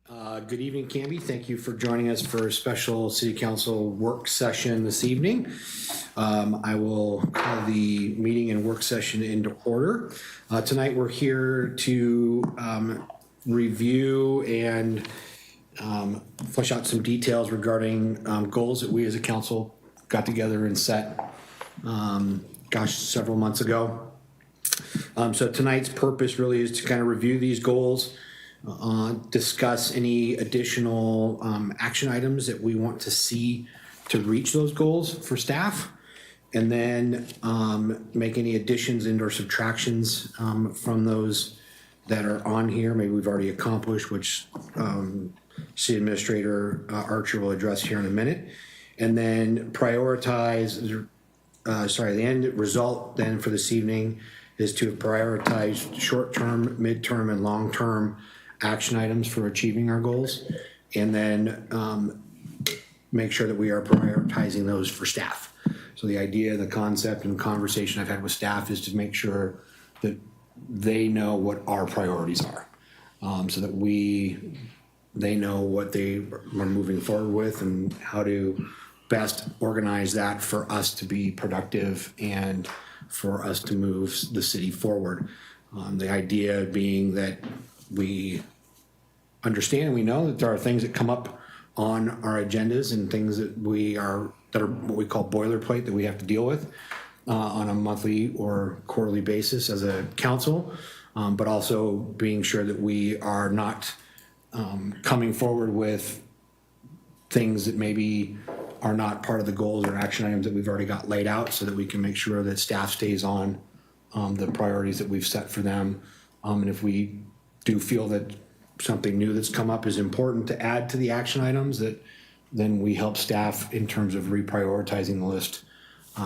Good evening, Canby. Thank you for joining us for a special City Council work session this evening. I will call the meeting and work session into order. Tonight we're here to review and flesh out some details regarding goals that we as a council got together and set, several months ago. So tonight's purpose really is to kind of review these goals, discuss any additional action items that we want to see to reach those goals for staff, and then make any additions and or subtractions from those that are on here. Maybe we've already accomplished, which City Administrator Archer will address here in a minute. And then prioritize, the end result then for this evening is to prioritize short-term, mid-term, and long-term action items for achieving our goals, and then make sure that we are prioritizing those for staff. So the idea, the concept, and conversation I've had with staff is to make sure that they know what our priorities are, so that they know what they are moving forward with and how to best organize that for us to be productive and for us to move the city forward. The idea being that we understand and we know that there are things that come up on our agendas and things that are what we call boilerplate that we have to deal with on a monthly or quarterly basis as a council, but also being sure that we are not coming forward with things that maybe are not part of the goals or action items that we've already got laid out, so that we can make sure that staff stays on the priorities that we've set for them. And if we do feel that something new that's come up is important to add to the action items, that then we help staff in terms of reprioritizing the list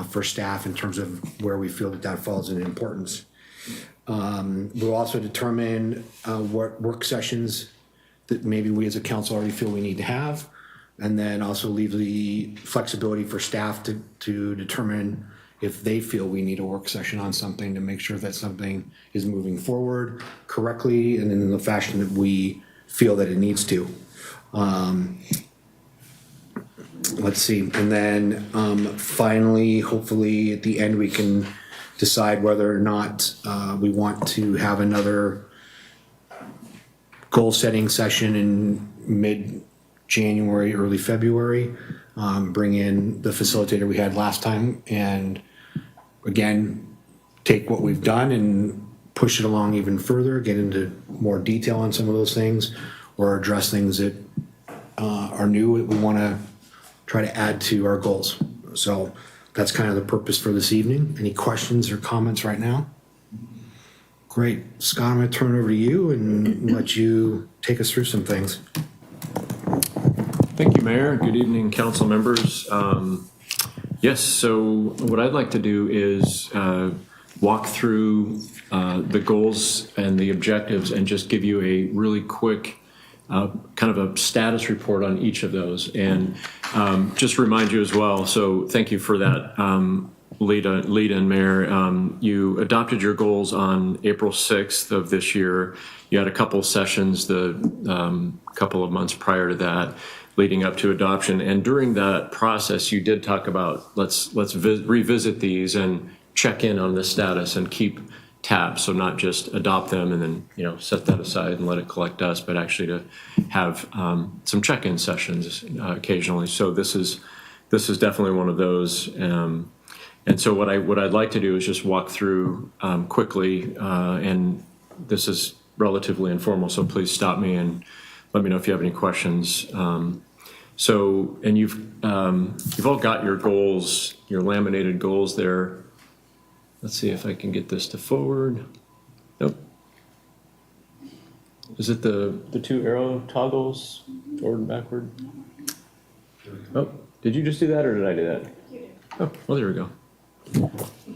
for staff in terms of where we feel that falls in importance. We'll also determine what work sessions that maybe we as a council already feel we need to have, and then also leave the flexibility for staff to determine if they feel we need a work session on something, to make sure that something is moving forward correctly and in the fashion that we feel that it needs to. Let's see. And then finally, hopefully at the end, we can decide whether or not we want to have another goal setting session in mid-January, early February. Bring in the facilitator we had last time, and again, take what we've done and push it along even further, get into more detail on some of those things, or address things that are new that we want to try to add to our goals. So that's kind of the purpose for this evening. Any questions or comments right now? Great. Scott, I'm going to turn it over to you and let you take us through some things. Thank you, Mayor. Good evening, council members. Yes, so what I'd like to do is walk through the goals and the objectives and just give you a really quick kind of a status report on each of those. And just remind you as well, so thank you for that lead in, Mayor. You adopted your goals on April 6th of this year. You had a couple sessions the couple of months prior to that, leading up to adoption. And during that process, you did talk about let's revisit these and check in on the status and keep tabs. So not just adopt them and then set that aside and let it collect dust, but actually to have some check-in sessions occasionally. So this is definitely one of those. And so what I'd like to do is just walk through quickly, and this is relatively informal. So please stop me and let me know if you have any questions. And you've all got your goals, your laminated goals there. Let's see if I can get this to forward. Nope. Is it the two arrow toggles, forward and backward? Oh, did you just do that or did I do that? You did. Oh, well, there we go.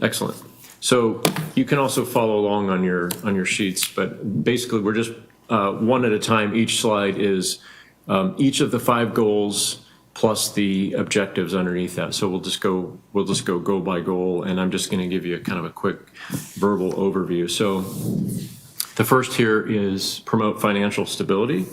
Excellent. So you can also follow along on your sheets, but basically we're just one at a time. Each slide is each of the 5 goals plus the objectives underneath that. So we'll just go by goal, and I'm just going to give you a kind of a quick verbal overview. So the first here is promote financial stability.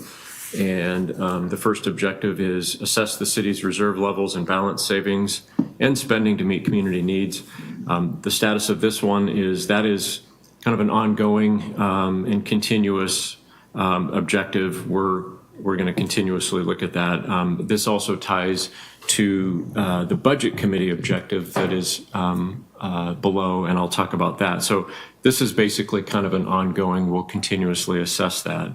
And the first objective is assess the city's reserve levels and balance savings and spending to meet community needs. The status of this one is that is kind of an ongoing and continuous objective. We're going to continuously look at that. This also ties to the budget committee objective that is below, and I'll talk about that. So this is basically kind of an ongoing, we'll continuously assess that.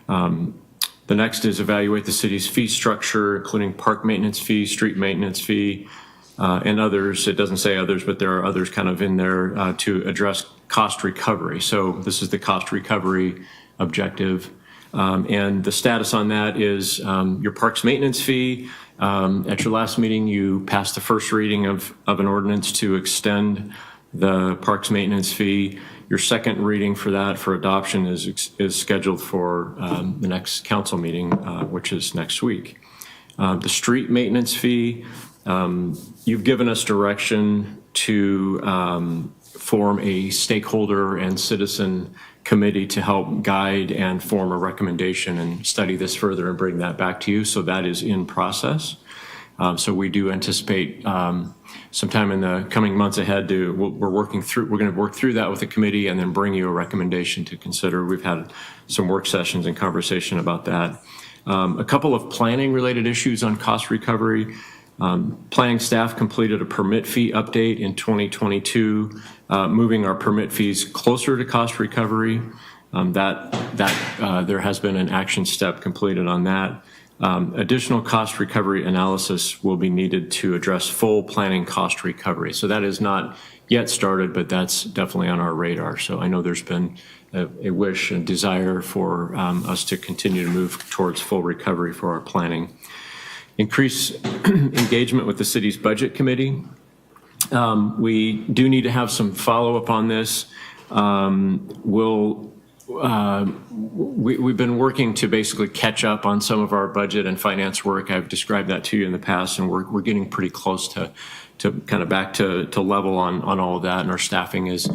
The next is evaluate the city's fee structure, including park maintenance fee, street maintenance fee, and others. It doesn't say others, but there are others kind of in there to address cost recovery. So this is the cost recovery objective. And the status on that is your parks maintenance fee. At your last meeting, you passed the first reading of an ordinance to extend the parks maintenance fee. Your second reading for that for adoption is scheduled for the next council meeting, which is next week. The street maintenance fee, you've given us direction to form a stakeholder and citizen committee to help guide and form a recommendation and study this further and bring that back to you. So that is in process. So we do anticipate sometime in the coming months ahead we're going to work through that with the committee and then bring you a recommendation to consider. We've had some work sessions and conversation about that. A couple of planning related issues on cost recovery. Planning staff completed a permit fee update in 2022, moving our permit fees closer to cost recovery. There has been an action step completed on that. Additional cost recovery analysis will be needed to address full planning cost recovery. So that is not yet started, but that's definitely on our radar. So I know there's been a wish and desire for us to continue to move towards full recovery for our planning. Increase engagement with the city's budget committee. We do need to have some follow-up on this. We've been working to basically catch up on some of our budget and finance work. I've described that to you in the past, and we're getting pretty close to kind of back to level on all of that, and our staffing is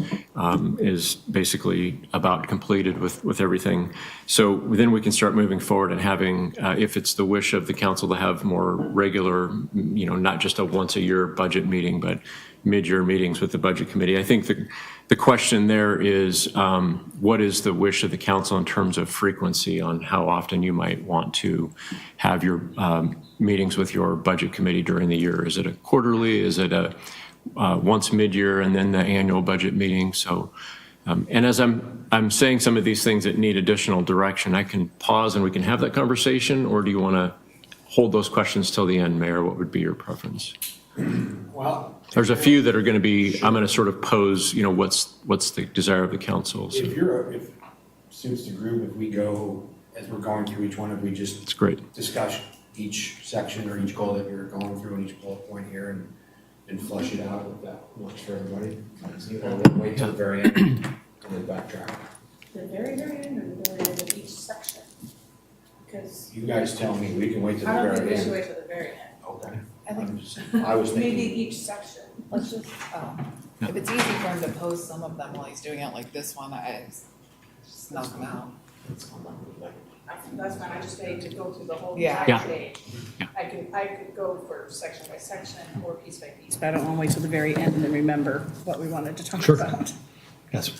basically about completed with everything. So then we can start moving forward and having, if it's the wish of the council, to have more regular, not just a once a year budget meeting, but mid-year meetings with the budget committee. I think the question there is, what is the wish of the council in terms of frequency on how often you might want to have your meetings with your budget committee during the year? Is it a quarterly? Is it a once mid-year and then the annual budget meeting? So, and as I'm saying some of these things that need additional direction, I can pause and we can have that conversation, or do you want to hold those questions till the end, Mayor? What would be your preference? Well, there's a few that are going to be, I'm going to sort of pose, what's the desire of the council. So. If suits the group, if we go, as we're going through each one, if we just It's great. discuss each section or each goal that you're going through and each bullet point here and flush it out, if that works for everybody. Or we'll wait till the very end and then backtrack. The very, very end or the very end of each section? Because You guys tell me, we can wait till the I don't think very we should end. wait till the very end. Okay. I think I was maybe thinking, each section, let's just, If it's easy for him to post some of them while he's doing it, like this one, I just knock them out. that's fine, I just need to go through the whole Yeah. entire page. Yeah. I could go for section by section or piece by piece. But I don't want to wait till the very end and then remember what we wanted to talk Sure. about. Yes.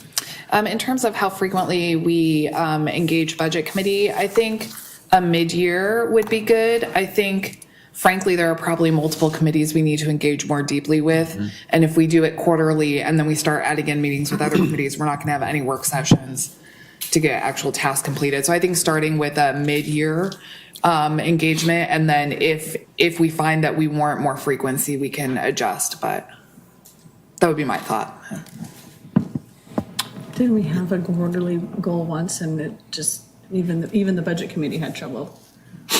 In terms of how frequently we engage budget committee, I think a mid-year would be good. I think, frankly, there are probably multiple committees we need to engage more deeply with. And if we do it quarterly and then we start adding in meetings with other committees, we're not going to have any work sessions to get actual tasks completed. So I think starting with a mid-year engagement, and then if we find that we warrant more frequency, we can adjust. But that would be my thought. Didn't we have a quarterly goal once and it just, even the budget committee had trouble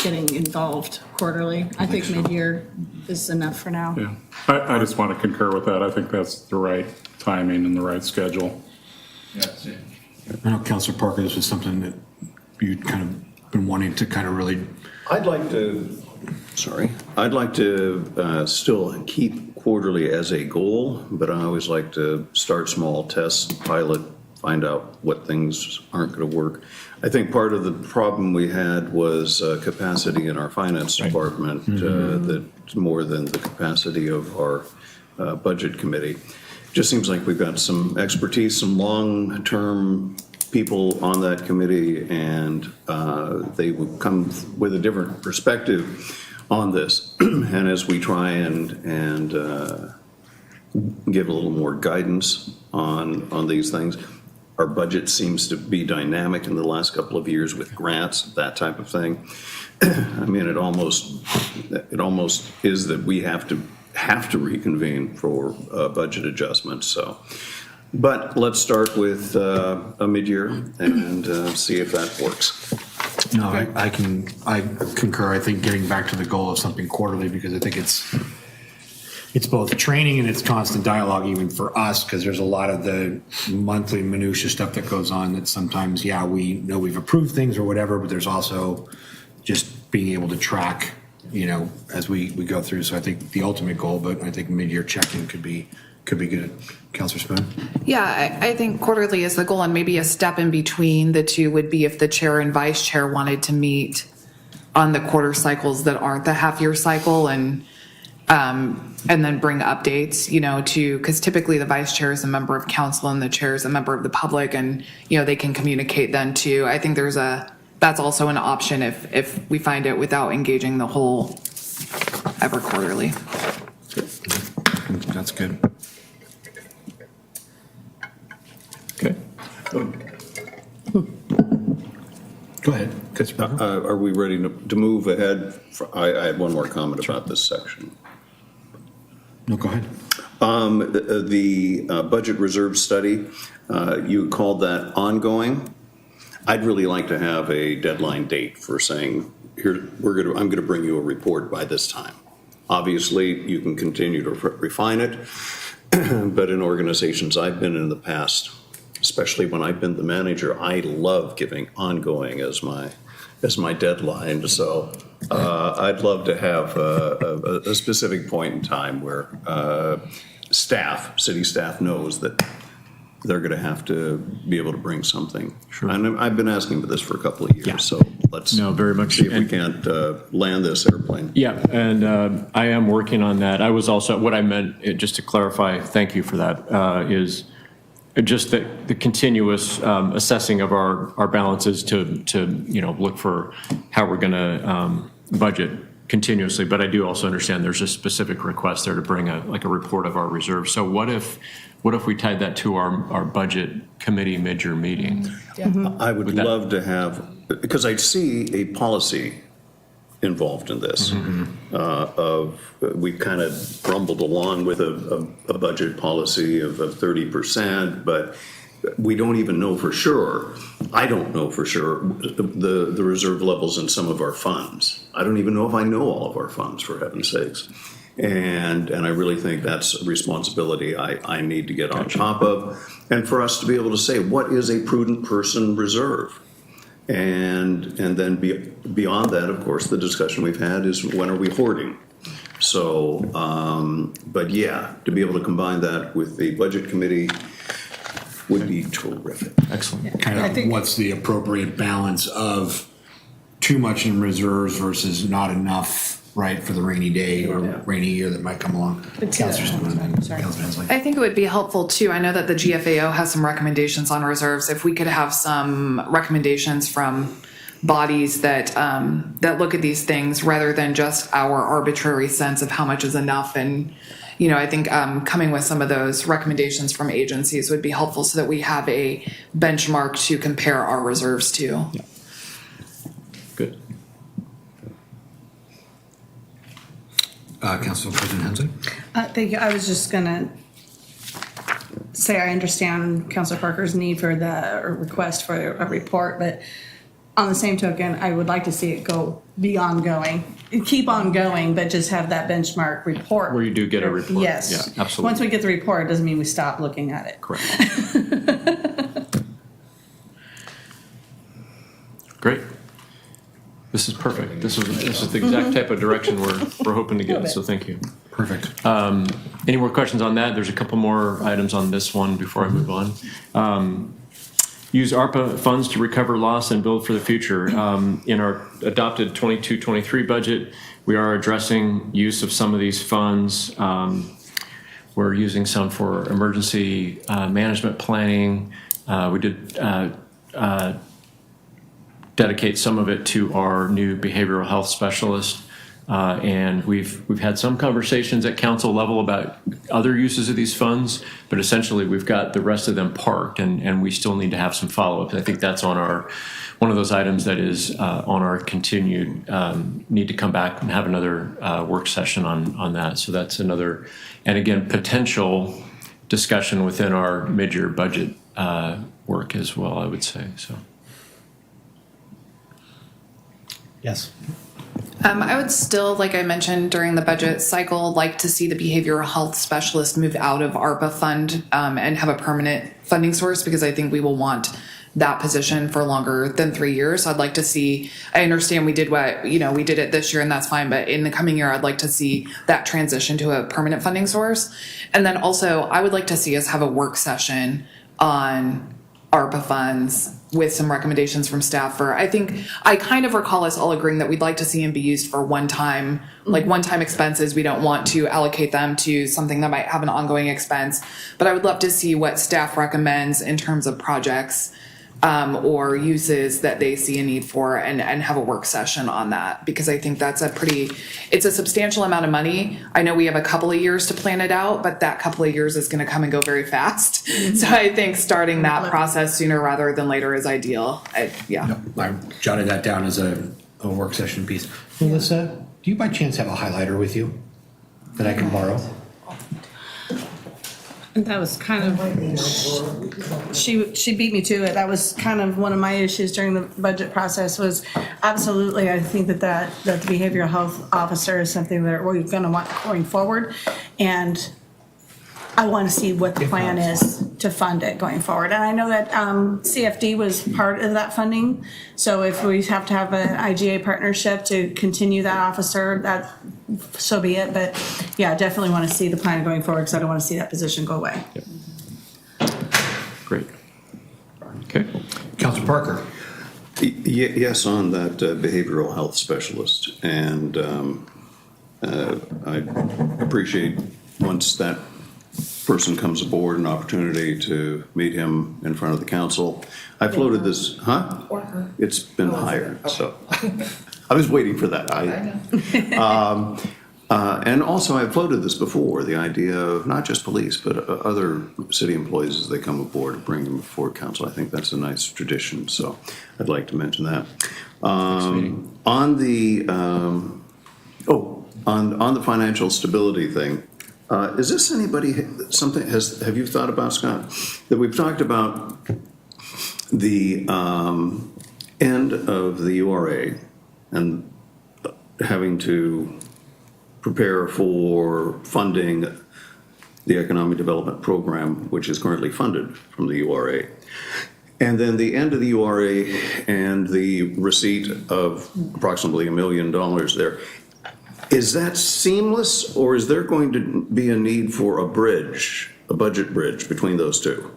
getting involved quarterly? I think mid-year is enough for now. Yeah, I just want to concur with that. I think that's the right timing and the right schedule. I know Councilor Parker, this was something that you'd kind of been wanting to kind of really. I'd like to still keep quarterly as a goal, but I always like to start small, test, pilot find out what things aren't going to work. I think part of the problem we had was capacity in our finance department, that's more than the capacity of our budget committee. Just seems like we've got some expertise, some long-term people on that committee, and they would come with a different perspective on this. And as we try and give a little more guidance on these things, our budget seems to be dynamic in the last couple of years with grants, that type of thing. I mean, it almost is that we have to reconvene for budget adjustments. So, but let's start with a mid-year and see if that works. No, I concur. I think getting back to the goal of something quarterly, because I think it's both training and it's constant dialogue even for us, because there's a lot of the monthly minutia stuff that goes on that sometimes, yeah, we know we've approved things or whatever, but there's also just being able to track, you know, as we go through. So I think the ultimate goal, but I think mid-year check-in could be good. Counselor Spoon? Yeah, I think quarterly is the goal, and maybe a step in between the two would be if the chair and vice chair wanted to meet on the quarter cycles that aren't the half-year cycle, and then bring updates, you know, because typically the vice chair is a member of council and the chair is a member of the public, and, you know, they can communicate then too. I think that's also an option if we find it without engaging the whole ever quarterly. That's good. Okay. Go ahead. Counselor Parker? Are we ready to move ahead? I had one more comment about this section. No, go ahead. The budget reserve study, you called that ongoing. I'd really like to have a deadline date for saying, here, I'm gonna bring you a report by this time. Obviously, you can continue to refine it, but in organizations I've been in the past, especially when I've been the manager, I love giving ongoing as my deadline. So I'd love to have a specific point in time where city staff knows that they're going to have to be able to bring something. Sure. And I've been asking for this for a couple of years, Yeah. so let's very much. see if we can't land this airplane. Yeah, and I am working on that. I was also, what I meant, just to clarify, thank you for that, is just the continuous assessing of our balances to you know, look for how we're going to budget continuously. But I do also understand there's a specific request there to bring a report of our reserves. So what if we tied that to our budget committee mid-year meeting? I would love to have, because I see a policy involved in this. We've kind of rumbled along with a budget policy of 30%, but we don't even know for sure. I don't know for sure the reserve levels in some of our funds. I don't even know if I know all of our funds, for heaven's sakes. And I really think that's a responsibility I need to get on top of, and for us to be able to say, what is a prudent person reserve? And then beyond that, of course, the discussion we've had is, when are we hoarding? So, but yeah, to be able to combine that with the budget committee would be terrific. Excellent. Kind of what's the appropriate balance of too much in reserves versus not enough, right, for the rainy day or rainy year that might come along. Counselor Spoon and Counselor Hensley. I think it would be helpful too. I know that the GFAO has some recommendations on reserves. If we could have some recommendations from bodies that look at these things rather than just our arbitrary sense of how much is enough. And, you know, I think coming with some of those recommendations from agencies would be helpful so that we have a benchmark to compare our reserves to. Yeah. Good. Council President Hensley? Thank you. I was just gonna say I understand Councilor Parker's need for the request for a report, but on the same token, I would like to see it be ongoing, keep on going, but just have that benchmark report. Where you do get a report. Yes. Yeah, absolutely. Once we get the report, it doesn't mean we stop looking at it. Correct. Great. This is perfect. This is the exact type of direction we're hoping to get, so thank you. Perfect. Any more questions on that? There's a couple more items on this one before I move on. use ARPA funds to recover loss and build for the future. In our adopted 22-23 budget, we are addressing use of some of these funds. We're using some for emergency management planning. We did dedicate some of it to our new behavioral health specialist. And we've had some conversations at council level about other uses of these funds, but essentially we've got the rest of them parked, and we still need to have some follow-up. I think that's on one of those items that is on our continued need to come back and have another work session on that. So that's another, and again, potential discussion within our mid-year budget work as well, I would say. So. Yes. I would still, like I mentioned during the budget cycle, like to see the behavioral health specialist move out of ARPA fund and have a permanent funding source, because I think we will want that position for longer than 3 years. I'd like to see, I understand we did we did it this year and that's fine, but in the coming year, I'd like to see that transition to a permanent funding source. And then also, I would like to see us have a work session on ARPA funds with some recommendations from staff for, I think, I kind of recall us all agreeing that we'd like to see them be used for one-time expenses. We don't want to allocate them to something that might have an ongoing expense. But I would love to see what staff recommends in terms of projects or uses that they see a need for, and have a work session on that, because I think that's it's a substantial amount of money. I know we have a couple of years to plan it out, but that couple of years is going to come and go very fast. So I think starting that process sooner rather than later is ideal. I jotted that down as a work session piece. Melissa, do you by chance have a highlighter with you that I can borrow? That was kind of, she beat me to it. That was kind of one of my issues during the budget process was absolutely, I think that the behavioral health officer is something that we're going to want going forward. And I want to see what the plan is to fund it going forward. And I know that CFD was part of that funding. So if we have to have an IGA partnership to continue that officer, that so be it. But yeah, definitely want to see the plan going forward, because I don't want to see that position go away. Yep. Great. Okay. Councilor Parker. Yes, on that behavioral health specialist. And I appreciate once that person comes aboard, an opportunity to meet him in front of the council. I floated this, Or her. It's been hired, so I was waiting for that. And also I floated this before, the idea of not just police, but other city employees as they come aboard to bring them before council. I think that's a nice tradition, so I'd like to mention that. On the financial stability thing, is this have you thought about, Scott, that we've talked about the end of the URA and having to prepare for funding the economic development program, which is currently funded from the URA. And then the end of the URA and the receipt of approximately $1 million there. Is that seamless, or is there going to be a need for a budget bridge between those two?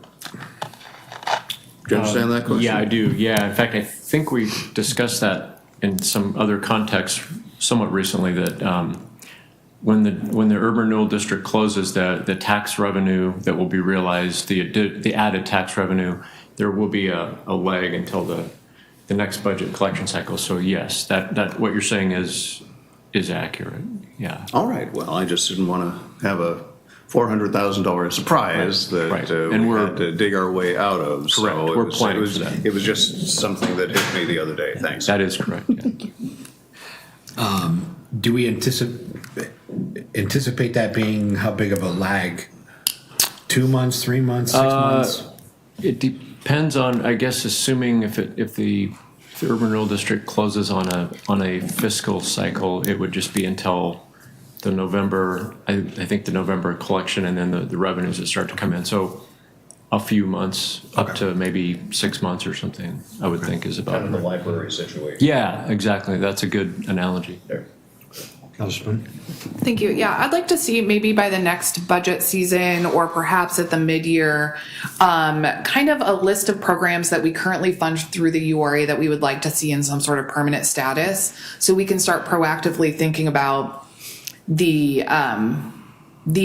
Do you understand that question? Yeah, I do. Yeah, in fact, I think we discussed that in some other context somewhat recently, that when the urban renewal district closes, the tax revenue that will be realized, the added tax revenue, there will be a lag until the next budget collection cycle. So yes, that what you're saying is accurate. Yeah. All right. Well, I just didn't want to have a $400,000 surprise that And we we're had to dig our way out of. Correct. So We're planning for that. It was just something that hit me the other day. Thanks. That is correct. Yeah. Do we anticipate that being how big of a lag? 2 months, 3 months, 6 months? It depends on, I guess, assuming if the urban renewal district closes on a fiscal cycle, it would just be until the November, I think the November collection, and then the revenues that start to come in. So a few months, up to maybe 6 months or something, I would think is about Kind of the library situation. Yeah, exactly. That's a good analogy. There. Councilman? Thank you. Yeah, I'd like to see maybe by the next budget season or perhaps at the mid-year, kind of a list of programs that we currently fund through the URA that we would like to see in some sort of permanent status. So we can start proactively thinking about the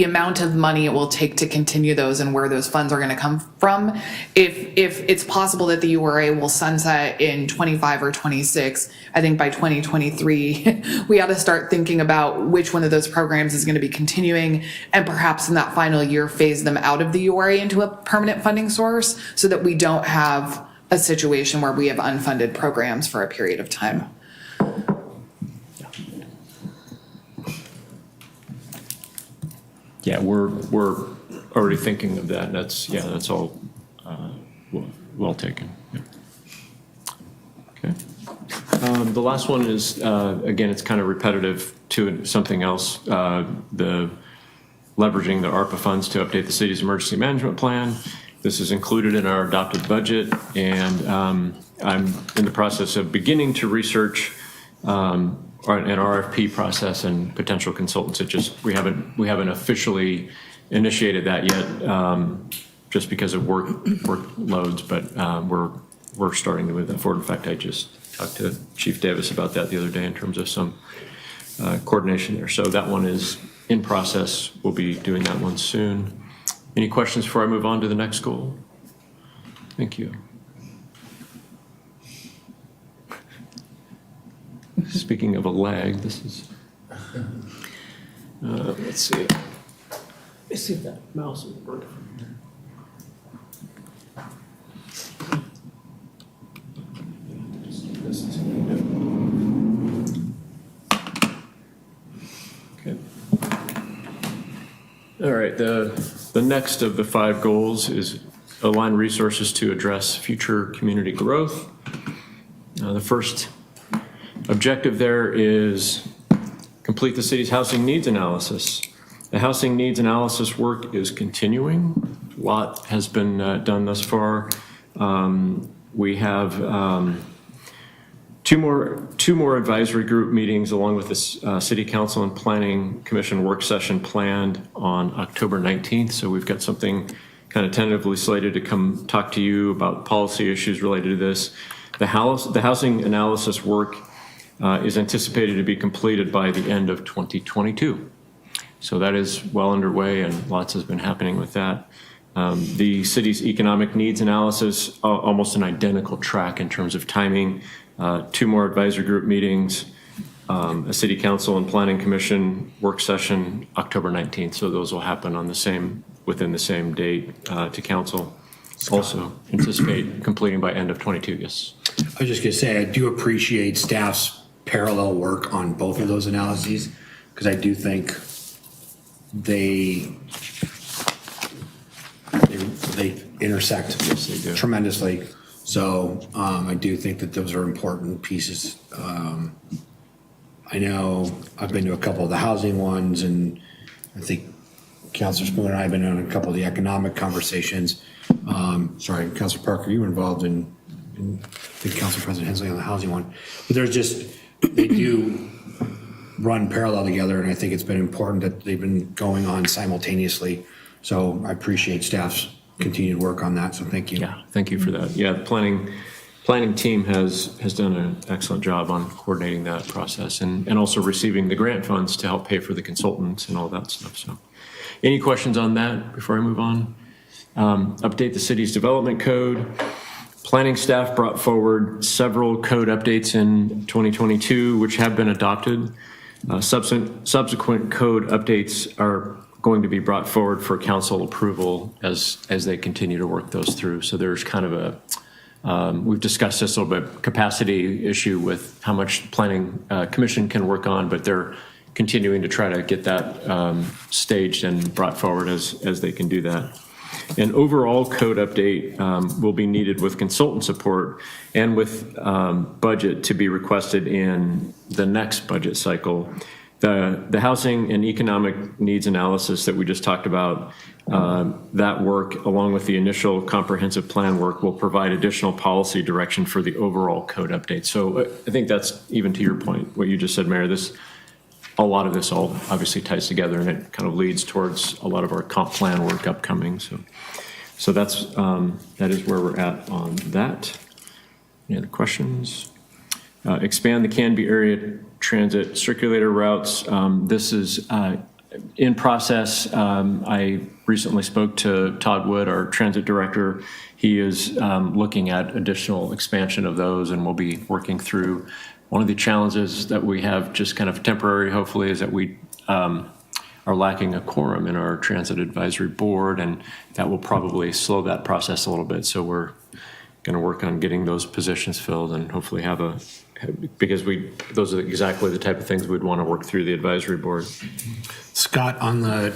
amount of money it will take to continue those and where those funds are going to come from. If it's possible that the URA will sunset in 25 or 26, I think by 2023, we ought to start thinking about which one of those programs is going to be continuing, and perhaps in that final year, phase them out of the URA into a permanent funding source so that we don't have a situation where we have unfunded programs for a period of time. Yeah, we're already thinking of that. That's all well taken. Yeah. Okay. The last one is, again, it's kind of repetitive to something else, the leveraging the ARPA funds to update the city's emergency management plan. This is included in our adopted budget, and I'm in the process of beginning to research an RFP process and potential consultants. It just, we haven't officially initiated that yet, just because of workloads, but we're starting to move that forward. In fact, I just talked to Chief Davis about that the other day in terms of some coordination there. So that one is in process. We'll be doing that one soon. Any questions before I move on to the next goal? Thank you. Speaking of a lag, this is, let's see. Let's see if that mouse is working. Okay. All right, the next of the 5 goals is align resources to address future community growth. The first objective there is complete the city's housing needs analysis. The housing needs analysis work is continuing. A lot has been done thus far. We have two more advisory group meetings along with the City Council and Planning Commission work session planned on October 19th. So we've got something kind of tentatively slated to come talk to you about policy issues related to this. The housing analysis work is anticipated to be completed by the end of 2022. So that is well underway, and lots has been happening with that. The city's economic needs analysis, almost an identical track in terms of timing. 2 more advisory group meetings, a City Council and Planning Commission work session, October 19th. So those will happen on within the same date to council. Also anticipate completing by end of 22, yes. I was just gonna say, I do appreciate staff's parallel work on both of those analyses, because I do think they intersect tremendously. So I do think that those are important pieces. I know I've been to a couple of the housing ones, and I think Councilor Spooner and I have been on a couple of the economic conversations. Sorry, Councilor Parker, you were involved in I think Council President Hensley on the housing one. But there's just, they do run parallel together, and I think it's been important that they've been going on simultaneously. So I appreciate staff's continued work on that, so thank you. Yeah, thank you for that. Yeah, the planning team has done an excellent job on coordinating that process and also receiving the grant funds to help pay for the consultants and all that stuff. So any questions on that before I move on? Update the city's development code. Planning staff brought forward several code updates in 2022, which have been adopted. Subsequent code updates are going to be brought forward for council approval as they continue to work those through. So there's kind of a, we've discussed this a little bit, capacity issue with how much planning commission can work on, but they're continuing to try to get that staged and brought forward as they can do that. An overall code update will be needed with consultant support and with budget to be requested in the next budget cycle. The housing and economic needs analysis that we just talked about, that work along with the initial comprehensive plan work will provide additional policy direction for the overall code update. So I think that's even to your point, what you just said, Mayor, this a lot of this all obviously ties together, and it kind of leads towards a lot of our comp plan work upcoming. So that's, that is where we're at on that. Any other questions? Expand the Canby area transit circulator routes. This is in process. I recently spoke to Todd Wood, our transit director. He is looking at additional expansion of those, and we'll be working through. One of the challenges that we have, just kind of temporary, hopefully, is that we are lacking a quorum in our transit advisory board, and that will probably slow that process a little bit. So we're going to work on getting those positions filled, and hopefully because those are exactly the type of things we'd want to work through the advisory board. Scott, on the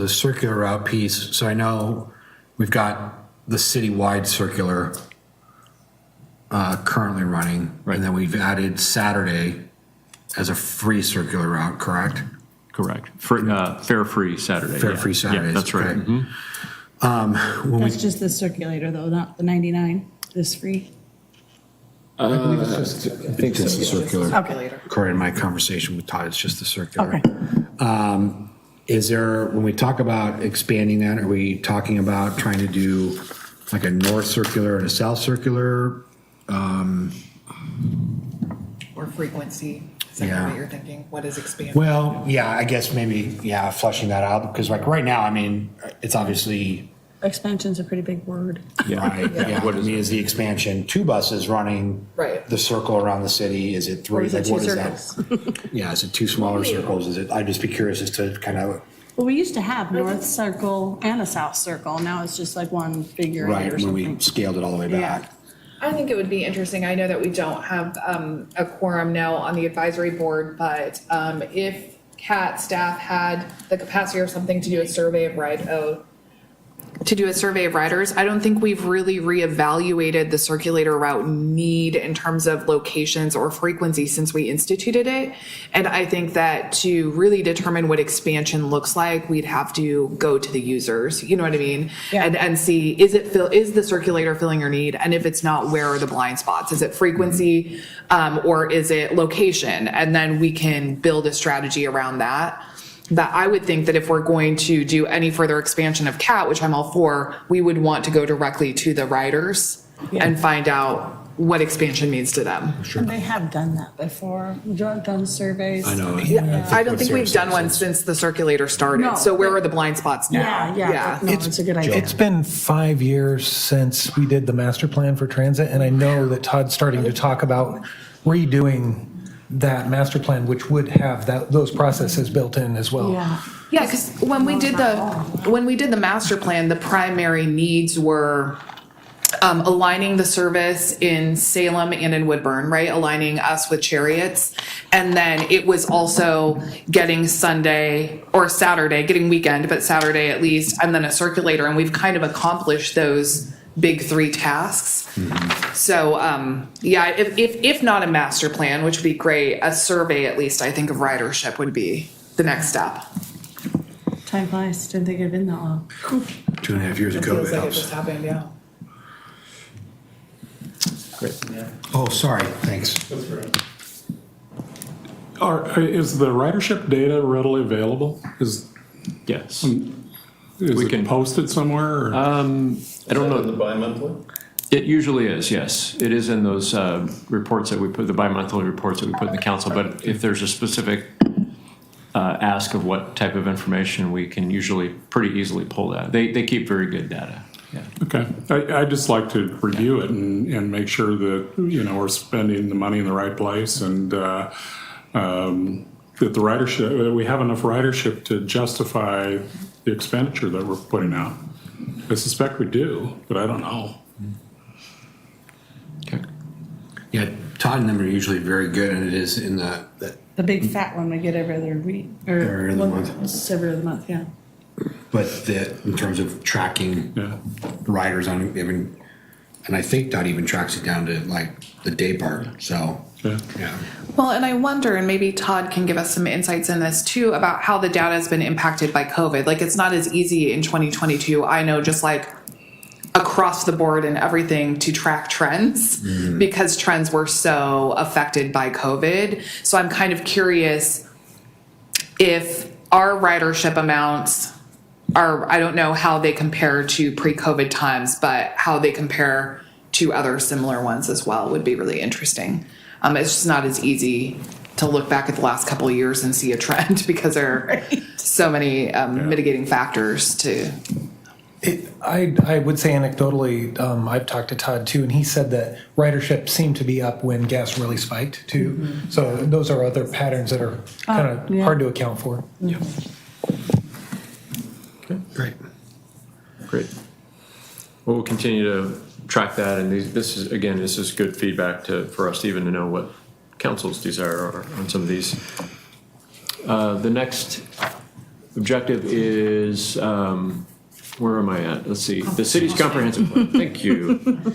circular route piece, so I know we've got the citywide circular currently running, Right. and then we've added Saturday as a free circular route, correct? Correct. Fare-free Saturday. Fare-free Yeah. Saturdays, Yeah, that's right. okay. Mhm. When we, That's just the circulator though, not the 99, this free. I believe it's just, I think it's the circular. Okay. According to my conversation with Todd, it's just the circular. Okay. Is there, when we talk about expanding that, are we talking about trying to do like a north circular and a south circular? Or frequency, is that Yeah. what you're thinking? What is expanding? Well, yeah, I guess maybe, yeah, flushing that out, because like right now, I mean, it's obviously, Expansion's a pretty big word. right, yeah, What I is mean, is the expansion two buses running Right. the circle around the city? Is it Or three? is it Like, two what is that? circles? Yeah, is it two smaller circles? Is it, I'd just be curious as to kind of, Well, we used to have north circle and a south circle. Now it's just like one figure right, eight or when we something. scaled it all the way Yeah. back. I think it would be interesting. I know that we don't have a quorum now on the advisory board, but if CAT staff had the capacity or something to do a survey of riders, I don't think we've really reevaluated the circulator route need in terms of locations or frequency since we instituted it. And I think that to really determine what expansion looks like, we'd have to go to the users, you know what I mean? Yeah. And see, is the circulator filling your need? And if it's not, where are the blind spots? Is it frequency, or is it location? And then we can build a strategy around that. That I would think that if we're going to do any further expansion of CAT, which I'm all for, we would want to go directly to the riders and find out what expansion means to them. And they have done that before. Done surveys. I know. I don't think we've done one since the circulator No. started. So where are the blind spots now? Yeah. No, it's a good idea. It's been 5 years since we did the master plan for transit, and I know that Todd's starting to talk about redoing that master plan, which would have those processes built in as well. Yeah. Yeah, because when we did the master plan, the primary needs were aligning the service in Salem and in Woodburn, right? Aligning us with Chariots. And then it was also getting Sunday or Saturday, getting weekend, but Saturday at least, and then a circulator. And we've kind of accomplished those big three tasks. So, yeah, if not a master plan, which would be great, a survey at least, I think of ridership would be the next step. Time flies. Didn't think it'd been that long. 2.5 years It ago, feels it like it helps. just happened, yeah. Great. Oh, sorry, thanks. Is the ridership data readily available? Is Yes. it can- posted somewhere? Or? I don't know. The bi-monthly? It usually is, yes. It is in those reports that we put, the bi-monthly reports that we put in the council. But if there's a specific ask of what type of information, we can usually pretty easily pull that. They keep very good data. Yeah. Okay, I'd just like to review it and make sure that, we're spending the money in the right place and that the ridership, we have enough ridership to justify the expenditure that we're putting out. I suspect we do, but I don't know. Okay. Yeah, Todd and them are usually very good, and it is in the The big fat one we get every other week. Or Every other month. It's every other month, yeah. but in terms of tracking Yeah. riders on even, and I think Todd even tracks it down to like the day part. So Yeah. yeah, Well, and I wonder, and maybe Todd can give us some insights in this too, about how the data has been impacted by COVID. Like, it's not as easy in 2022. I know, just like across the board and everything, to track trends because trends were so affected by COVID. So I'm kind of curious if our ridership amounts are, I don't know how they compare to pre-COVID times, but how they compare to other similar ones as well would be really interesting. It's just not as easy to look back at the last couple of years and see a trend because there are so many mitigating factors to. I would say anecdotally, I've talked to Todd too, and he said that ridership seemed to be up when gas really spiked too. So those are other patterns that are kind of hard to account for. Yeah. Okay. Great. Well, we'll continue to track that, and this is good feedback for us to even to know what council's desire are on some of these. The next objective is, where am I at? Let's see, the city's comprehensive plan. Thank you.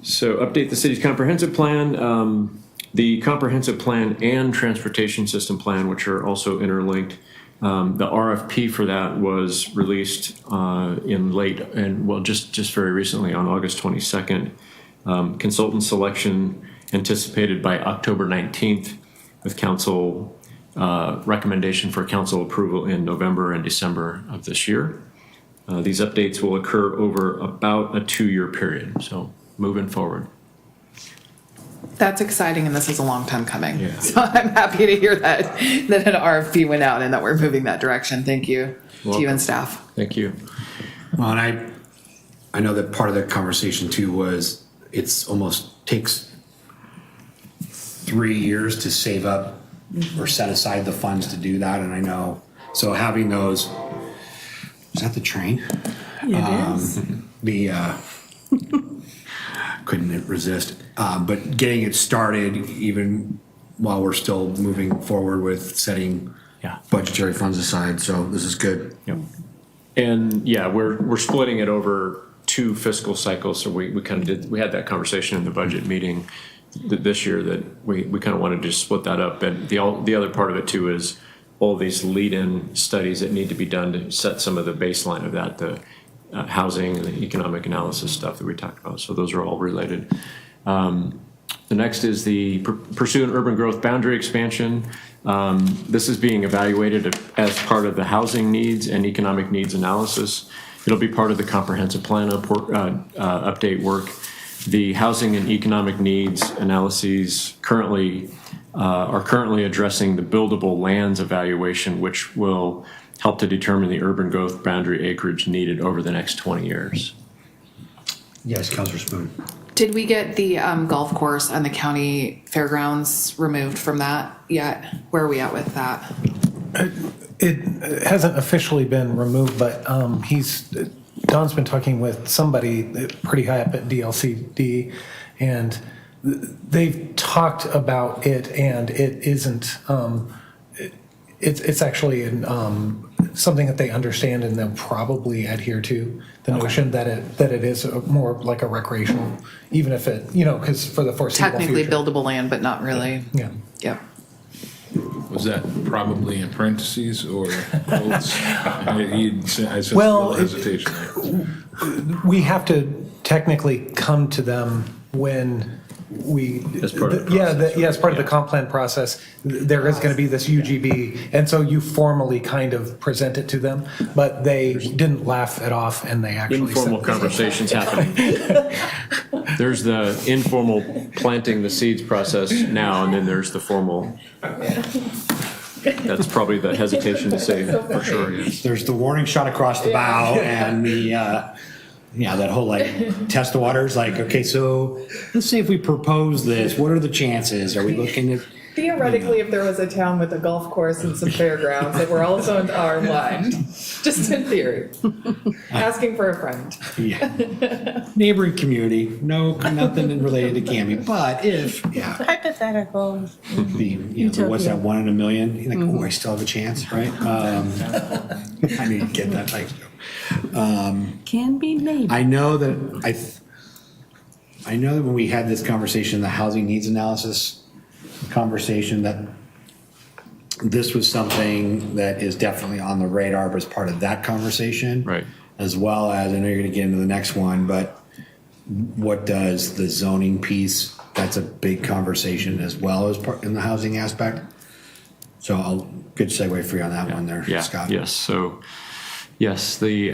So update the city's comprehensive plan. The comprehensive plan and transportation system plan, which are also interlinked. The RFP for that was released in late and just very recently on August 22nd. Consultant selection anticipated by October 19th with council recommendation for council approval in November and December of this year. These updates will occur over about a 2-year period. So moving forward. That's exciting, and this is a long time coming. Yeah. So I'm happy to hear that an RFP went out and that we're moving that direction. Thank you to you and staff. Thank you. Well, and I know that part of the conversation too was it's almost takes 3 years to save up or set aside the funds to do that. And I know, so having those, is that the train? It is. Couldn't resist. But getting it started even while we're still moving forward with setting budgetary funds aside. So this is good. Yep. And yeah, we're splitting it over 2 fiscal cycles. So we kind of we had that conversation in the budget meeting this year that we kind of wanted to just split that up. And the other part of it too is all these lead-in studies that need to be done to set some of the baseline of that, the housing and the economic analysis stuff that we talked about. So those are all related. The next is the pursue an urban growth boundary expansion. This is being evaluated as part of the housing needs and economic needs analysis. It'll be part of the comprehensive plan update work. The housing and economic needs analyses are currently addressing the buildable lands evaluation, which will help to determine the urban growth boundary acreage needed over the next 20 years. Yes, Councilor Spoon. Did we get the golf course and the county fairgrounds removed from that yet? Where are we at with that? It hasn't officially been removed, but Don's been talking with somebody pretty high up at DLCD, and they've talked about it, and it isn't. It's actually something that they understand and they'll probably adhere to. The notion that it is more like a recreational, even if it, because for the foreseeable Technically future. buildable land, but not really. Yeah. Yep. Was that probably in parentheses or quotes? I sensed a Well, little hesitation there. We have to technically come to them when we. As part of the process, as part of the comp plan process, there is going to be this UGB, and so you formally kind of present it to them, but they didn't laugh it off, and they actually Informal said, conversations happening. There's the informal planting the seeds process now, and then there's the formal. That's probably the hesitation to say for sure. Yes. There's the warning shot across the bow and the, that whole test the waters, okay, so let's say if we propose this, what are the chances? Are we looking at? Theoretically, if there was a town with a golf course and some fairgrounds that were also in our line, just in theory, asking for a friend. Yeah. Neighboring community, nothing related to Canby, but if, Hypothetical. what's that, 1 in a million? You're like, I still have a chance, right? I need to get that. Can be maybe. I know that when we had this conversation, the housing needs analysis conversation, that this was something that is definitely on the radar as part of that conversation. Right. As well as, I know you're going to get into the next one, but what does the zoning piece, that's a big conversation as well as part in the housing aspect. So good segue for you on that one there, Yeah, Scott. yes, so, yes, the,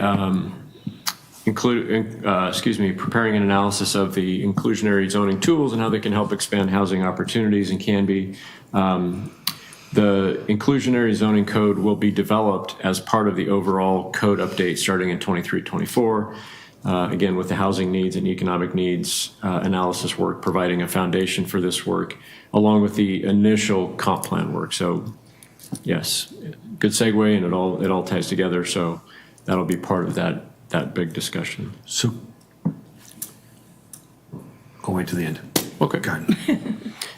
preparing an analysis of the inclusionary zoning tools and how they can help expand housing opportunities in Canby. The inclusionary zoning code will be developed as part of the overall code update starting in 23-24. Again, with the housing needs and economic needs analysis work providing a foundation for this work, along with the initial comp plan work. So, yes, good segue, and it all ties together. So that'll be part of that big discussion. So, go wait to the end. Okay. God.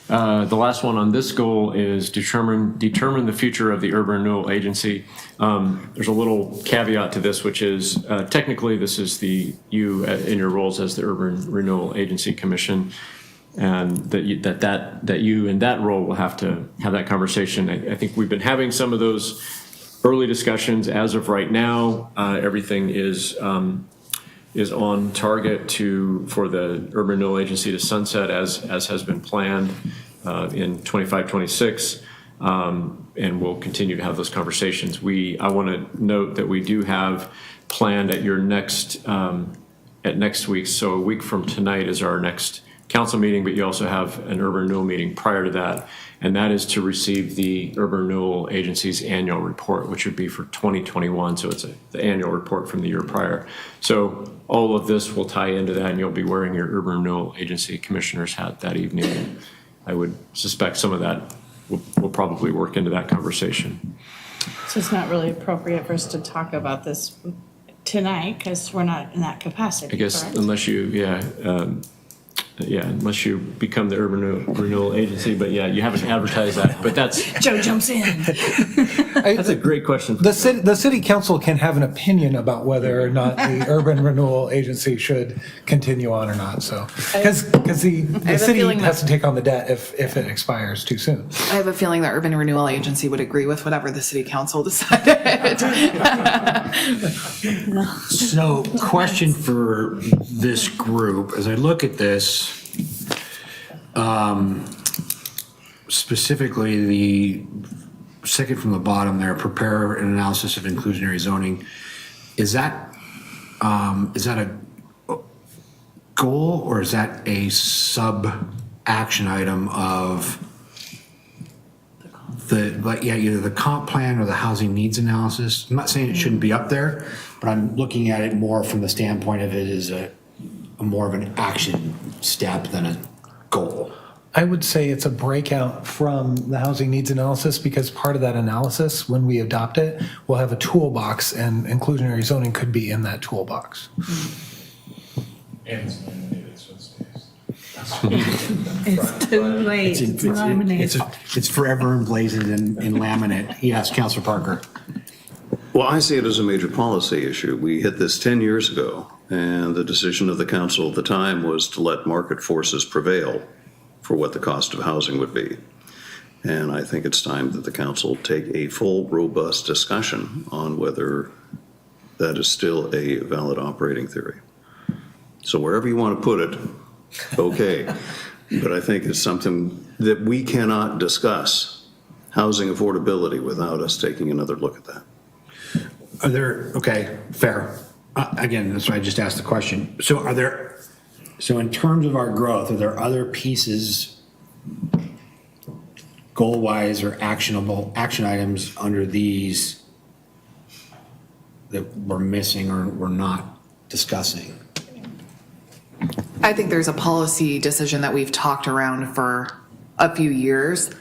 The last one on this goal is determine the future of the urban renewal agency. There's a little caveat to this, which is technically this is you in your roles as the urban renewal agency commission, and that you in that role will have to have that conversation. I think we've been having some of those early discussions. As of right now, everything is on target for the urban renewal agency to sunset as has been planned in 25-26, and we'll continue to have those conversations. I want to note that we do have planned at next week's, so a week from tonight is our next council meeting, but you also have an urban renewal meeting prior to that, and that is to receive the urban renewal agency's annual report, which would be for 2021. So it's the annual report from the year prior. So all of this will tie into that, and you'll be wearing your urban renewal agency commissioner's hat that evening. And I would suspect some of that will probably work into that conversation. So it's not really appropriate for us to talk about this tonight because we're not in that capacity, I guess correct? unless unless you become the urban renewal agency, but yeah, you haven't advertised that, but that's Joe jumps in. that's a great question. The city council can have an opinion about whether or not the urban renewal agency should continue on or not, so. Because the a city feeling has that- to take on the debt if it expires too soon. I have a feeling the urban renewal agency would agree with whatever the city council decided. So, question for this group, as I look at this, specifically the second from the bottom there, prepare an analysis of inclusionary zoning. Is that a goal, or is that a sub-action item of either the comp plan or the housing needs analysis? I'm not saying it shouldn't be up there, but I'm looking at it more from the standpoint of it as a more of an action step than a goal. I would say it's a breakout from the housing needs analysis, because part of that analysis, when we adopt it, we'll have a toolbox, and inclusionary zoning could be in that toolbox. And it's laminated, so it stays. It's too late. It's laminated. It's forever emblazoned in laminate. Yes, Councilor Parker. Well, I see it as a major policy issue. We hit this 10 years ago, and the decision of the council at the time was to let market forces prevail for what the cost of housing would be. And I think it's time that the council take a full, robust discussion on whether that is still a valid operating theory. So wherever you want to put it, okay. But I think it's something that we cannot discuss housing affordability without us taking another look at that. Are there, okay, fair. Again, that's why I just asked the question. So in terms of our growth, are there other pieces, goal-wise or actionable, action items under these that we're missing or we're not discussing? I think there's a policy decision that we've talked around for a few years.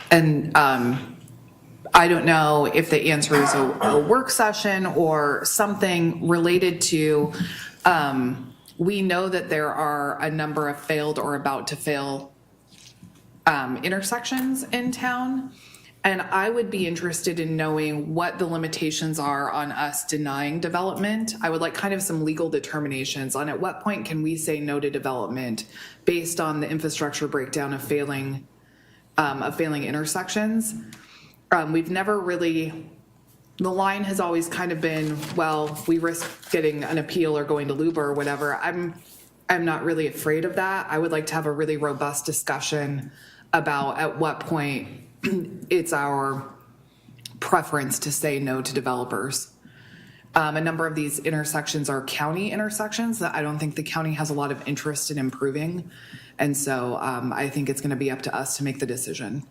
And I don't know if the answer is a work session or something related to, we know that there are a number of failed or about to fail intersections in town. And I would be interested in knowing what the limitations are on us denying development. I would like kind of some legal determinations on at what point can we say no to development based on the infrastructure breakdown of failing intersections. We've never really, the line has always kind of been, well, we risk getting an appeal or going to LUBA or whatever. I'm not really afraid of that. I would like to have a really robust discussion about at what point it's our preference to say no to developers. A number of these intersections are county intersections that I don't think the county has a lot of interest in improving. And so I think it's going to be up to us to make the decision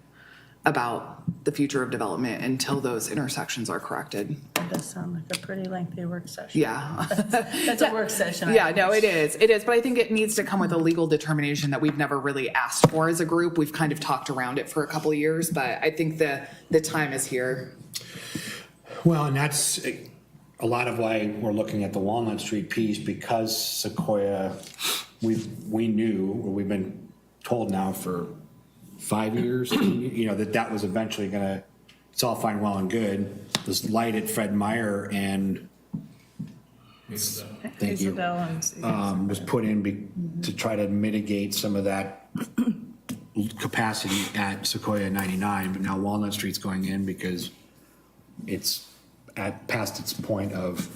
about the future of development until those intersections are corrected. That does sound like a pretty lengthy work session. Yeah. That's a work session. Yeah, no, it is. It is. But I think it needs to come with a legal determination that we've never really asked for as a group. We've kind of talked around it for a couple of years, but I think the time is here. Well, and that's a lot of why we're looking at the Walnut Street piece, because Sequoia, we knew, or we've been told now for 5 years, you know, that was eventually gonna, it's all fine, well and good. This light at Fred Meyer and thank you, was put in to try to mitigate some of that capacity at Sequoia 99, but now Walnut Street's going in because it's past its point of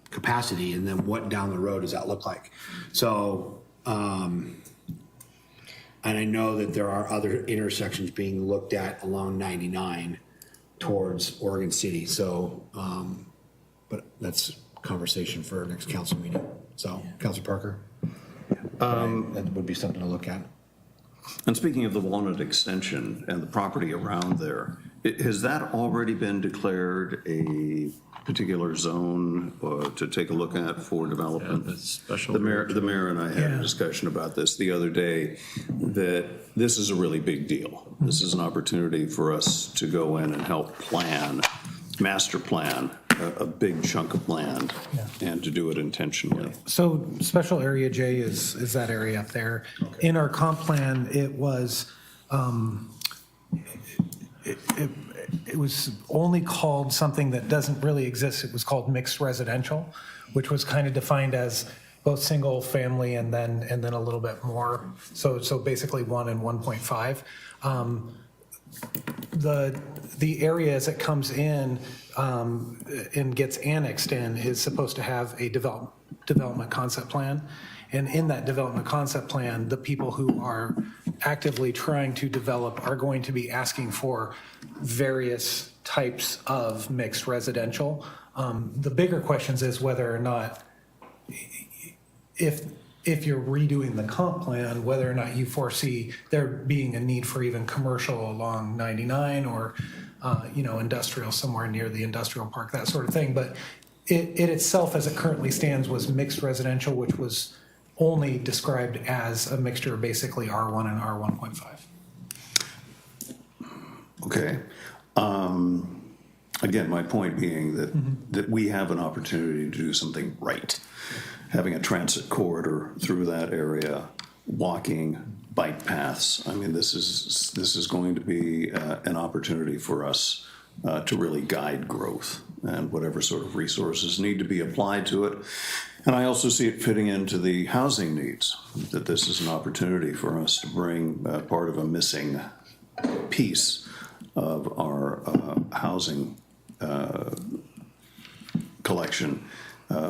capacity, and then what down the road does that look like? So, and I know that there are other intersections being looked at along 99 towards Oregon City. So, but that's a conversation for our next council meeting. So, Councilor Parker, that would be something to look at. And speaking of the Walnut extension and the property around there, has that already been declared a particular zone to take a look at for development? Yeah, special. The mayor and I had a discussion about this the other day, that this is a really big deal. This is an opportunity for us to go in and help master plan a big chunk of land, and to do it intentionally. So special area J is that area up there. Okay. In our comp plan, it was, it was only called something that doesn't really exist. It was called mixed residential, which was kind of defined as both single family and then a little bit more. So basically 1 and 1.5. The area as it comes in and gets annexed in is supposed to have a development concept plan. And in that development concept plan, the people who are actively trying to develop are going to be asking for various types of mixed residential. The bigger questions is whether or not, if you're redoing the comp plan, whether or not you foresee there being a need for even commercial along 99 or, industrial somewhere near the industrial park, that sort of thing. But it itself, as it currently stands, was mixed residential, which was only described as a mixture of basically R1 and R1.5. Okay. Again, my point being that we have an opportunity to do something right. Having a transit corridor through that area, walking, bike paths. I mean, this is going to be an opportunity for us to really guide growth, and whatever sort of resources need to be applied to it. And I also see it fitting into the housing needs, that this is an opportunity for us to bring part of a missing piece of our housing collection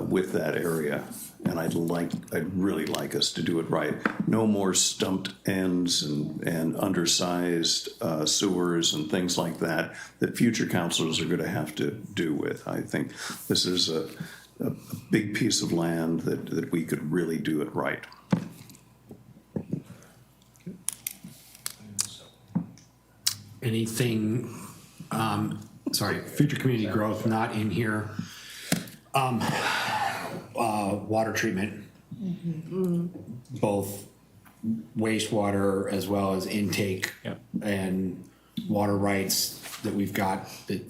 with that area. And I'd really like us to do it right. No more stumped ends and undersized sewers and things like that future councilors are going to have to do with. I think this is a big piece of land that we could really do it right. Anything, future community growth not in here. Water treatment, both wastewater as well as intake and water rights that we've got, that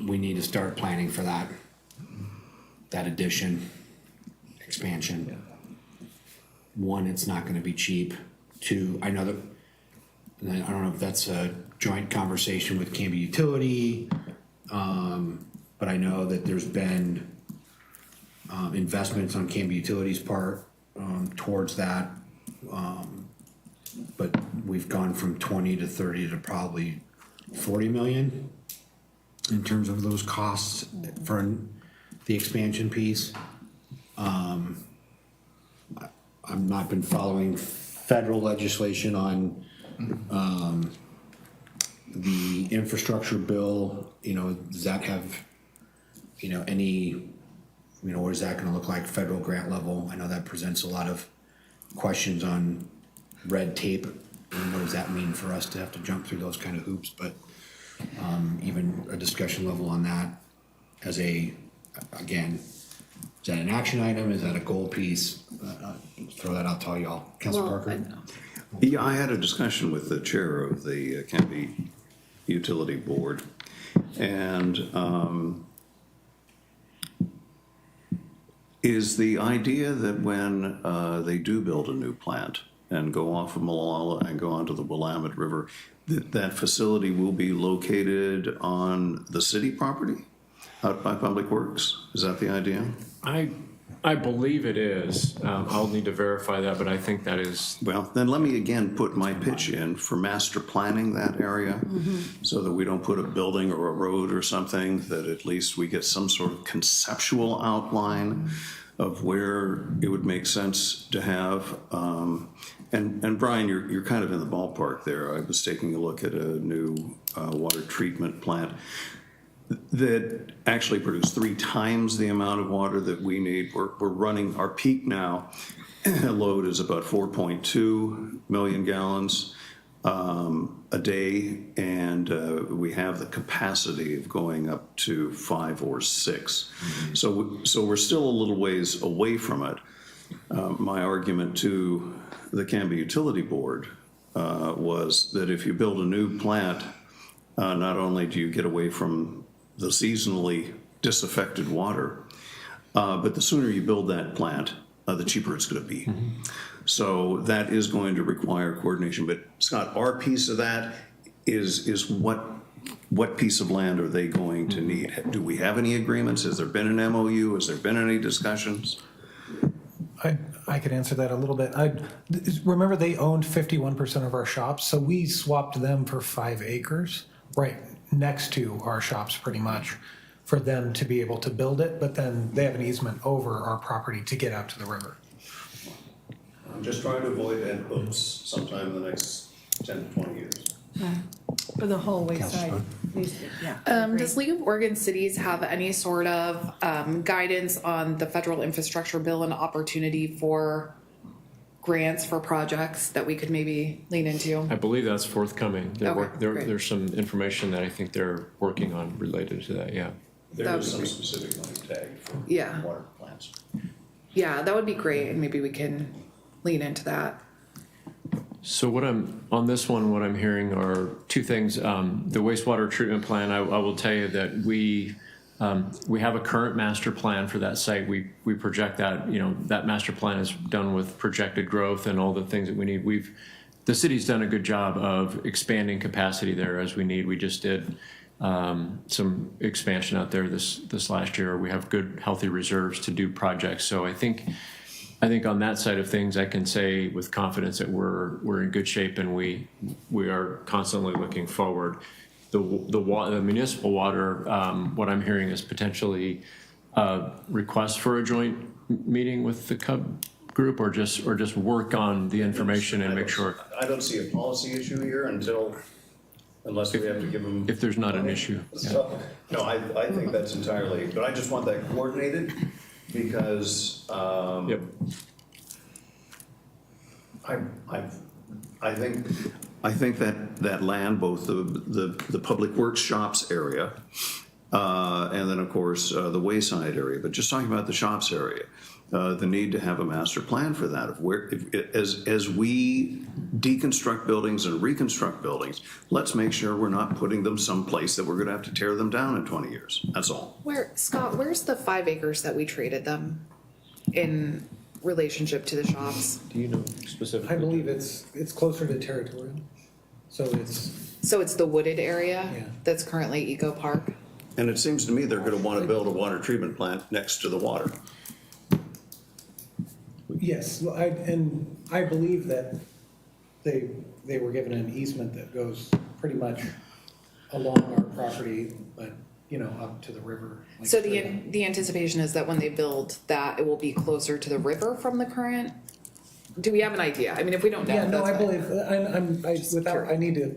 we need to start planning for that addition, expansion. One, it's not going to be cheap. Two, I don't know if that's a joint conversation with Canby Utility, but I know that there's been investments on Canby Utility's part towards that, but we've gone from 20 to 30 to probably 40 million in terms of those costs for the expansion piece. I've not been following federal legislation on the infrastructure bill, does that have, any, what is that gonna look like federal grant level? I know that presents a lot of questions on red tape. And what does that mean for us to have to jump through those kind of hoops? But even a discussion level on that as again, is that an action item? Is that a goal piece? Throw that out to all y'all. Councilor Parker? Yeah, I had a discussion with the chair of the Canby Utility Board, and is the idea that when they do build a new plant and go off of Malala and go onto the Willamette River, that facility will be located on the city property out by Public Works? Is that the idea? I believe it is. I'll need to verify that, but I think that is. Well, then let me again put my pitch in for master planning that area so that we don't put a building or a road or something, that at least we get some sort of conceptual outline of where it would make sense to have. And Brian, you're kind of in the ballpark there. I was taking a look at a new water treatment plant that actually produced 3 times the amount of water that we need. We're running, our peak now, load is about 4.2 million gallons a day, and we have the capacity of going up to 5 or 6. So we're still a little ways away from it. My argument to the Canby Utility Board was that if you build a new plant, not only do you get away from the seasonally disaffected water, but the sooner you build that plant, the cheaper it's going to be. So that is going to require coordination. But Scott, our piece of that is what piece of land are they going to need? Do we have any agreements? Has there been an MOU? Has there been any discussions? I could answer that a little bit. Remember, they owned 51% of our shops, so we swapped them for 5 acres right next to our shops pretty much for them to be able to build it, but then they have an easement over our property to get out to the river. I'm just trying to avoid an oops sometime in the next 10 to 20 years. For the whole wayside. Yeah. Does League of Oregon Cities have any sort of guidance on the federal infrastructure bill and opportunity for grants for projects that we could maybe lean into? I believe that's forthcoming. Okay, great. There's some information that I think they're working on related to that, yeah. There is some specific money tagged for Yeah. water plants. Yeah, that would be great, and maybe we can lean into that. So what I'm hearing are 2 things. The wastewater treatment plan, I will tell you that we have a current master plan for that site. We project that, that master plan is done with projected growth and all the things that we need. The city's done a good job of expanding capacity there as we need. We just did some expansion out there this last year. We have good, healthy reserves to do projects. So I think on that side of things, I can say with confidence that we're in good shape, and we are constantly looking forward. The municipal water, what I'm hearing is potentially a request for a joint meeting with the Cub group, or just work on the information and make sure. I don't see a policy issue here unless we have to give them. If there's not an issue. So, no, I think that's entirely, but I just want that coordinated because Yep. I think that land, both the Public Works shops area, and then of course the Wayside area, but just talking about the shops area, the need to have a master plan for that, of where, as we deconstruct buildings and reconstruct buildings, let's make sure we're not putting them someplace that we're going to have to tear them down in 20 years. That's all. Scott, where's the 5 acres that we traded them in relationship to the shops? Do you know specifically? I believe it's closer to territorial, so So it's the wooded area Yeah. that's currently Eco Park? And it seems to me they're going to want to build a water treatment plant next to the water. yes. I believe that they were given an easement that goes pretty much along our property, but up to the river. like So straight the anticipation is that when they build that, it will be closer to the river from the current? Do we have an idea? I mean, if we don't know, Yeah, no, that's I fine. believe, I need to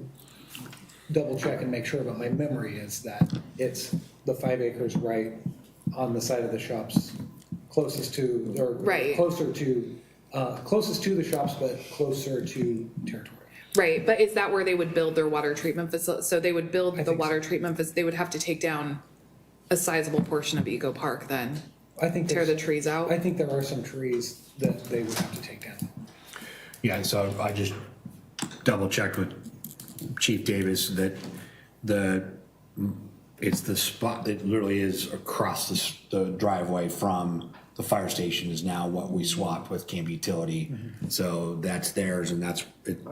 double check and make sure, but my memory is that it's the 5 acres right on the side of the shops closest to, or Right. closer to, closest to the shops, but closer to territory. Right, but is that where they would build their water treatment facility? So they would build I the think water treatment, they would have to take down a sizable portion of Eco Park then, I think tear the there's- trees out? I think there are some trees that they would have to take down. Yeah, so I just double checked with Chief Davis that it's the spot that literally is across the driveway from the fire station is now what we swapped with Canby Utility. So that's theirs, and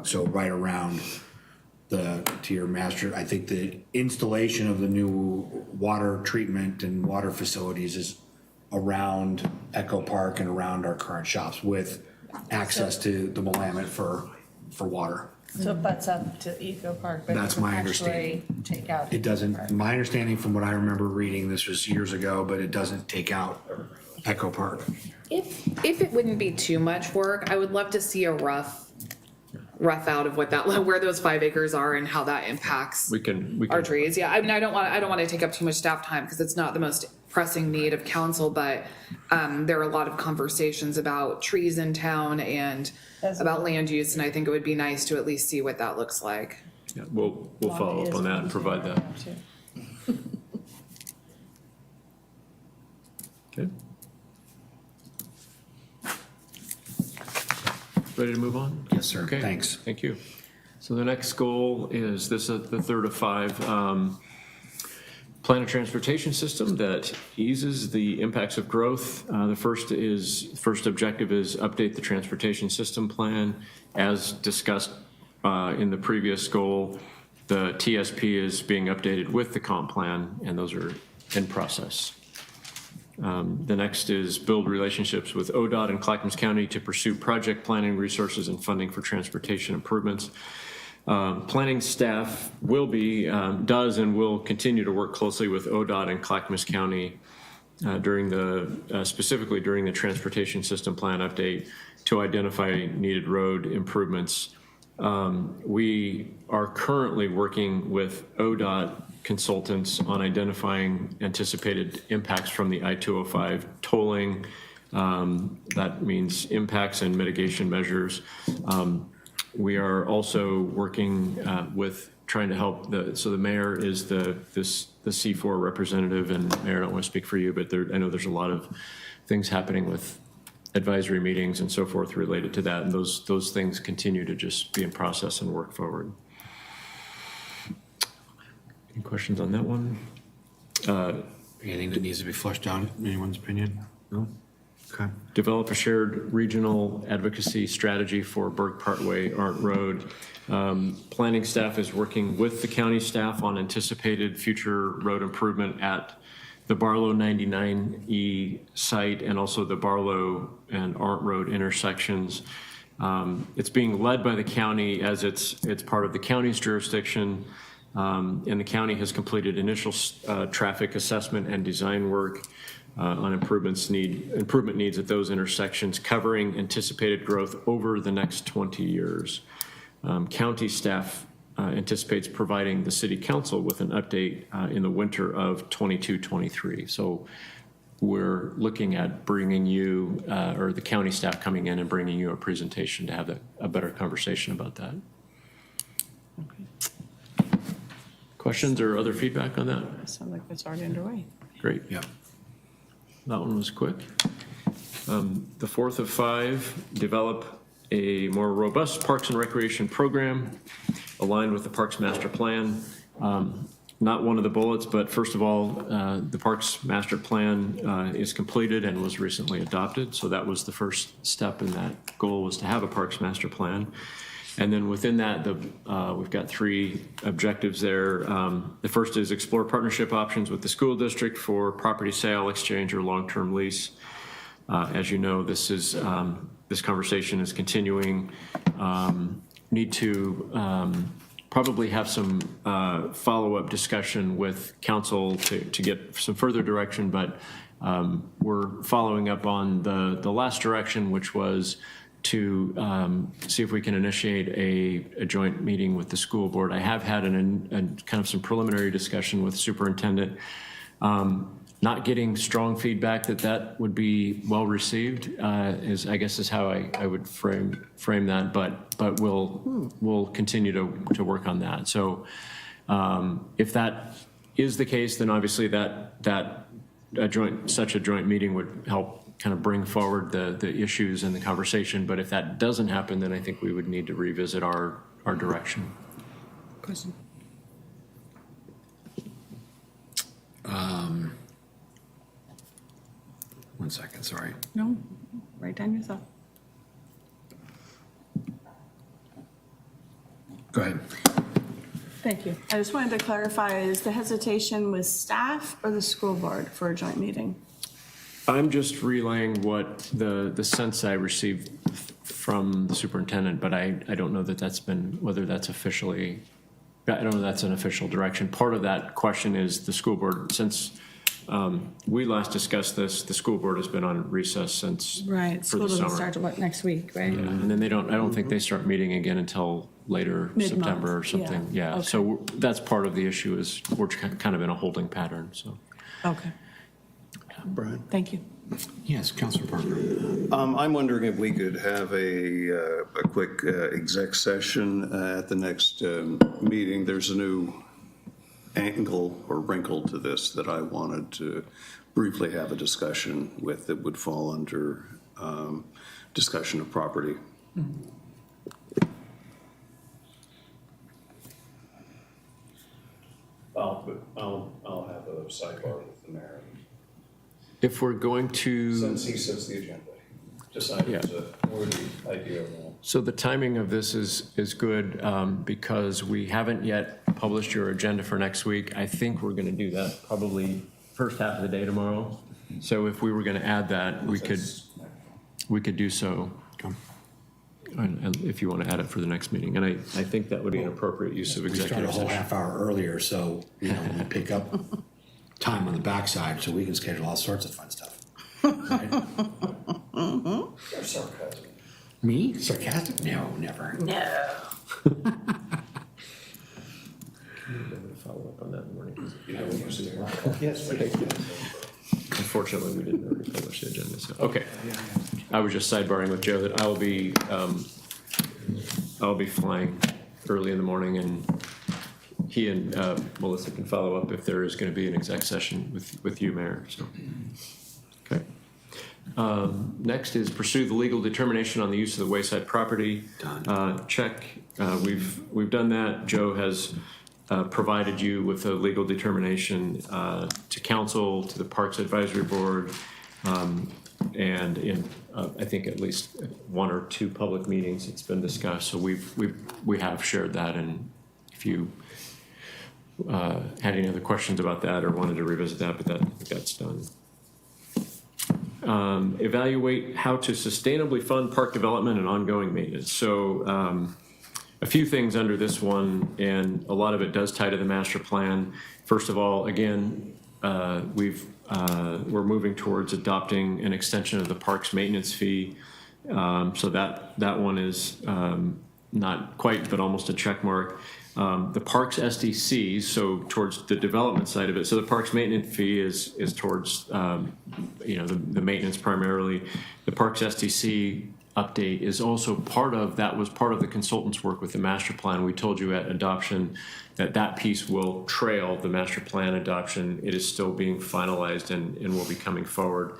so right around to your master, I think the installation of the new water treatment and water facilities is around Echo Park and around our current shops with access to the Willamette for water. So it butts up to Eco Park, but it That's doesn't my actually understanding. take out. It doesn't, my understanding from what I remember reading, this was years ago, but it doesn't take out Echo Park. If it wouldn't be too much work, I would love to see a rough out of what that, where those 5 acres are and how that impacts We can. our trees. Yeah, I mean, I don't want to take up too much staff time because it's not the most pressing need of council, but there are a lot of conversations about trees in town and about land use, and I think it would be nice to at least see what that looks like. Yeah, we'll follow up on that and provide that. Okay. Ready to move on? Yes, sir. Okay, Thanks. Thank you. So the next goal is the third of 5. Plan a transportation system that eases the impacts of growth. The first objective is update the transportation system plan. As discussed in the previous goal, the TSP is being updated with the comp plan, and those are in process. The next is build relationships with Odot and Clackins County to pursue project planning, resources, and funding for transportation improvements. Planning staff does and will continue to work closely with Odot and Clackamas County specifically during the transportation system plan update to identify needed road improvements. We are currently working with Odot consultants on identifying anticipated impacts from the I-205 tolling. That means impacts and mitigation measures. We are also working with trying to help so the mayor is the C4 representative, and Mayor, I don't want to speak for you, but I know there's a lot of things happening with advisory meetings and so forth related to that, and those things continue to just be in process and work forward. Any questions on that one? Anything that needs to be flushed out, in anyone's opinion? No? Okay. Develop a shared regional advocacy strategy for Burke Parkway, Arndt Road. Planning staff is working with the county staff on anticipated future road improvement at the Barlow 99E site and also the Barlow and Arndt Road intersections. It's being led by the county as it's part of the county's jurisdiction. And the county has completed initial traffic assessment and design work on improvement needs at those intersections, covering anticipated growth over the next 20 years. County staff anticipates providing the city council with an update in the winter of 22-23. So we're looking at bringing you, or the county staff coming in and bringing you a presentation to have a better conversation about that. Questions or other feedback on that? Sounds like it's already underway. Great. Yeah. That one was quick. The fourth of 5, develop a more robust Parks and Recreation program aligned with the Parks Master Plan. Not one of the bullets, but first of all, the Parks Master Plan is completed and was recently adopted. So that was the first step in that goal, was to have a Parks Master Plan. And then within that, we've got 3 objectives there. The first is explore partnership options with the school district for property sale, exchange, or long-term lease. As you know, this conversation is continuing. Need to probably have some follow-up discussion with council to get some further direction, but we're following up on the last direction, which was to see if we can initiate a joint meeting with the school board. I have had a kind of some preliminary discussion with superintendent. Not getting strong feedback that would be well received is, I guess, is how I would frame that. But we'll continue to work on that. So if that is the case, then obviously such a joint meeting would help kind of bring forward the issues and the conversation. But if that doesn't happen, then I think we would need to revisit our direction. Question. One second, sorry. No, write down your thought. Go ahead. Thank you. I just wanted to clarify, is the hesitation with staff or the school board for a joint meeting? I'm just relaying what the sense I received from the superintendent, but I don't know that that's been, whether that's officially, I don't know that's an official direction. Part of that question is the school board, since we last discussed this, the school board has been on recess since Right, for school the doesn't summer. start till what, next week, right? Yeah, and then I don't think they start meeting again until later Mid-month, September or something. yeah, Yeah, okay. so that's part of the issue is we're kind of in a holding pattern, so. Okay, Brian? thank you. Yes, Councilor Parker. I'm wondering if we could have a quick exec session at the next meeting. There's a new angle or wrinkle to this that I wanted to briefly have a discussion with that would fall under discussion of property. I'll have a sidebar with the mayor. If we're going to. Since he sets the agenda, decided Yeah. to worthy idea of that. So the timing of this is good because we haven't yet published your agenda for next week. I think we're going to do that probably first half of the day tomorrow. So if we were going to add that, we could do so. And if you want to add it for the next meeting. And I think that would be an appropriate use of We start a executive whole session. half hour earlier, so, we pick up time on the backside, so we can schedule all sorts of fun stuff. Right? Or sarcasm. Me? Sarcastic? No, never. No. Follow up on that in the morning. You know, we used to. Yes. Unfortunately, we didn't already publish the agenda, so, okay. I was just sidebarring with Joe that I'll be flying early in the morning, and he and Melissa can follow up if there is going to be an exec session with you, Mayor, so. Okay. Next is pursue the legal determination on the use of the wayside property. Done. Check. We've done that. Joe has provided you with a legal determination to council, to the Parks Advisory Board, and in I think at least one or two public meetings it's been discussed. So we have shared that, and if you had any other questions about that or wanted to revisit that, but that's done. Evaluate how to sustainably fund park development and ongoing maintenance. So a few things under this one, and a lot of it does tie to the master plan. First of all, again, we're moving towards adopting an extension of the parks maintenance fee. So that one is not quite, but almost a check mark. The parks SDCs, so towards the development side of it. So the parks maintenance fee is towards the maintenance primarily. The parks SDC update is also was part of the consultant's work with the master plan. We told you at adoption that piece will trail the master plan adoption. It is still being finalized and will be coming forward.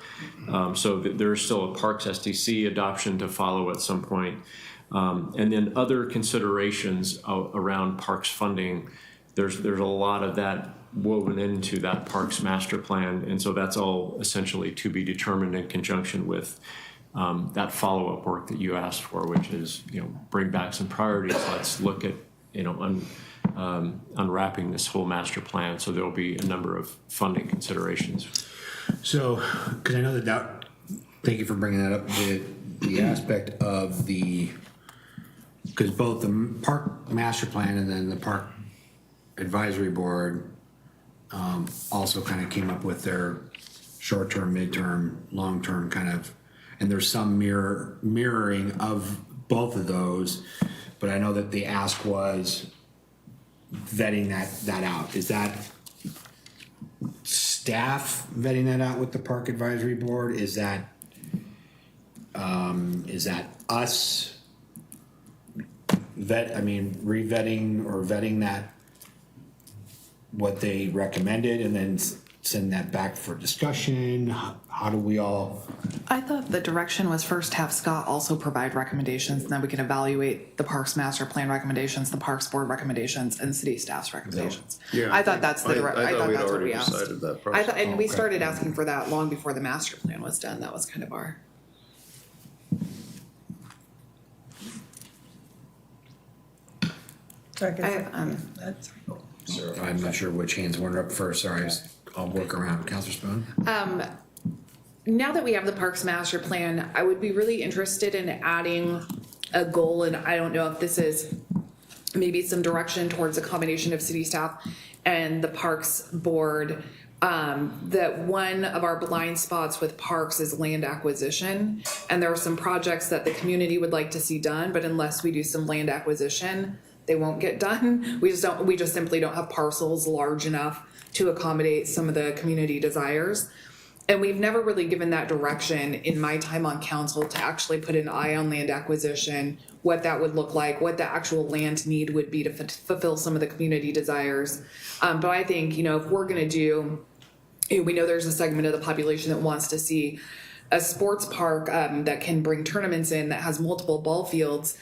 So there's still a parks SDC adoption to follow at some point. And then other considerations around parks funding, there's a lot of that woven into that parks master plan. And so that's all essentially to be determined in conjunction with that follow-up work that you asked for, which is, bring back some priorities. Let's look at, unwrapping this whole master plan. So there'll be a number of funding considerations. So, because I know that, thank you for bringing that up, the aspect of because both the park master plan and then the park advisory board also kind of came up with their short-term, mid-term, long-term kind of and there's some mirroring of both of those. But I know that the ask was vetting that out. Is that staff vetting that out with the Park Advisory Board? Is that us re-vetting or vetting that, what they recommended, and then send that back for discussion? How do we all? I thought the direction was first have Scott also provide recommendations, and then we can evaluate the Parks Master Plan recommendations, the Parks Board recommendations, and city staff's recommendations. Yeah, I thought that's the direct. I I thought thought we'd that's what already we asked. decided that I process. thought, and we started asking for that long before the master plan was done. That was kind of our. Sorry, That's, I'm not sure which hands went up first. Sorry, I'll work around. Counselor Spoon. now that we have the Parks Master Plan, I would be really interested in adding a goal, and I don't know if this is maybe some direction towards a combination of city staff and the Parks Board, that one of our blind spots with parks is land acquisition. And there are some projects that the community would like to see done, but unless we do some land acquisition, they won't get done. We just simply don't have parcels large enough to accommodate some of the community desires. And we've never really given that direction in my time on council to actually put an eye on land acquisition, what that would look like, what the actual land need would be to fulfill some of the community desires. But I think, if we're going to do, we know there's a segment of the population that wants to see a sports park that can bring tournaments in, that has multiple ball fields.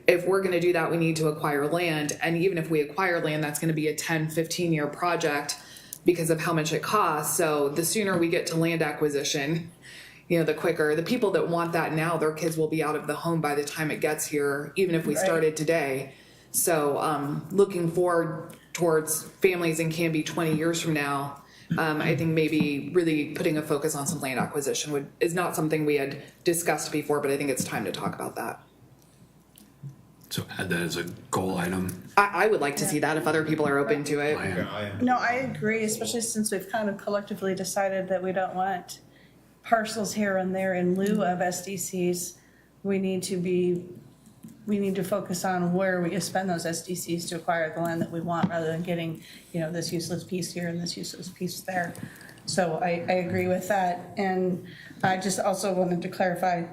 If we're going to do that, we need to acquire land. And even if we acquire land, that's going to be a 10, 15-year project because of how much it costs. So the sooner we get to land acquisition, the quicker. The people that want that now, their kids will be out of the home by the time it gets here, even if we started today. So looking forward towards families in Canby 20 years from now, I think maybe really putting a focus on some land acquisition is not something we had discussed before, but I think it's time to talk about that. So add that as a goal item. I would like to see that if other people are open to it. No, I agree, especially since we've kind of collectively decided that we don't want parcels here and there in lieu of SDCs. We need to focus on where we spend those SDCs to acquire the land that we want, rather than getting, this useless piece here and this useless piece there. So I agree with that. And I just also wanted to clarify,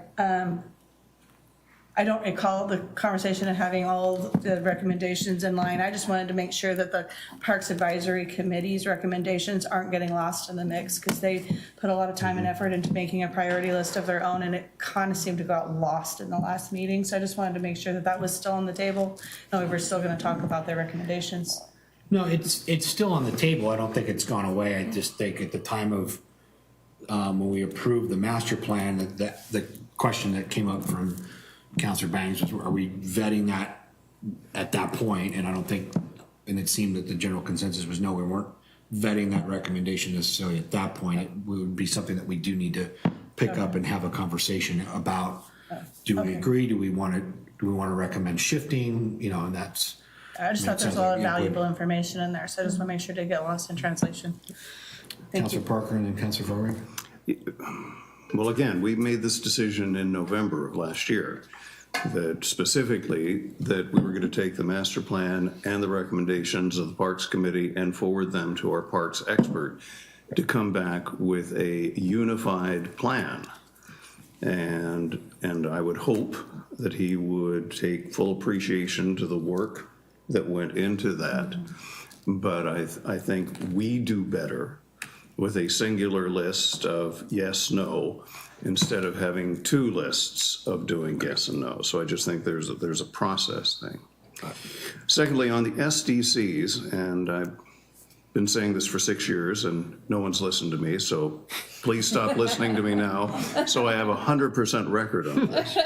I don't recall the conversation of having all the recommendations in line. I just wanted to make sure that the Parks Advisory Committee's recommendations aren't getting lost in the mix, because they put a lot of time and effort into making a priority list of their own, and it kind of seemed to got lost in the last meeting. So I just wanted to make sure that that was still on the table, and we were still going to talk about their recommendations. No, it's still on the table. I don't think it's gone away. I just think at the time of when we approved the master plan, that the question that came up from Councilor Bangs was, are we vetting that at that point? And I don't think, and it seemed that the general consensus was no, we weren't vetting that recommendation necessarily at that point. It would be something that we do need to pick up and have a conversation about. Do we agree? Do we want to recommend shifting? And that's. I just thought there's a lot of valuable information in there, so I just want to make sure to get lost in translation. Thank Councilor you. Parker and then Councilor Forward. Well, again, we made this decision in November of last year, that specifically that we were going to take the master plan and the recommendations of the Parks Committee and forward them to our parks expert to come back with a unified plan. And I would hope that he would take full appreciation to the work that went into that. But I think we do better with a singular list of yes, no, instead of having two lists of doing yes and no. So I just think there's a process thing. Secondly, on the SDCs, and I've been saying this for 6 years and no one's listened to me, so please stop listening to me now, so I have 100% record on this.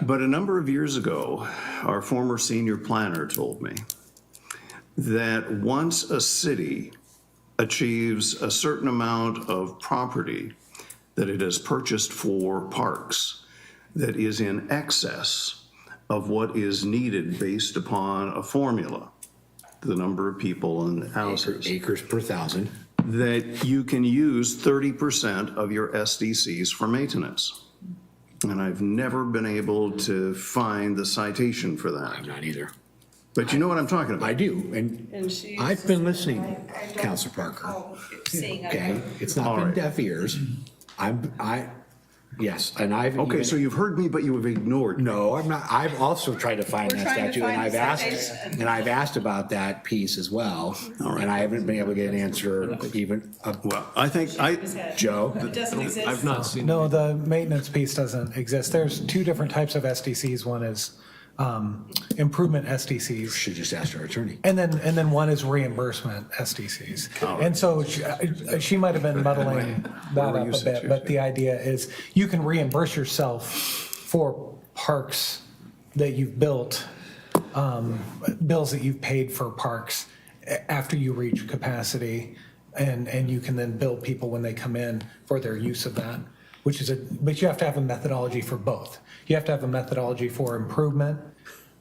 But a number of years ago, our former senior planner told me that once a city achieves a certain amount of property that it has purchased for parks that is in excess of what is needed based upon a formula, the number of people and houses. Acres per thousand. that you can use 30% of your SDCs for maintenance. And I've never been able to find the citation for that. I'm not either. But you know what I'm talking about? I do, and she's. I've been listening, Counselor Parker. Okay, it's not been deaf ears. Yes, and I've. Okay, even- so you've heard me, but you have ignored me. No, I'm not, I've also tried to find We're that trying to statute, and find I've the asked, citation. and I've asked about that piece as well. And I haven't been able to get an answer even, Well, I think, Joe? It doesn't exist. I've not seen. No, the maintenance piece doesn't exist. There's two different types of SDCs. One is improvement SDCs. Should just ask our attorney. And then one is reimbursement SDCs. And so she might have been muddling that up a bit, but the idea is you can reimburse yourself for parks that you've built, bills that you've paid for parks after you reach capacity, and you can then bill people when they come in for their use of that, but you have to have a methodology for both. You have to have a methodology for improvement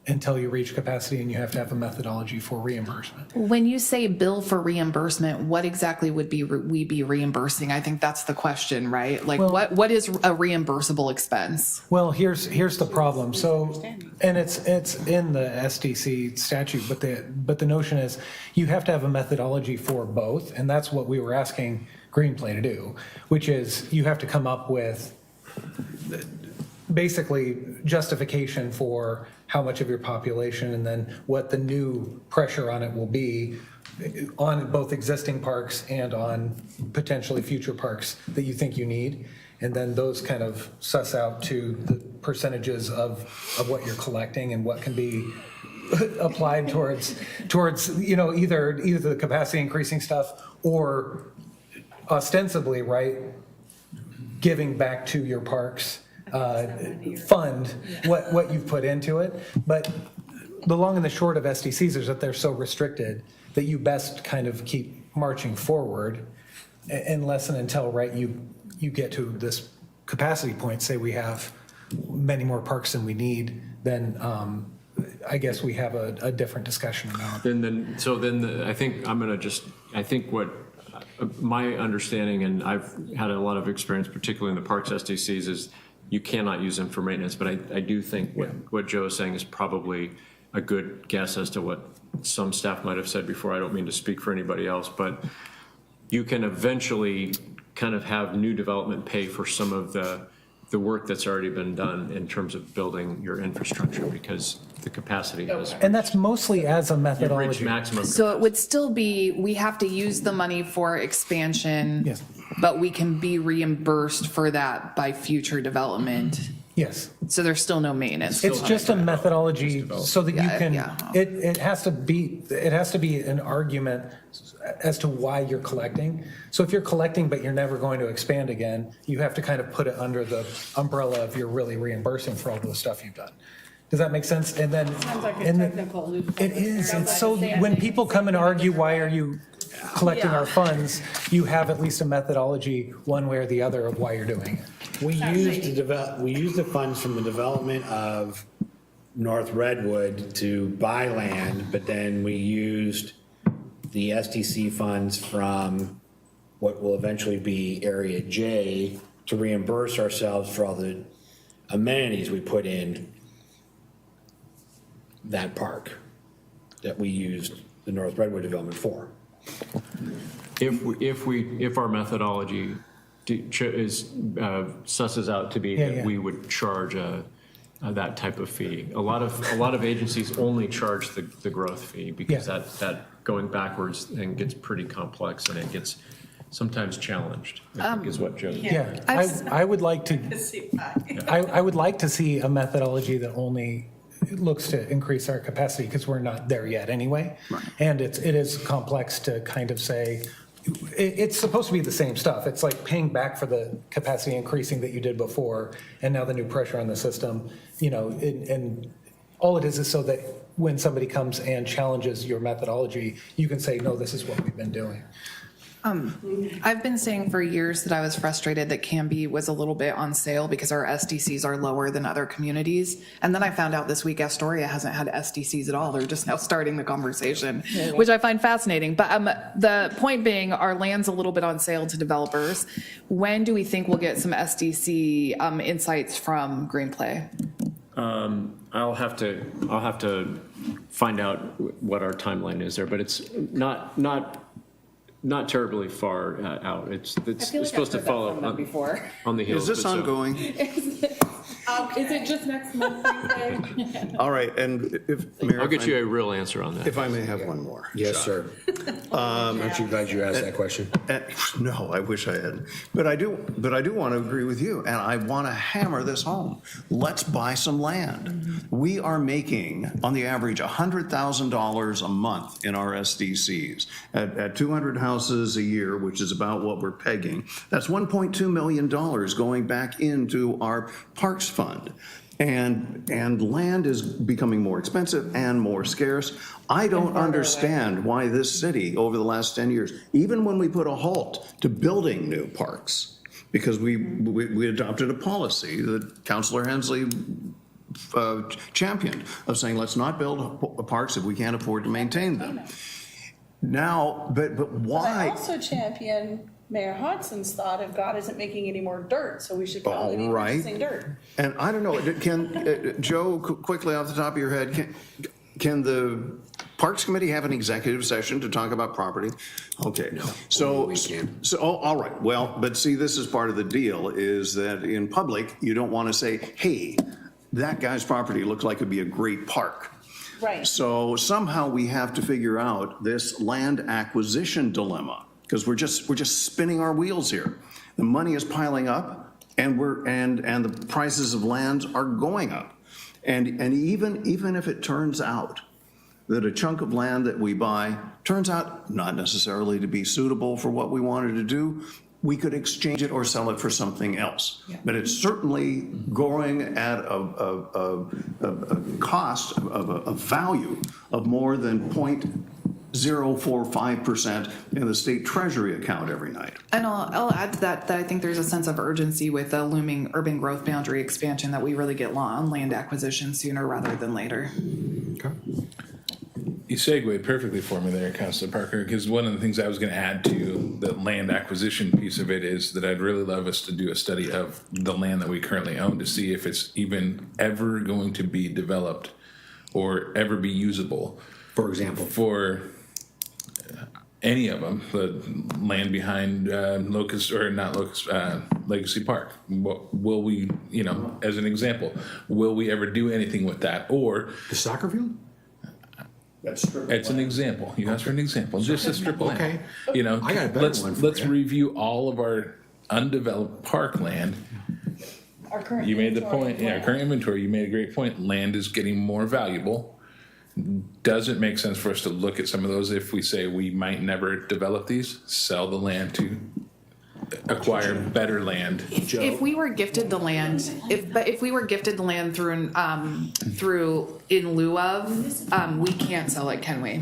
until you reach capacity, and you have to have a methodology for reimbursement. When you say bill for reimbursement, what exactly would we be reimbursing? I think that's the question, right? Like, Well- what is a reimbursable expense? Well, here's the problem. So, and it's in the SDC statute, but the notion is you have to have a methodology for both, and that's what we were asking Greenplay to do, which is you have to come up with basically justification for how much of your population and then what the new pressure on it will be on both existing parks and on potentially future parks that you think you need. And then those kind of suss out to the percentages of what you're collecting and what can be applied towards either the capacity increasing stuff or ostensibly, right, giving back to your parks fund what you've put into it. But the long and the short of SDCs is that they're so restricted that you best kind of keep marching forward unless and until, right, you get to this capacity point, say we have many more parks than we need, then I guess we have a different discussion about. I think what my understanding, and I've had a lot of experience, particularly in the parks SDCs, is you cannot use them for maintenance, but I do think what Joe is saying is probably a good guess as to what some staff might have said before. I don't mean to speak for anybody else, but you can eventually kind of have new development pay for some of the work that's already been done in terms of building your infrastructure, because the capacity has. And that's mostly as a You've reached methodology. maximum. So it would still be, we have to use the money for expansion. Yes. But we can be reimbursed for that by future development. Yes. So there's still no maintenance. It's just a methodology so that you Yeah, can, yeah. it has to be an argument as to why you're collecting. So if you're collecting but you're never going to expand again, you have to kind of put it under the umbrella of you're really reimbursing for all the stuff you've done. Does that make sense? And then. Sounds like a and then- technical loophole. It is. It's so, when people come and argue, why are you collecting our funds, you have at least a methodology, one way or the other, of why you're doing it. We used the funds from the development of North Redwood to buy land, but then we used the SDC funds from what will eventually be Area J to reimburse ourselves for all the amenities we put in that park that we used the North Redwood development for. If our methodology susses out to be Yeah, that yeah. we would charge that type of fee. A lot of agencies only charge the growth fee because Yeah. that going backwards and gets pretty complex and it gets sometimes challenged, I think is what Joe. Yeah, I would like to, I would like to see a methodology that only looks to increase our capacity, because we're not there yet anyway. And it is complex to kind of say, it's supposed to be the same stuff. It's like paying back for the capacity increasing that you did before, and now the new pressure on the system, and all it is so that when somebody comes and challenges your methodology, you can say, no, this is what we've been doing. I've been saying for years that I was frustrated that Canby was a little bit on sale because our SDCs are lower than other communities. And then I found out this week Astoria hasn't had SDCs at all. They're just now starting the conversation, which I find fascinating. But the point being, our land's a little bit on sale to developers. When do we think we'll get some SDC insights from Greenplay? I'll have to find out what our timeline is there, but it's not terribly far out. It's supposed to follow from them before. on the heels. Is this but so- ongoing? Is it just next month? Greenplay? All right, and if, Mayor, I'll get you a real answer on that. if I may have one more. Yes, shot. sir. Aren't you glad you asked that question? No, I wish I hadn't. But I do want to agree with you, and I want to hammer this home. Let's buy some land. We are making, on the average, $100,000 a month in our SDCs. At 200 houses a year, which is about what we're pegging, that's $1.2 million going back into our parks fund. And land is becoming more expensive and more scarce. I don't understand why this city, over the last 10 years, even when we put a halt to building new parks, because we adopted a policy that Councilor Hensley championed, of saying, let's not build parks if we can't afford to maintain them. Now, but I why? also champion Mayor Hodson's thought of God isn't making any more dirt, so we should probably be Right. purchasing dirt. And I don't know, can, Joe, quickly off the top of your head, can the Parks Committee have an executive session to talk about property? Okay. So, we can. So, all right, well, but see, this is part of the deal, is that in public, you don't want to say, hey, that guy's property looks like it'd be a great park. Right. So somehow we have to figure out this land acquisition dilemma, because we're just spinning our wheels here. The money is piling up, and and the prices of land are going up. And even if it turns out that a chunk of land that we buy turns out not necessarily to be suitable for what we wanted to do, we could exchange it or sell it for something else. But it's certainly going at a cost of a value of more than 0.045% in the state treasury account every night. And I'll add to that I think there's a sense of urgency with the looming urban growth boundary expansion that we really get on land acquisition sooner rather than later. You segued perfectly for me there, Councilor Parker, because one of the things I was going to add to the land acquisition piece of it is that I'd really love us to do a study of the land that we currently own to see if it's even ever going to be developed or ever be usable. For example. For any of them, the land behind Legacy Park. Will we, as an example, will we ever do anything with that? Or The soccer field? it's an example. You asked for an example. Just a strip of land. Okay. I got a better one for let's you. review all of our undeveloped parkland. Our current You made the inventory point. of Yeah, land. current inventory. You made a great point. Land is getting more valuable. Does it make sense for us to look at some of those if we say we might never develop these? Sell the land to acquire better land. If we were gifted the land, if we were gifted the land through in lieu of, we can't sell it, can we?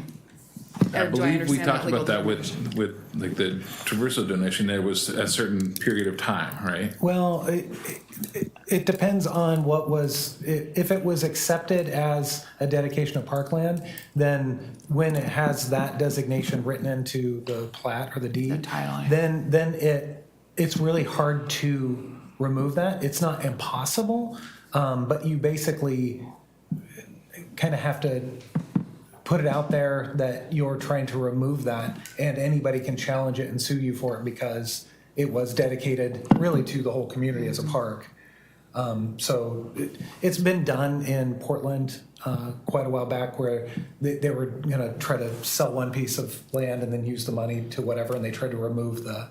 I Or do I believe we understand talked legal about that with like the Traverso donation. There was a certain period of time, right? Well, it depends on what was, if it was accepted as a dedication of parkland, then when it has that designation written into the plat or the deed, title, yeah. then it's really hard to remove that. It's not impossible, but you basically kind of have to put it out there that you're trying to remove that, and anybody can challenge it and sue you for it because it was dedicated really to the whole community as a park. So it's been done in Portland quite a while back where they were going to try to sell one piece of land and then use the money to whatever, and they tried to remove the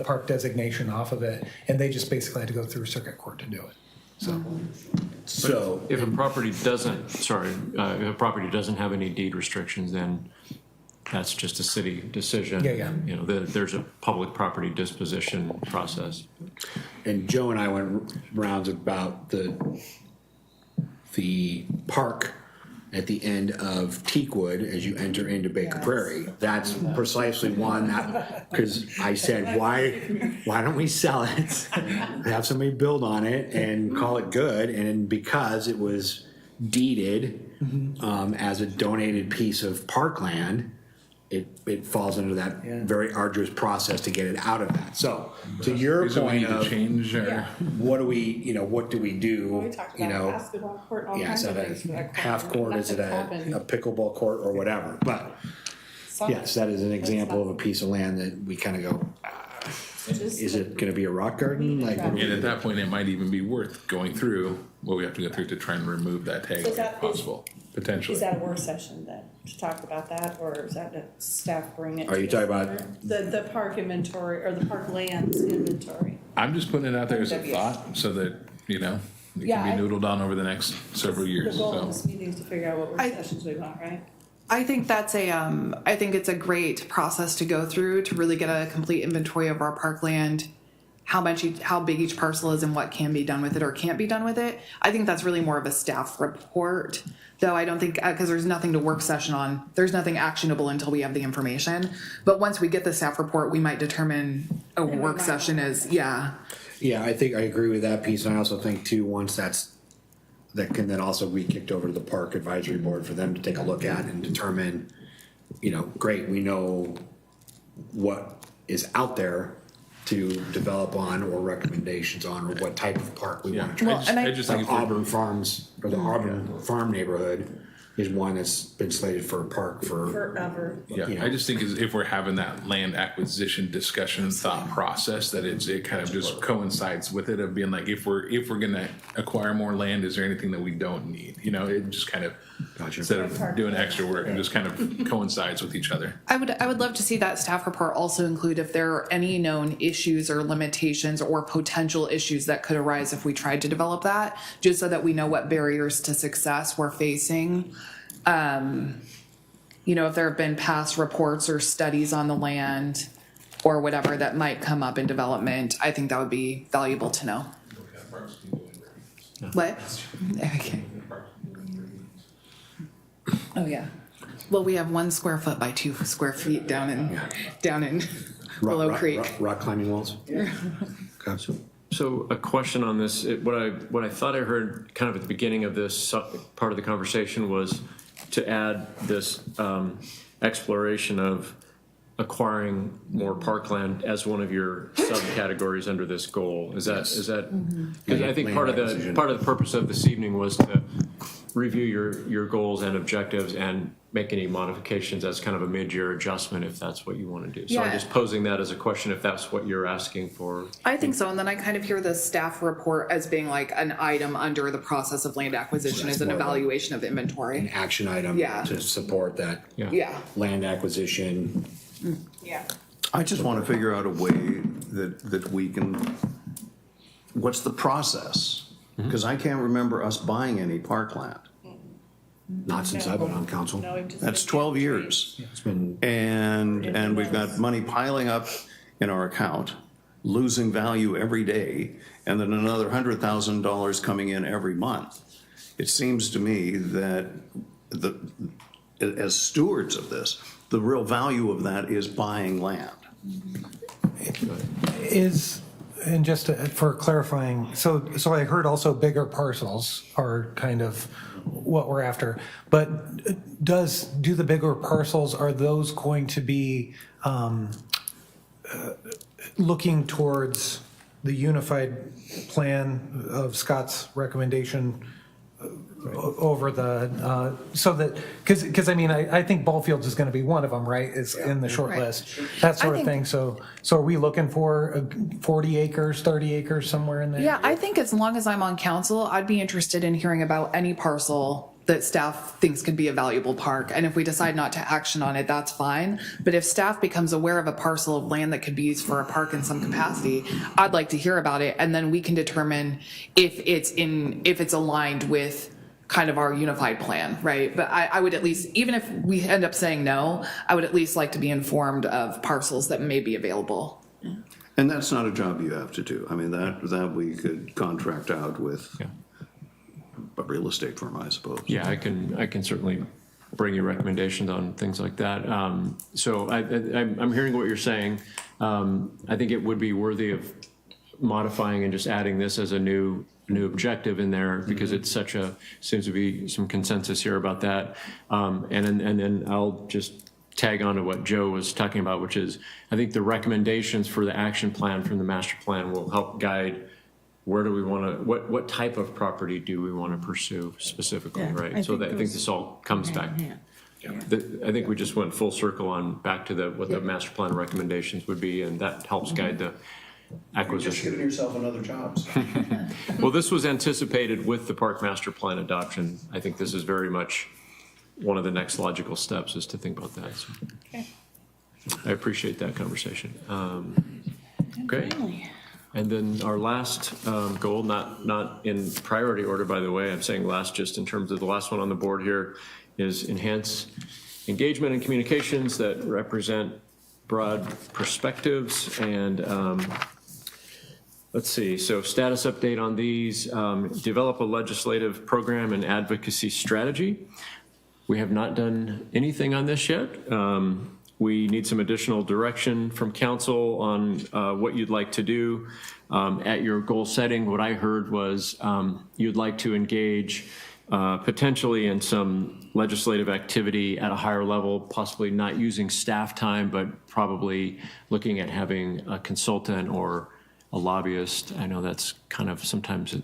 park designation off of it, and they just basically had to go through circuit court to do it. So, If a property doesn't have any deed restrictions, then that's just a city decision. Yeah. There's a public property disposition process. and Joe and I went rounds about the park at the end of Teakwood as you enter into Baker Prairie. That's precisely one that, because I said, why don't we sell it? Have somebody build on it and call it good, and because it was deeded as a donated piece of parkland, it falls under that very arduous process to get it out of that. So, to your Is it we point need to of, change or? what do we do? We talked You about know, basketball court, all yeah, kinds is of that things. for a that half court, is it Nothing's a happened. pickleball court or whatever? But yes, that is an example of a piece of land that we kind of go, is it gonna be a rock garden? Like, what do we And at do? that point, it might even be worth going through what we have to go through to try and remove that tag So if that is- possible, potentially. Is that a work session then, to talk about that, or is that the staff bring it? Are to you us? talking about, The park inventory, or the park lands inventory. I'm just putting it out there as a W. thought so that, it Yeah, can I- be noodled on over the next several years, The goal of so. this meeting is to figure out what work I- sessions we want, right? I think that's I think it's a great process to go through to really get a complete inventory of our parkland, how big each parcel is and what can be done with it or can't be done with it. I think that's really more of a staff report, though I don't think, because there's nothing to work session on. There's nothing actionable until we have the information. But once we get the staff report, we might determine a work session as, yeah, I think I agree with that piece, and I also think too, once that can then also be kicked over to the park advisory board for them to take a look at and determine, great, we know what is out there to develop on or recommendations on, or what type of park we want to try. I just think Like if we're- Auburn Farms, or the Auburn Farm neighborhood is one that's been slated for a park for, Forever. Yeah, you know. I just think if we're having that land acquisition discussion thought process, that it kind of just coincides with it of being like, if we're gonna acquire more land, is there anything that we don't need? It just kind of, instead of doing extra work, it just kind of coincides with each other. I would love to see that staff report also include if there are any known issues or limitations or potential issues that could arise if we tried to develop that, just so that we know what barriers to success we're facing. If there have been past reports or studies on the land or whatever that might come up in development, I think that would be valuable to know. What? Okay. Oh, yeah. Well, we have 1 square foot by 2 square feet down in Willow Creek. rock climbing walls. Okay. So a question on this, what I thought I heard kind of at the beginning of this part of the conversation was to add this exploration of acquiring more parkland as one of your subcategories under this goal. Is that, because I think part of the purpose of this evening was to review your goals and objectives and make any modifications as kind of a mid-year adjustment if that's what you want to do. So I'm Yeah. just posing that as a question if that's what you're asking for. I think so, and then I kind of hear the staff report as being like an item under the process of land acquisition That's as an more of a- evaluation of An inventory. action item Yeah. to support that Yeah. land acquisition. Yeah. I just want to figure out a way that we can, what's the process? Because I can't remember us buying any parkland. Not since I've been on council. No, we've just That's been 12 trees. years. It's been, And we've got money piling up in our account, losing value every day, and then another $100,000 coming in every month. It seems to me that as stewards of this, the real value of that is buying land. And just for clarifying, so I heard also bigger parcels are kind of what we're after. But do the bigger parcels, are those going to be looking towards the unified plan of Scott's recommendation over the, so that, because I mean, I think Ballfields is going to be one of them, right? Is in the short Right. list, that sort I of think- thing. So are we looking for 40 acres, 30 acres, somewhere in there? Yeah, I think as long as I'm on council, I'd be interested in hearing about any parcel that staff thinks could be a valuable park. And if we decide not to action on it, that's fine. But if staff becomes aware of a parcel of land that could be used for a park in some capacity, I'd like to hear about it. And then we can determine if it's aligned with kind of our unified plan, right? But I would at least, even if we end up saying no, I would at least like to be informed of parcels that may be available. And that's not a job you have to do. I mean, that we could contract out with a real estate firm, I suppose. Yeah, I can certainly bring you recommendations on things like that. So I'm hearing what you're saying. I think it would be worthy of modifying and just adding this as a new objective in there, because it's seems to be some consensus here about that. And then I'll just tag on to what Joe was talking about, which is I think the recommendations for the action plan from the master plan will help guide where do we want to, what type of property do we want to pursue specifically, Yeah, right? I So think I think this all comes back. I think we just went full circle on back to what the master plan recommendations would be, and that helps guide the You're just acquisition. giving yourself another job. So. Well, this was anticipated with the park master plan adoption. I think this is very much one of the next logical steps is to think about that. So I appreciate that conversation. Okay. And then our last goal, not in priority order, by the way, I'm saying last just in terms of the last one on the board here, is enhance engagement and communications that represent broad perspectives. And let's see, so status update on these, develop a legislative program and advocacy strategy. We have not done anything on this yet. We need some additional direction from council on what you'd like to do. At your goal setting, what I heard was you'd like to engage potentially in some legislative activity at a higher level, possibly not using staff time, but probably looking at having a consultant or a lobbyist. I know that's kind of sometimes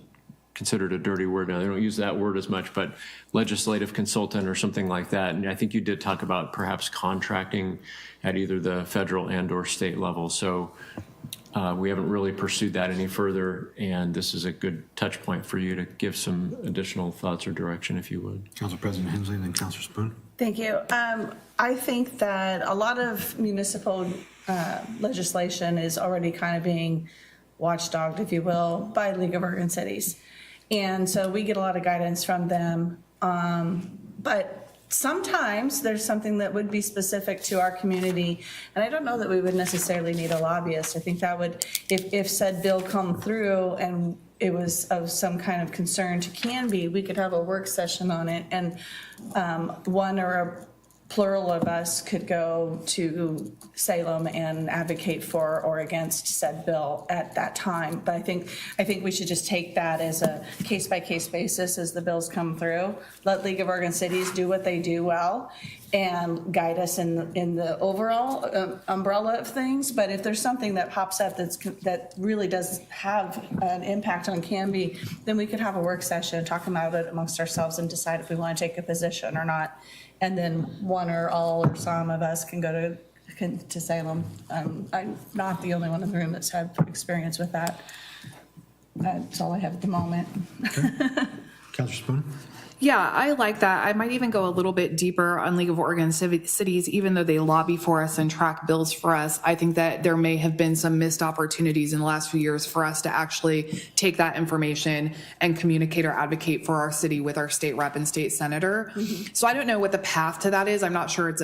considered a dirty word now. They don't use that word as much, but legislative consultant or something like that. And I think you did talk about perhaps contracting at either the federal and or state level. So we haven't really pursued that any further. And this is a good touch point for you to give some additional thoughts or direction, if you would. Council President Hensley and then Councilor Spoon. Thank you. I think that a lot of municipal legislation is already kind of being watchdogged, if you will, by League of Oregon Cities. And so we get a lot of guidance from them. But sometimes there's something that would be specific to our community. And I don't know that we would necessarily need a lobbyist. I think that would, if said bill come through and it was of some kind of concern to Canby, we could have a work session on it. And one or a plural of us could go to Salem and advocate for or against said bill at that time. But I think we should just take that as a case-by-case basis as the bills come through. Let League of Oregon Cities do what they do well and guide us in the overall umbrella of things. But if there's something that pops up that really does have an impact on Canby, then we could have a work session, talk about it amongst ourselves and decide if we want to take a position or not. And then one or all or some of us can go to Salem. I'm not the only one in the room that's had experience with that. That's all I have at the moment. Councilor Spoon. Yeah, I like that. I might even go a little bit deeper on League of Oregon Cities, even though they lobby for us and track bills for us. I think that there may have been some missed opportunities in the last few years for us to actually take that information and communicate or advocate for our city with our state rep and state senator. Mm-hmm. So I don't know what the path to that is. I'm not sure it's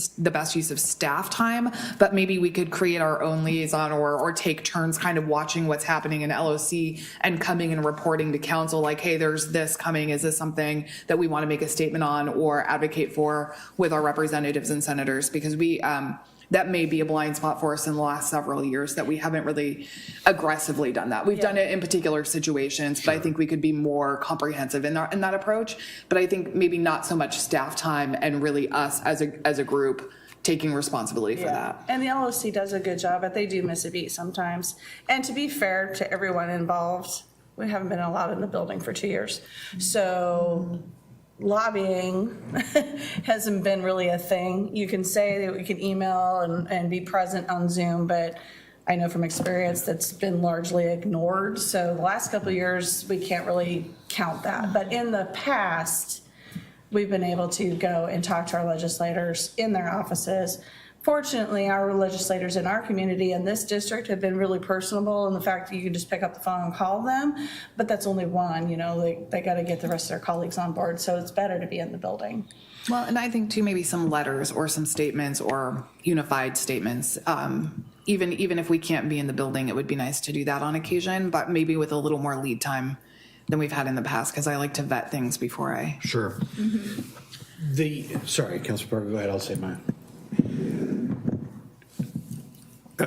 the best use of staff time, but maybe we could create our own liaison or take turns kind of watching what's happening in LOC and coming and reporting to council like, hey, there's this coming. Is this something that we want to make a statement on or advocate for with our representatives and senators? Because that may be a blind spot for us in the last several years that we haven't really aggressively done that. We've done it in particular situations, but I think we could be more comprehensive in that approach. But I think maybe not so much staff time and really us as a group taking responsibility for that. And the LOC does a good job, but they do miss a beat sometimes. And to be fair to everyone involved, we haven't been allowed in the building for 2 years. So lobbying hasn't been really a thing. You can say that we can email and be present on Zoom, but I know from experience that's been largely ignored. So the last couple of years, we can't really count that. But in the past, we've been able to go and talk to our legislators in their offices. Fortunately, our legislators in our community in this district have been really personable in the fact that you can just pick up the phone and call them, but that's only one, they got to get the rest of their colleagues on board, so it's better to be in the building. Well, and I think too, maybe some letters or some statements or unified statements. Even if we can't be in the building, it would be nice to do that on occasion, but maybe with a little more lead time than we've had in the past, because I like to vet things before I. Sure. Sorry, Councilor Parker, go ahead, I'll say mine.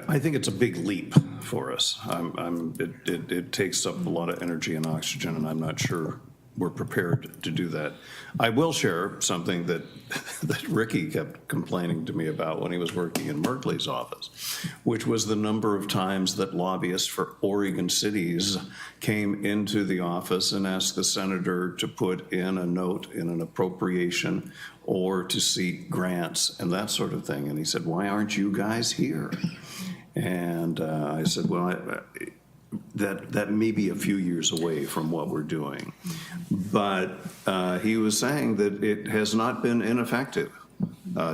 I think it's a big leap for us. It takes up a lot of energy and oxygen, and I'm not sure we're prepared to do that. I will share something that Ricky kept complaining to me about when he was working in Merkley's office, which was the number of times that lobbyists for Oregon cities came into the office and asked the senator to put in a note in an appropriation or to seek grants and that sort of thing. And he said, "Why aren't you guys here?" And I said, well, that may be a few years away from what we're doing. But he was saying that it has not been ineffective.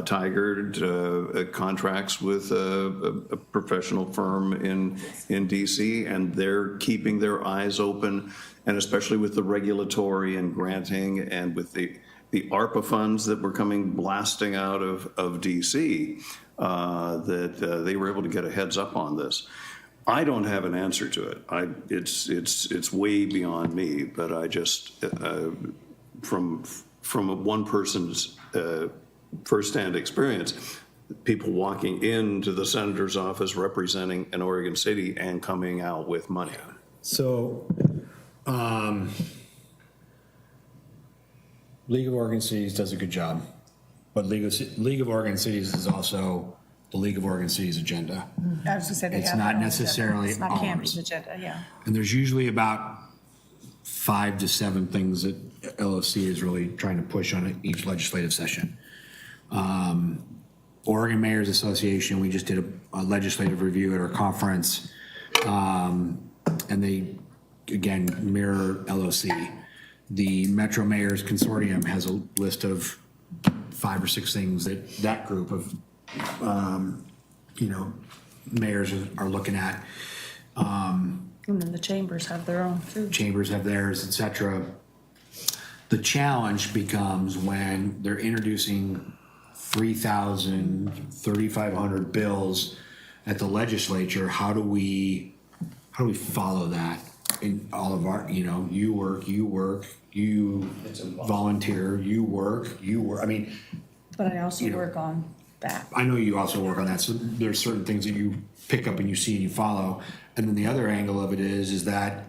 Tiger contracts with a professional firm in DC, and they're keeping their eyes open, and especially with the regulatory and granting and with the ARPA funds that were coming blasting out of DC, that they were able to get a heads up on this. I don't have an answer to it. It's way beyond me, but I just, from one person's firsthand experience, people walking into the senator's office representing an Oregon city and coming out with money. So, League of Oregon Cities does a good job, but League of Oregon Cities is also the League of Oregon Cities agenda. I was gonna say they It's have not their own necessarily agenda. It's not Canby's ours. agenda, yeah. And there's usually about 5 to 7 things that LOC is really trying to push on each legislative session. Oregon Mayors Association, we just did a legislative review at our conference. And they, again, mirror LOC. The Metro Mayors Consortium has a list of 5 or 6 things that group of mayors are looking at. And then the chambers have their own too. Chambers have theirs, et cetera. The challenge becomes when they're introducing 3,000, 3,500 bills at the legislature. How do we follow that in all of our, you work, you volunteer, you work. I mean, But I also work on that. I know you also work on that, so there's certain things that you pick up and you see and you follow. And then the other angle of it is that,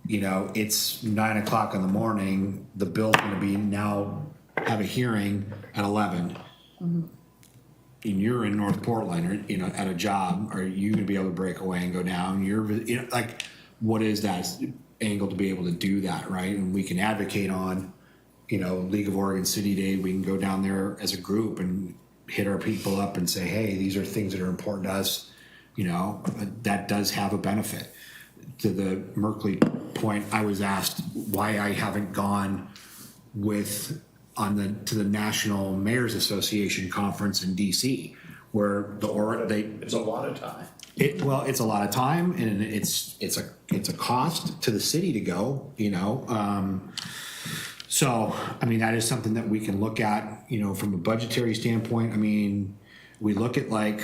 it's 9 o'clock in the morning, the bill's gonna be now have a hearing at 11. Mm-hmm. And you're in North Portland, or, at a job, are you gonna be able to break away and go down? What is that angle to be able to do that, right? And we can advocate on, League of Oregon City Day, we can go down there as a group and hit our people up and say, hey, these are things that are important to us. That does have a benefit. To the Merkley point, I was asked why I haven't gone to the National Mayors Association conference in DC, where It's a lot of time. it's a lot of time, and it's a cost to the city to go, So, that is something that we can look at, from a budgetary standpoint. We look at like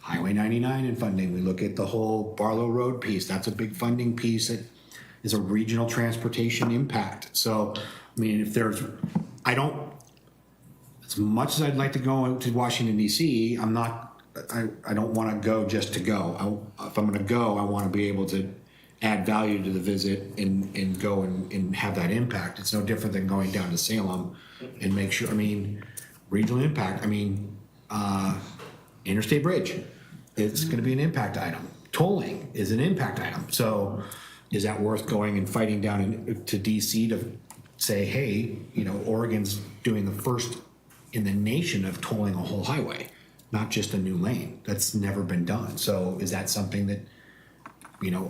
Highway 99 and funding. We look at the whole Barlow Road piece. That's a big funding piece that is a regional transportation impact. So, as much as I'd like to go to Washington DC, I don't want to go just to go. If I'm going to go, I want to be able to add value to the visit and go and have that impact. It's no different than going down to Salem and make sure, regional impact. Interstate Bridge, it's going to be an impact item. Tolling is an impact item. So is that worth going and fighting down to DC to say, hey, Oregon's doing the first in the nation of tolling a whole highway, not just a new lane. That's never been done. So is that something that,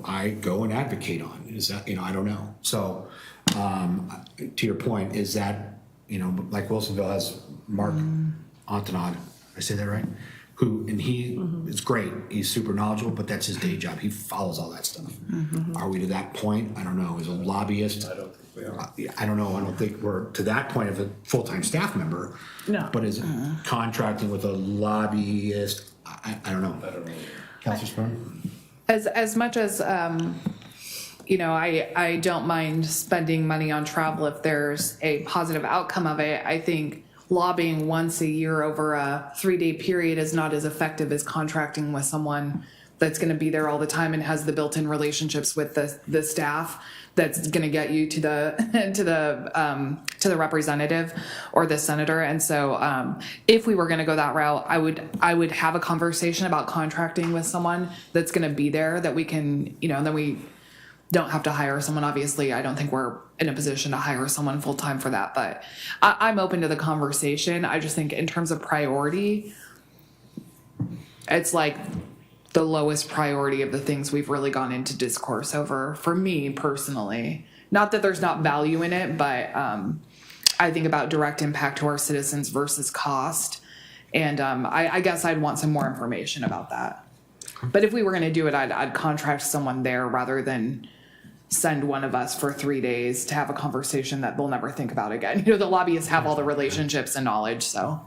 I go and advocate on? Is that, I don't know. So to your point, is that, like Wilsonville has Mark Antonod, I say that right? He is great. He's super knowledgeable, but that's his day job. He follows all that stuff. Are we to that point? I don't know. As a lobbyist, I don't think we are. I don't know. I don't think we're to that point of a full-time staff member. No. But is contracting with a lobbyist? I don't know. I don't know. Councilor Spurn? As much as, you know, I don't mind spending money on travel if there's a positive outcome of it. I think lobbying once a year over a 3-day period is not as effective as contracting with someone that's going to be there all the time and has the built-in relationships with the staff that's going to get you to the representative or the senator. And so if we were going to go that route, I would have a conversation about contracting with someone that's going to be there, that we can, you know, and then we don't have to hire someone. Obviously, I don't think we're in a position to hire someone full time for that, but I'm open to the conversation. I just think in terms of priority, it's like the lowest priority of the things we've really gone into discourse over, for me personally. Not that there's not value in it, but I think about direct impact to our citizens versus cost. And I guess I'd want some more information about that. But if we were going to do it, I'd contract someone there rather than send one of us for 3 days to have a conversation that they'll never think about again. You know, the lobbyists have all the relationships and knowledge, so.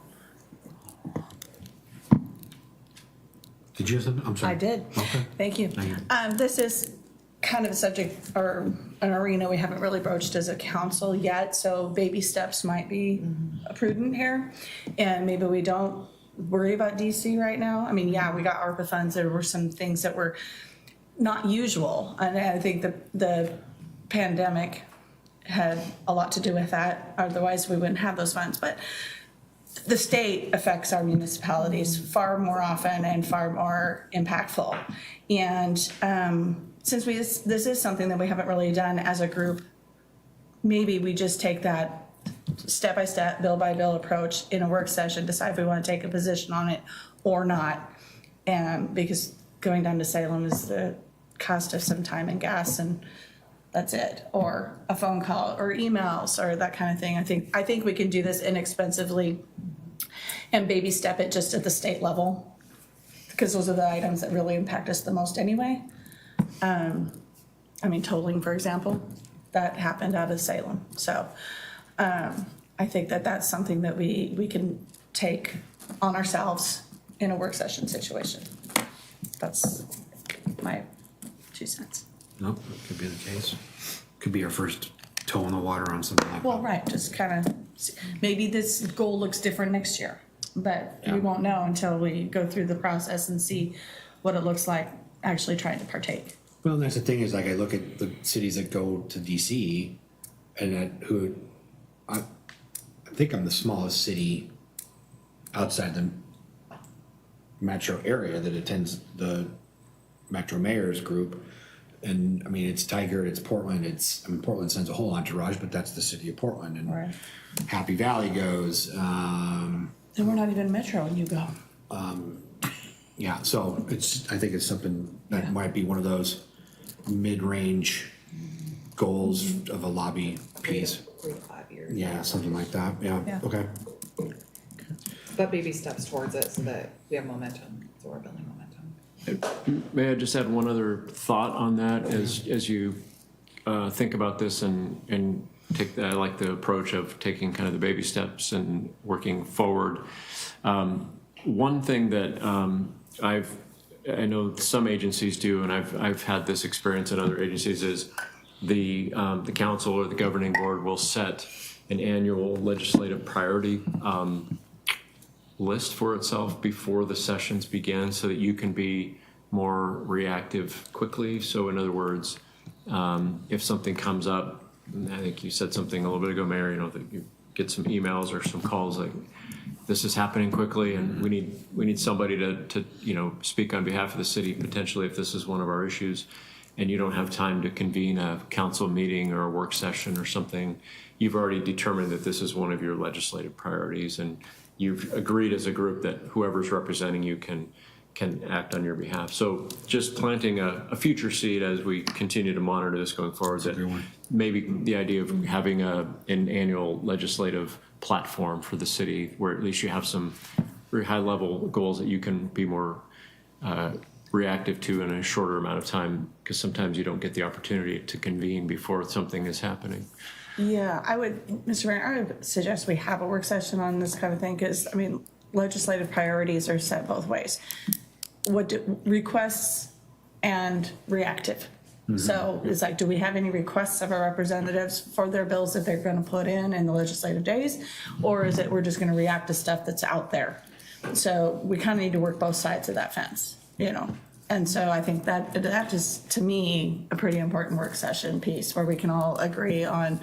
Did you have something? I'm sorry. I did. Okay. Thank you. This is kind of a subject or an arena we haven't really broached as a council yet, so baby steps might be prudent here. And maybe we don't worry about DC right now. I mean, yeah, we got ARPA funds. There were some things that were not usual. And I think the pandemic had a lot to do with that. Otherwise, we wouldn't have those funds. But the state affects our municipalities far more often and far more impactful. And since this is something that we haven't really done as a group, maybe we just take that step-by-step, bill-by-bill approach in a work session, decide if we want to take a position on it or not. And because going down to Salem is the cost of some time and gas, and that's it. Or a phone call or emails or that kind of thing. I think we can do this inexpensively and baby step it just at the state level, because those are the items that really impact us the most anyway. I mean, tolling, for example, that happened out of Salem. So I think that that's something that we can take on ourselves in a work session situation. That's my 2 cents. Nope, that could be the case. Could be our first toe in the water on something like that. Well, right, just kind of, maybe this goal looks different next year, but we won't know until we go through the process and see what it looks like actually trying to partake. Well, and that's the thing is, like, I look at the cities that go to DC, and I think I'm the smallest city outside the metro area that attends the Metro Mayor's group. And I mean, it's Tigard, it's Portland, Portland sends a whole entourage, but that's the city of Portland. And Right. Happy Valley goes. And we're not even metro when you go. Yeah, so I think it's something that might be one of those mid-range goals of a lobby piece. 3 to 5 years. Yeah, something like that. Yeah. Yeah. Okay. But baby steps towards it so that we have momentum, so we're building momentum. May I just add one other thought on that as you think about this and take I like the approach of taking kind of the baby steps and working forward. One thing that I know some agencies do, and I've had this experience in other agencies, is the council or the governing board will set an annual legislative priority list for itself before the sessions begin, so that you can be more reactive quickly. So in other words, if something comes up, and I think you said something a little bit ago, Mayor, you know, that you get some emails or some calls like, this is happening quickly, and we need somebody to you know, speak on behalf of the city potentially if this is one of our issues, and you don't have time to convene a council meeting or a work session or something. You've already determined that this is one of your legislative priorities, and you've agreed as a group that whoever's representing you can act on your behalf. So just planting a future seed as we continue to monitor this going forward, that maybe the idea of having an annual legislative platform for the city where at least you have some very high level goals that you can be more reactive to in a shorter amount of time, because sometimes you don't get the opportunity to convene before something is happening. Yeah, Mr. Mayor, I would suggest we have a work session on this kind of thing, because, I mean, legislative priorities are set both ways. Requests and reactive. So it's like, do we have any requests of our representatives for their bills that they're gonna put in the legislative days? Or is it we're just gonna react to stuff that's out there? So we kind of need to work both sides of that fence, you know? And so I think that is, to me, a pretty important work session piece where we can all agree on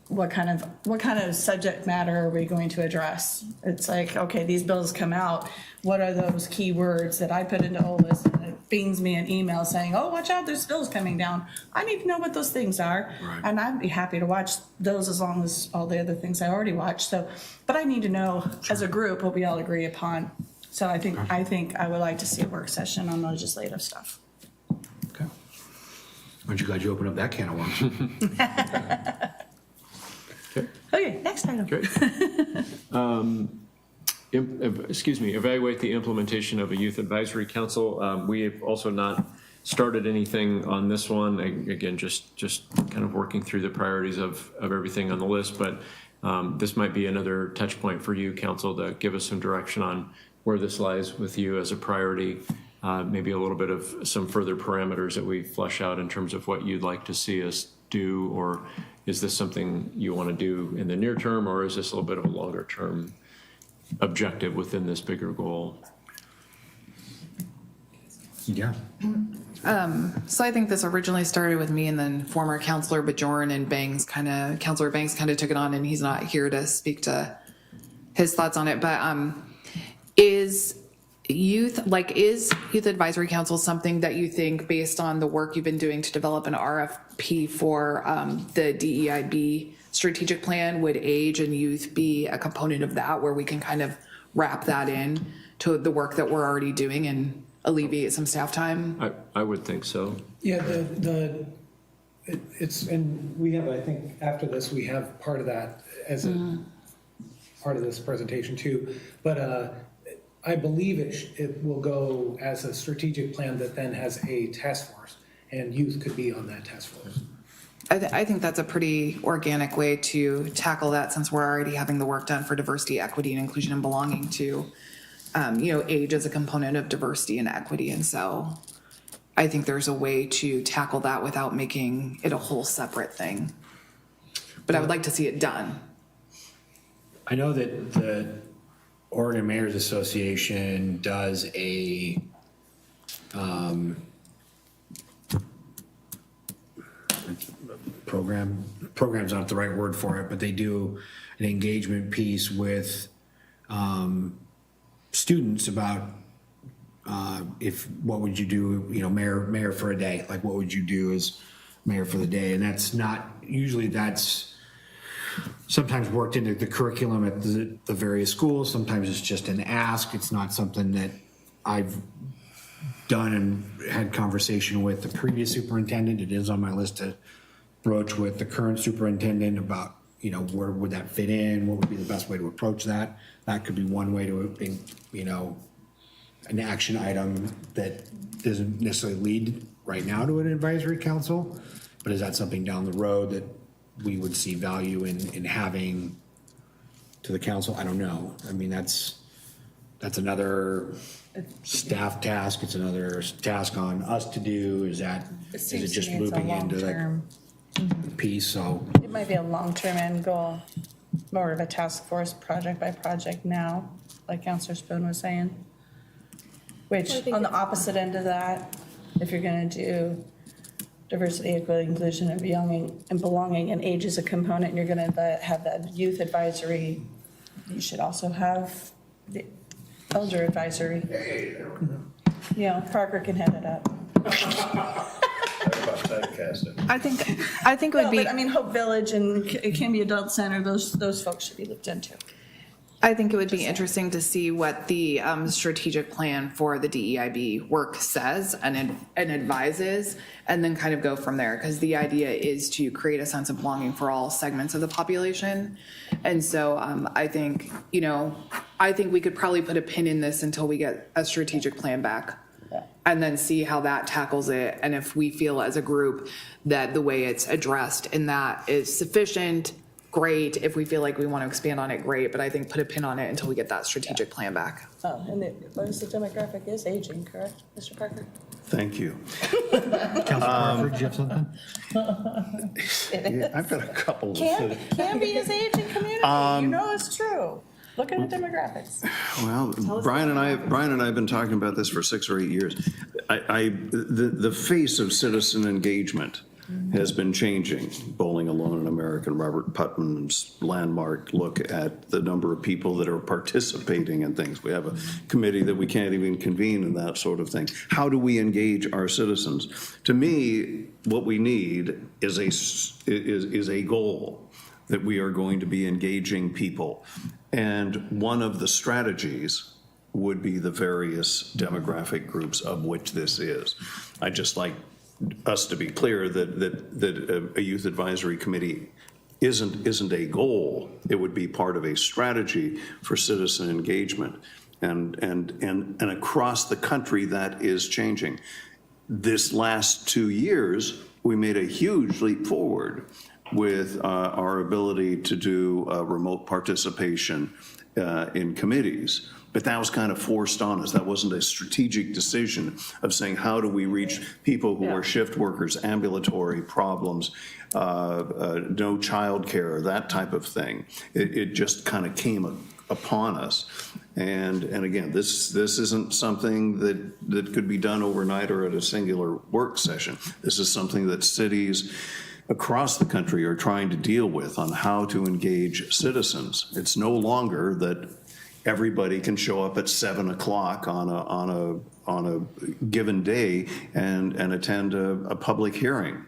what kind of subject matter are we going to address? It's like, okay, these bills come out. What are those key words that I put into OLIS and it pings me an email saying, oh, watch out, there's bills coming down. I need to know what those things are. Right. And I'd be happy to watch those as long as all the other things I already watched. So, but I need to know as a group what we all agree upon. So I think I would like to see a work session on legislative stuff. Okay. Aren't you glad you opened up that can of worms? Okay, next item. Great. Evaluate the implementation of a youth advisory council. We have also not started anything on this one. Again, just kind of working through the priorities of everything on the list, but this might be another touch point for you, council, to give us some direction on where this lies with you as a priority. Maybe a little bit of some further parameters that we flesh out in terms of what you'd like to see us do, or is this something you want to do in the near term, or is this a little bit of a longer term objective within this bigger goal? Yeah. So I think this originally started with me and then former Councilor Bajorn and Councilor Banks kind of took it on, and he's not here to speak to his thoughts on it. But is youth advisory council something that you think, based on the work you've been doing to develop an RFP for the DEIB strategic plan, would age and youth be a component of that, where we can kind of wrap that in to the work that we're already doing and alleviate some staff time? I would think so. Yeah, it's, and we have, I think, after this, we have part of that as a part of this presentation too. But I believe it will go as a strategic plan that then has a task force, and youth could be on that task force. I think that's a pretty organic way to tackle that, since we're already having the work done for diversity, equity, and inclusion and belonging to, age as a component of diversity and equity. And so I think there's a way to tackle that without making it a whole separate thing. But I would like to see it done. I know that the Oregon Mayors Association does a program's not the right word for it, but they do an engagement piece with students about what would you do, mayor for a day, like what would you do as mayor for the day? And that's sometimes worked into the curriculum at the various schools. Sometimes it's just an ask. It's not something that I've done and had conversation with the previous superintendent. It is on my list to broach with the current superintendent about, where would that fit in? What would be the best way to approach that? That could be one way to, an action item that doesn't necessarily lead right now to an advisory council, but is that something down the road that we would see value in having to the council? I don't know. I mean, that's another staff task. It's another task on us to do. Is it just looping into that piece? So It might be a long-term end goal, more of a task force project by project now, like Councilor Spoon was saying. Which, on the opposite end of that, if you're gonna do diversity, equity, inclusion, and belonging, and age as a component, and you're gonna have that youth advisory, you should also have the elder advisory. Parker can head it up. I think it would No, be. but I mean, Hope Village and Canby Adult Center, those folks should be looked into. I think it would be interesting to see what the strategic plan for the DEIB work says and advises, and then kind of go from there. Because the idea is to create a sense of belonging for all segments of the population. And so I think we could probably put a pin in this until we get a strategic plan back. And then see how that tackles it. And if we feel as a group that the way it's addressed in that is sufficient, great. If we feel like we want to expand on it, great. But I think put a pin on it until we get that strategic plan back. Oh, and the demographic is aging, correct, Mr. Parker? Thank you. Counselor Parker, do you have something? Yeah, I've got a couple. Canby is aging community, you know it's true. Look at the demographics. Well, Brian and I have been talking about this for 6 or 8 years. The face of citizen engagement has been changing. Bowling Alone in America, Robert Putnam's landmark look at the number of people that are participating in things. We have a committee that we can't even convene and that sort of thing. How do we engage our citizens? To me, what we need is a goal that we are going to be engaging people. And one of the strategies would be the various demographic groups of which this is. I'd just like us to be clear that a youth advisory committee isn't a goal. It would be part of a strategy for citizen engagement. And across the country, that is changing. This last 2 years, we made a huge leap forward with our ability to do remote participation in committees. But that was kind of forced on us. That wasn't a strategic decision of saying, how do we reach people who are shift workers, ambulatory problems, no childcare, that type of thing. It just kind of came upon us. And again, this isn't something that could be done overnight or at a singular work session. This is something that cities across the country are trying to deal with on how to engage citizens. It's no longer that everybody can show up at 7 o'clock on a given day and attend a public hearing.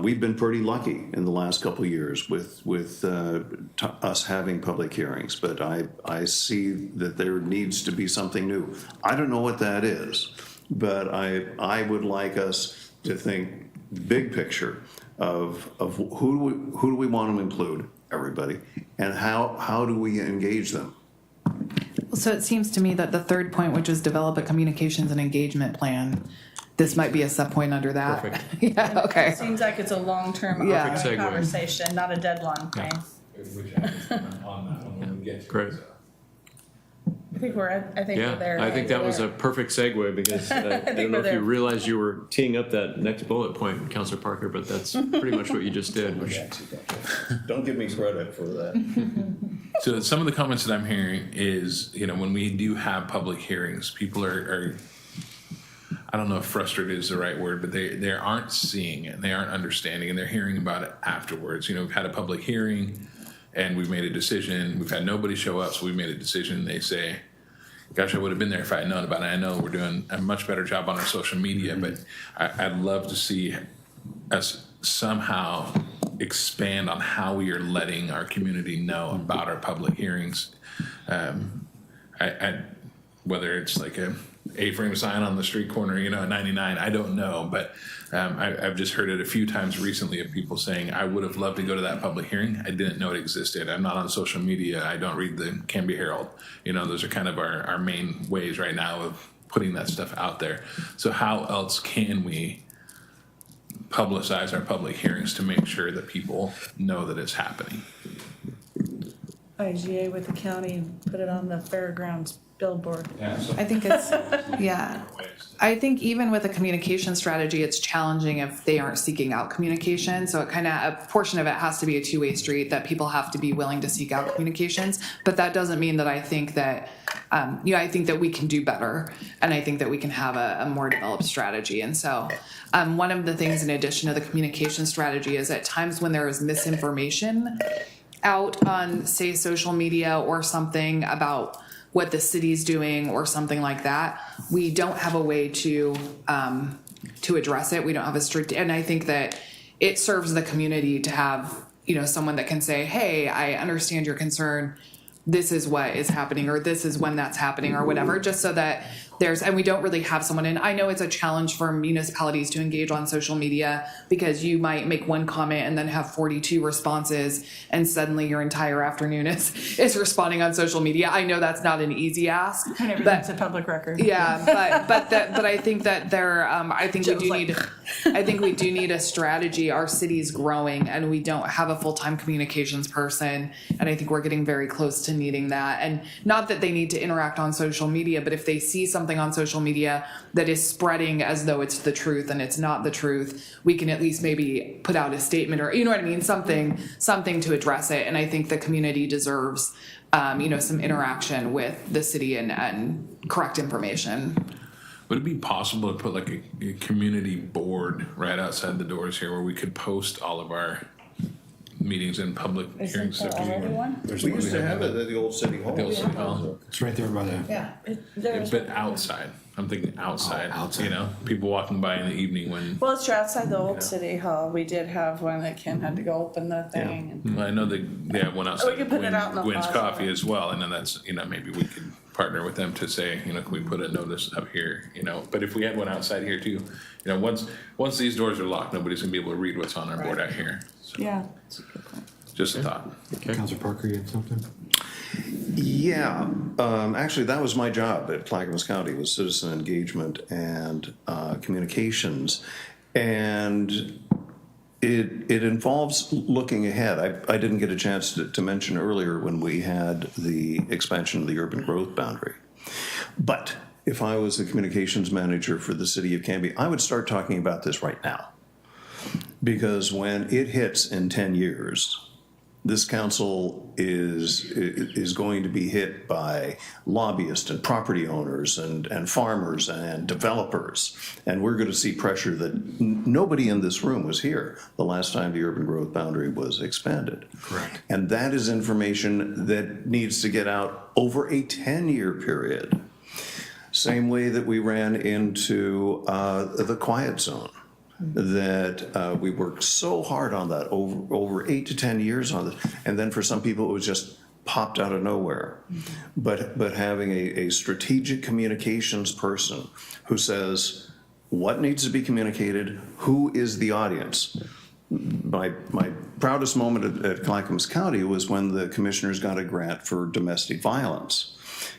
We've been pretty lucky in the last couple of years with us having public hearings, but I see that there needs to be something new. I don't know what that is, but I would like us to think big picture of who do we want to include, everybody, and how do we engage them? So it seems to me that the third point, which is develop a communications and engagement plan, this might be a sub-point under that. Perfect. Yeah, okay. Seems like it's a long-term Yeah. ongoing Perfect segue. conversation, not a deadline thing. Which on that one when we get to Great. it. I think we're Yeah, there. I think that was a perfect segue because I don't know we're if you there. realized you were teeing up that next bullet point, Counselor Parker, but that's pretty much what you just did, which Don't give me credit for that. So some of the comments that I'm hearing is, when we do have public hearings, people are I don't know if frustrated is the right word, but they aren't seeing it, and they aren't understanding, and they're hearing about it afterwards. We've had a public hearing, and we've made a decision. We've had nobody show up, so we made a decision. They say, gosh, I would have been there if I had known about it. I know we're doing a much better job on our social media, but I'd love to see us somehow expand on how we are letting our community know about our public hearings. Whether it's like a A-frame sign on the street corner, at 99, I don't know, but I've just heard it a few times recently of people saying, I would have loved to go to that public hearing. I didn't know it existed. I'm not on social media. I don't read the Canby Herald. Those are kind of our main ways right now of putting that stuff out there. So how else can we publicize our public hearings to make sure that people know that it's happening? IGA with the county, put it on the fairgrounds billboard. I think it's, yeah. I think even with a communication strategy, it's challenging if they aren't seeking out communication. So a portion of it has to be a two-way street, that people have to be willing to seek out communications. But that doesn't mean that I think that, I think that we can do better. And I think that we can have a more developed strategy. And so one of the things in addition to the communication strategy is at times when there is misinformation out on, say, social media or something about what the city's doing or something like that, we don't have a way to address it. We don't have a strict, and I think that it serves the community to have, someone that can say, hey, I understand your concern. This is what is happening, or this is when that's happening, or whatever, just so that and we don't really have someone, and I know it's a challenge for municipalities to engage on social media because you might make one comment and then have 42 responses and suddenly your entire afternoon is responding on social media. I know that's not an easy ask. And everything's a public record. Yeah, but I think that I think we do need a strategy. Our city's growing and we don't have a full-time communications person, and I think we're getting very close to needing that. And not that they need to interact on social media, but if they see something something on social media that is spreading as though it's the truth and it's not the truth, we can at least maybe put out a statement, or, you know what I mean? Something to address it. And I think the community deserves, some interaction with the city and correct information. Would it be possible to put like a community board right outside the doors here where we could post all of our meetings and public hearings? Isn't there already one? We used to have it at the old city hall. The old city hall. It's right there by the. Yeah. But outside, I'm thinking outside, Oh, outside. you know, people walking by in the evening when, Well, it's true, outside the old city hall, we did have one that Ken had to go open the thing. And I know they have one outside could put it out in the Gwen's plaza. Coffee as well, and then that's, maybe we could partner with them to say, can we put a notice up here, but if we had one outside here too, once these doors are locked, nobody's gonna be able to read what's on our board out here. So, Yeah. That's a good point. just a thought. Counselor Parker, you have something? Yeah, actually, that was my job at Clackins County, was citizen engagement and communications. And it involves looking ahead. I didn't get a chance to mention earlier when we had the expansion of the urban growth boundary. But if I was the communications manager for the city of Canby, I would start talking about this right now. Because when it hits in 10 years, this council is going to be hit by lobbyists and property owners and farmers and developers. And we're going to see pressure that nobody in this room was here the last time the urban growth boundary was expanded. Correct. And that is information that needs to get out over a 10-year period. Same way that we ran into the quiet zone. That we worked so hard on that over 8 to 10 years on it, and then for some people it was just popped out of nowhere. But having a strategic communications person who says what needs to be communicated, who is the audience. My proudest moment at Clackamas County was when the commissioners got a grant for domestic violence,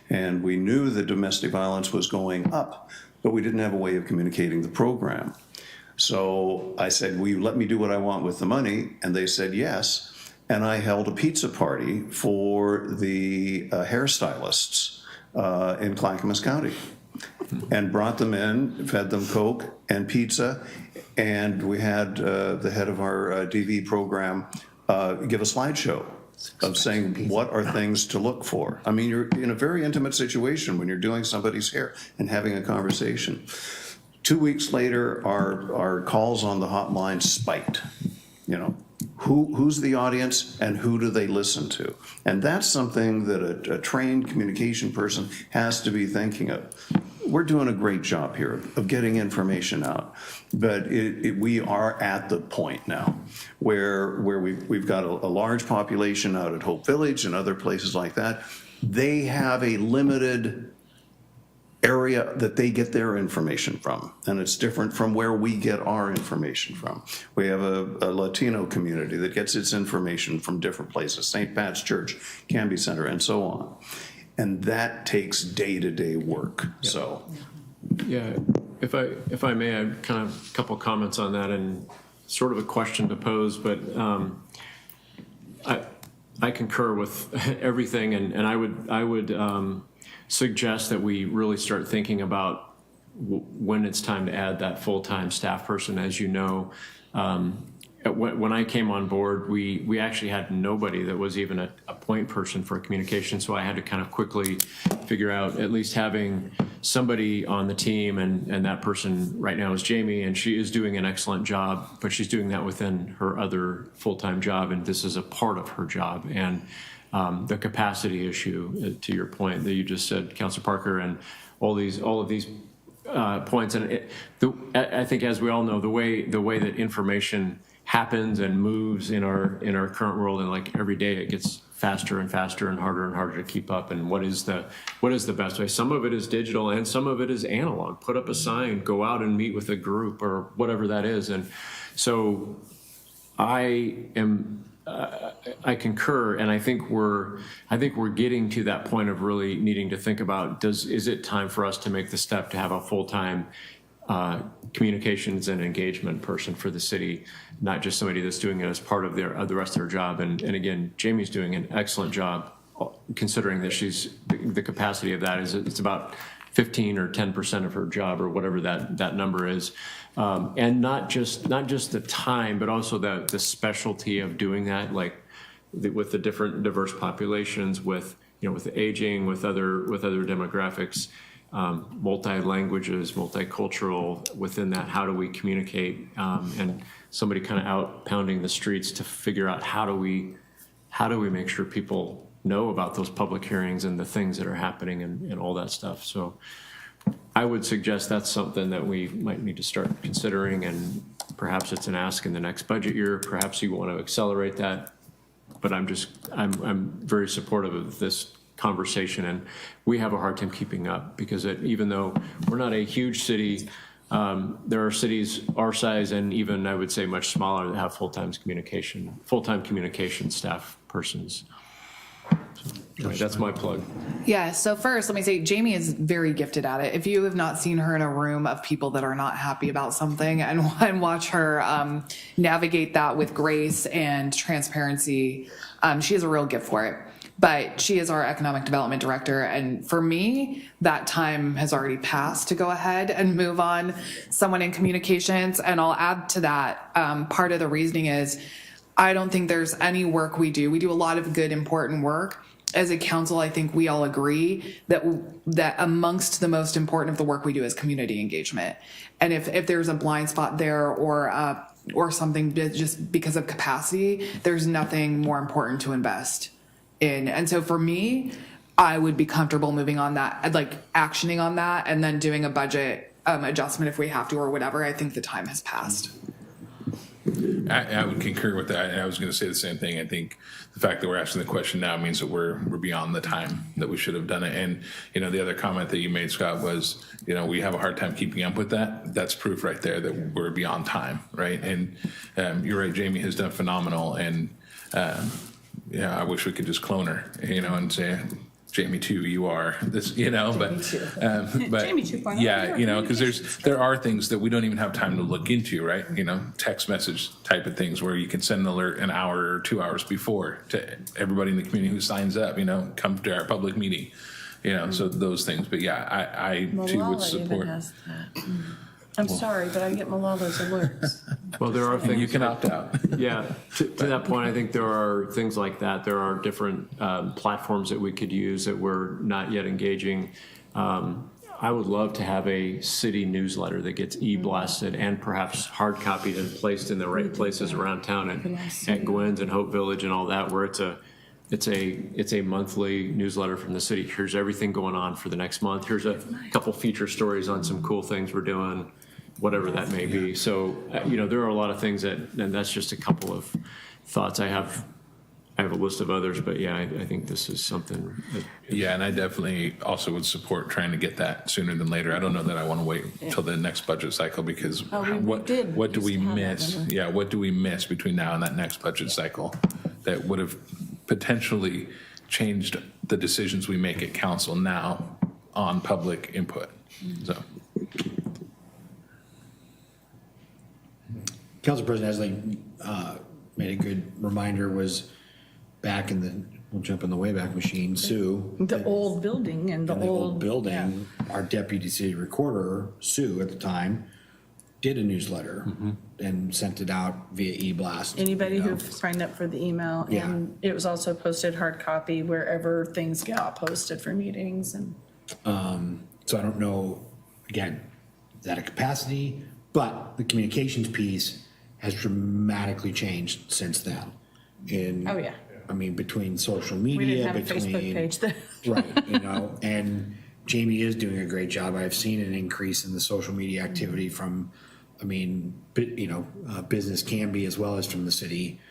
and we knew that domestic violence was going up, but we didn't have a way of communicating the program. So I said, will you let me do what I want with the money? And they said yes. And I held a pizza party for the hairstylists in Clackamas County and brought them in, fed them Coke and pizza. And we had the head of our DV program give a slideshow of saying what are things to look for. I mean, you're in a very intimate situation when you're doing somebody's hair and having a conversation. 2 weeks later, our calls on the hotline spiked. Who's the audience and who do they listen to? And that's something that a trained communication person has to be thinking of. We're doing a great job here of getting information out, but we are at the point now where we've got a large population out at Hope Village and other places like that. They have a limited area that they get their information from, and it's different from where we get our information from. We have a Latino community that gets its information from different places, St. Pat's Church, Canby Center, and so on. And that takes day-to-day work, so. Yeah, if I may, I kind of a couple comments on that and sort of a question to pose, but I concur with everything, and I would suggest that we really start thinking about when it's time to add that full-time staff person. As you know, when I came on board, we actually had nobody that was even a point person for communication, so I had to kind of quickly figure out at least having somebody on the team, and that person right now is Jamie, and she is doing an excellent job, but she's doing that within her other full-time job, and this is a part of her job. And the capacity issue, to your point that you just said, Councilor Parker, and all of these points, and I think, as we all know, the way that information happens and moves in our current world, and like every day it gets faster and faster and harder to keep up. And what is the best way? Some of it is digital and some of it is analog. Put up a sign, go out and meet with a group or whatever that is. And so I concur, and I think we're getting to that point of really needing to think about, is it time for us to make the step to have a full-time communications and engagement person for the city, not just somebody that's doing it as part of the rest of their job. And again, Jamie's doing an excellent job, considering that the capacity of that is, it's about 15 or 10% of her job or whatever that number is. And not just the time, but also the specialty of doing that, like with the different diverse populations, with the aging, with other demographics, multi-languages, multicultural. Within that, how do we communicate? And somebody kind of out pounding the streets to figure out how do we make sure people know about those public hearings and the things that are happening and all that stuff. So I would suggest that's something that we might need to start considering, and perhaps it's an ask in the next budget year. Perhaps you want to accelerate that. But I'm very supportive of this conversation, and we have a hard time keeping up because even though we're not a huge city, there are cities our size and even I would say much smaller that have full-time communication staff persons. So, anyway, that's my plug. Yeah, so first, let me say, Jamie is very gifted at it. If you have not seen her in a room of people that are not happy about something and watch her navigate that with grace and transparency, she has a real gift for it. But she is our economic development director. And for me, that time has already passed to go ahead and move on someone in communications. And I'll add to that, part of the reasoning is I don't think there's any work we do. We do a lot of good, important work. As a council, I think we all agree that amongst the most important of the work we do is community engagement. And if there's a blind spot there or something just because of capacity, there's nothing more important to invest in. And so for me, I would be comfortable moving on that, like actioning on that, and then doing a budget adjustment if we have to or whatever. I think the time has passed. I would concur with that. And I was going to say the same thing. I think the fact that we're asking the question now means that we're beyond the time that we should have done it. And, the other comment that you made, Scott, was, we have a hard time keeping up with that. That's proof right there that we're beyond time, right? And you're right, Jamie has done phenomenal. And, I wish we could just clone her, and say, Jamie 2, you are this, but Jamie 2.0. Yeah, because there are things that we don't even have time to look into, right? Text message type of things where you can send an alert an hour or 2 hours before to everybody in the community who signs up, come to our public meeting, so those things. But yeah, I too would support. I'm sorry, but I get Malala's alerts. Well, there are things You can opt out. Yeah, to that point, I think there are things like that. There are different platforms that we could use that we're not yet engaging. I would love to have a city newsletter that gets e-blasted and perhaps hard copied and placed in the right places around town at Gwen's and Hope Village and all that, where it's a monthly newsletter from the city. Here's everything going on for the next month. Here's a couple feature stories on some cool things we're doing, whatever that may be. So, there are a lot of things and that's just a couple of thoughts. I have a list of others, but yeah, I think this is something that. Yeah, and I definitely also would support trying to get that sooner than later. I don't know that I want to wait until the next budget cycle because what do we miss? Yeah, what do we miss between now and that next budget cycle that would have potentially changed the decisions we make at council now on public input? So. Council President Esley made a good reminder, was back in the, we'll jump in the Wayback Machine, Sue. The old building and the old building, our deputy city recorder, Sue at the time, did a newsletter and sent it out via e-blast. Anybody who signed up for the email, Yeah. and it was also posted hard copy wherever things got posted for meetings and. So I don't know, again, is that a capacity? But the communications piece has dramatically changed since then. Oh, yeah. I mean, between social We media, didn't have a Facebook page then. right, and Jamie is doing a great job. I've seen an increase in the social media activity from, business Canby as well as from the city.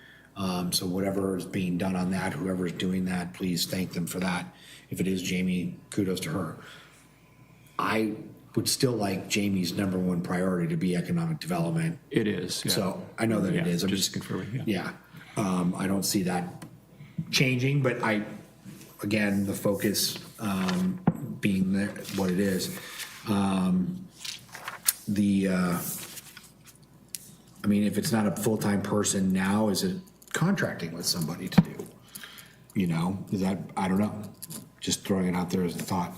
So whatever is being done on that, whoever is doing that, please thank them for that. If it is Jamie, kudos to her. I would still like Jamie's number one priority to be economic development. It is. Yeah. So I know that it is. I'm just confirming. Yeah. I don't see that changing, but again, the focus being there, what it is. If it's not a full-time person now, is it contracting with somebody to do? Is that, I don't know. Just throwing it out there as a thought.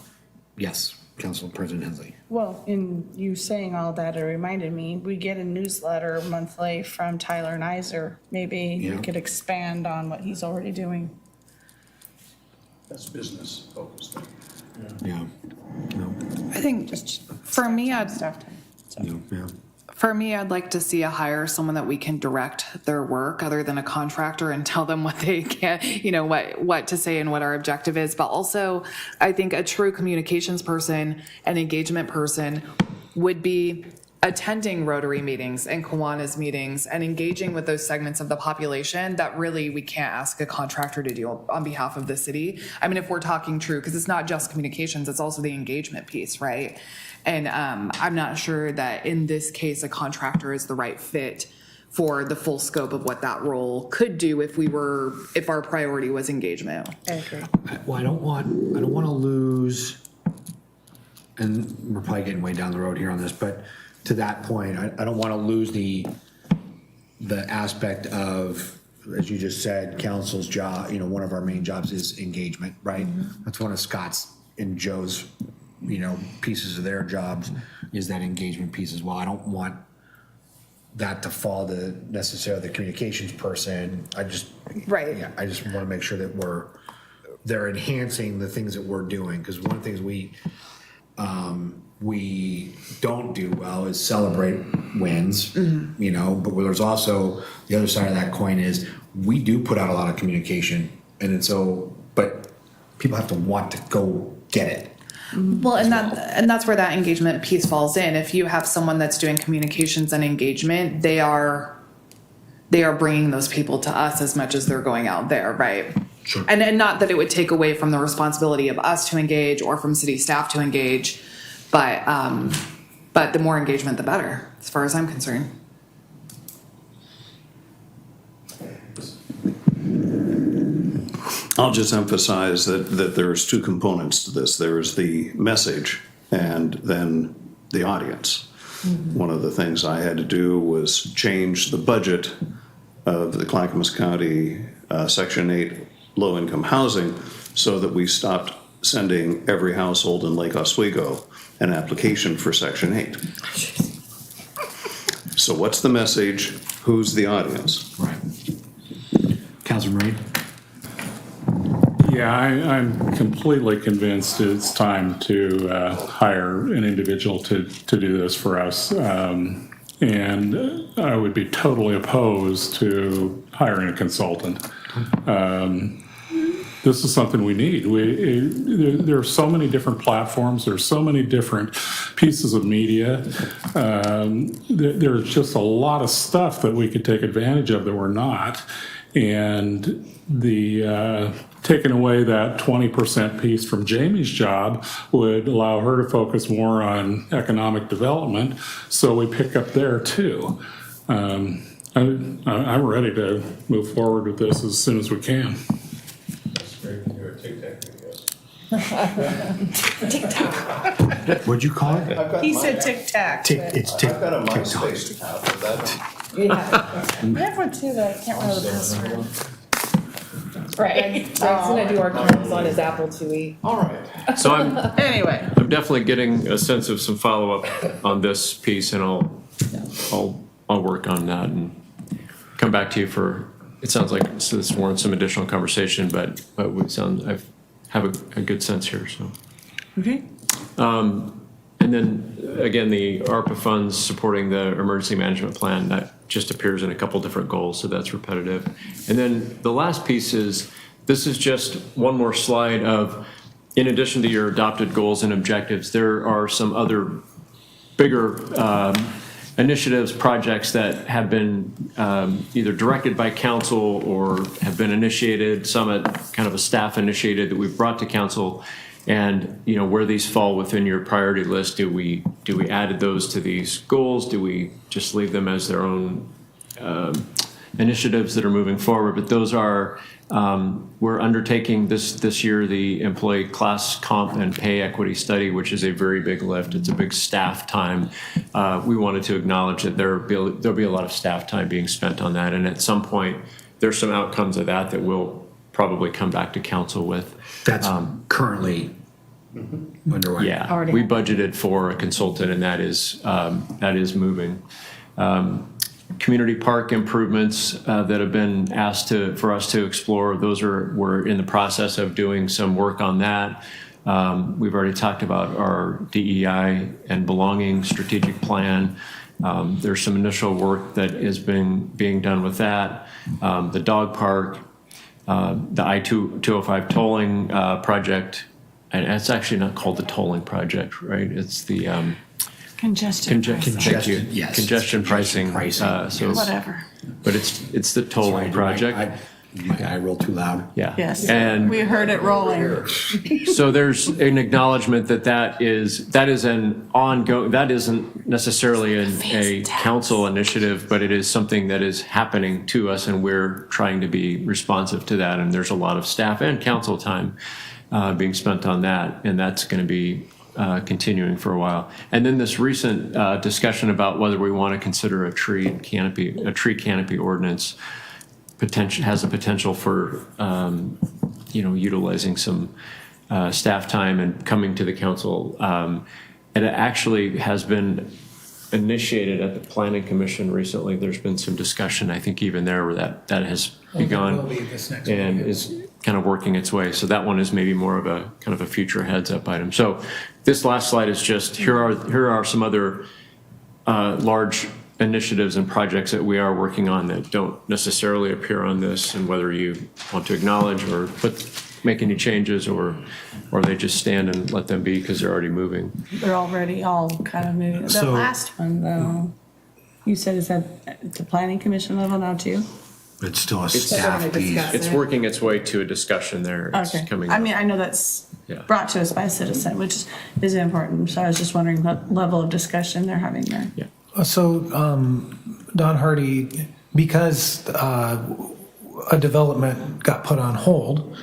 Yes. Council President Hensley. Well, in you saying all that, it reminded me, we get a newsletter monthly from Tyler Nizer. Maybe Yeah. we could expand on what he's already doing. That's business focused. Yeah. No, I think for me, Staff time. So. no, yeah. For me, I'd like to see a hire someone that we can direct their work other than a contractor and tell them what they can, what to say and what our objective is. But also, I think a true communications person and engagement person would be attending Rotary meetings and Kiwanis meetings and engaging with those segments of the population that really we can't ask a contractor to do on behalf of the city. I mean, if we're talking true, because it's not just communications, it's also the engagement piece, right? And I'm not sure that in this case, a contractor is the right fit for the full scope of what that role could do if our priority was engagement. I agree. Well, I don't want to lose, and we're probably getting way down the road here on this, but to that point, I don't want to lose the aspect of, as you just said, council's job, one of our main jobs is engagement, right? That's one of Scott's and Joe's, pieces of their jobs is that engagement piece as well. I don't want that to fall to necessarily the communications person. Right. Yeah, I just want to make sure that they're enhancing the things that we're doing, because one of the things we don't do well is celebrate wins, but there's also the other side of that coin is we do put out a lot of communication, but people have to want to go get it. Well, and that's where that engagement piece falls in. If you have someone that's doing communications and engagement, they are bringing those people to us as much as they're going out there, right? Sure. And not that it would take away from the responsibility of us to engage or from city staff to engage, but the more engagement, the better, as far as I'm concerned. I'll just emphasize that there's two components to this. There's the message and then the audience. One of the things I had to do was change the budget of the Clackamas County Section 8 low-income housing so that we stopped sending every household in Lake Oswego an application for Section 8. So what's the message? Who's the audience? Right. Councilman Reed? Yeah, I'm completely convinced it's time to hire an individual to do this for us. And I would be totally opposed to hiring a consultant. This is something we need. There are so many different platforms. There's so many different pieces of media. There's just a lot of stuff that we could take advantage of that we're not. And taking away that 20% piece from Jamie's job would allow her to focus more on economic development. So we pick up there too. I'm ready to move forward with this as soon as we can. That's great. You're a tic-tac, I guess. What'd you call it? He said tic-tac. It's tick. I've got a TikTok. MySpace account for that. I have one too, but I can't remember the password. Right. Greg's gonna do our crimes on his Apple IIe. All right. So I'm Anyway, definitely getting a sense of some follow-up on this piece, and I'll work on that and come back to you it sounds like this warrants some additional conversation, but I have a good sense here, so. okay. And then, again, the ARPA funds supporting the emergency management plan, that just appears in a couple different goals, so that's repetitive. And then the last piece this is just one more slide of, in addition to your adopted goals and objectives, there are some other bigger initiatives, projects that have been either directed by council or have been initiated, some at kind of a staff initiated that we've brought to council. And where these fall within your priority list, do we add those to these goals? Do we just leave them as their own initiatives that are moving forward? But those are we're undertaking this year the employee class comp and pay equity study, which is a very big lift. It's a big staff time. We wanted to acknowledge that there'll be a lot of staff time being spent on that, and at some point there's some outcomes of that we'll probably come back to council with. That's currently underway. Yeah, Already we happened. budgeted for a consultant, and that is moving. Community park improvements that have been asked for us to explore, we're in the process of doing some work on that. We've already talked about our DEI and belonging strategic plan. There's some initial work that is being done with that. The dog park, the I-205 tolling project, and it's actually not called the tolling project, right? It's the Congestion. thank you. Yes. Congestion pricing. Pricing, So, Whatever. but it's the tolling project. I rolled too loud. Yeah. Yes. And We heard it rolling. so there's an acknowledgement that is an ongoing, that isn't necessarily a council initiative, but it is something that is happening to us, and we're trying to be responsive to that. And there's a lot of staff and council time being spent on that, and that's going to be continuing for a while. And then this recent discussion about whether we want to consider a tree canopy ordinance has a potential for utilizing some staff time and coming to the council. And it actually has been initiated at the Planning Commission recently. There's been some discussion, I think, even there where that has begun will be this next and week. is kind of working its way. So that one is maybe more of a kind of a future heads up item. So this last slide is just here are some other large initiatives and projects that we are working on that don't necessarily appear on this, and whether you want to acknowledge or make any changes, or they just stand and let them be because they're already moving. They're already all kind of moving. The So- last one, though, you said is that at the planning commission level now too? It's still a staff piece. It's working its way to a discussion there. It's Okay. coming I up. mean, I know that's Yeah. brought to us by a citizen, which is important. So I was just wondering what level of discussion they're having there. Yeah. So, Don Hardy, because a development got put on hold,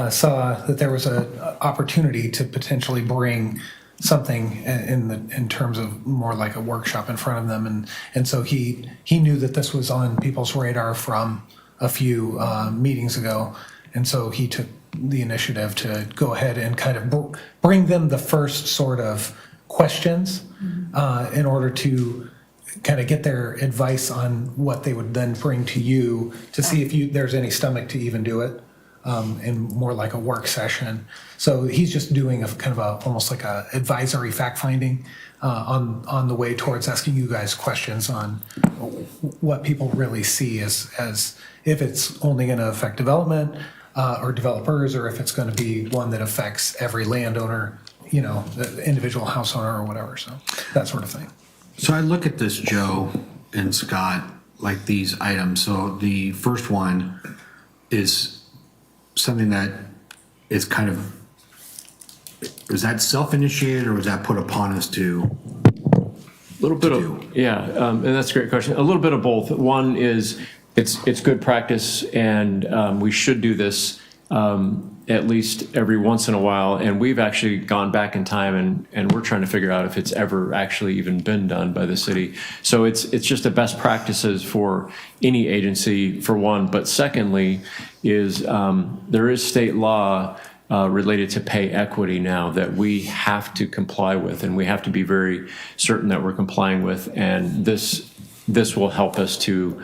saw that there was an opportunity to potentially bring something in terms of more like a workshop in front of them, and so he knew that this was on people's radar from a few meetings ago, and so he took the initiative to go ahead and kind of bring them the first sort of questions in order to kind of get their advice on what they would then bring to you to see if there's any stomach to even do it in more like a work session. So he's just doing a kind of almost like a advisory fact finding on the way towards asking you guys questions on what people really see as if it's only going to affect development or developers, or if it's going to be one that affects every landowner, the individual house owner or whatever. So that sort of thing. So I look at this, Joe and Scott, like these items. So the first one is something that is kind of, was that self-initiated or was that put upon us to? A little bit to of, yeah, and that's a great question. A little bit of both. One is it's good practice, and we should do this at least every once in a while. And we've actually gone back in time, and we're trying to figure out if it's ever actually even been done by the city. So it's just a best practices for any agency, for one. But secondly, is there is state law related to pay equity now that we have to comply with, and we have to be very certain that we're complying with. And this will help us to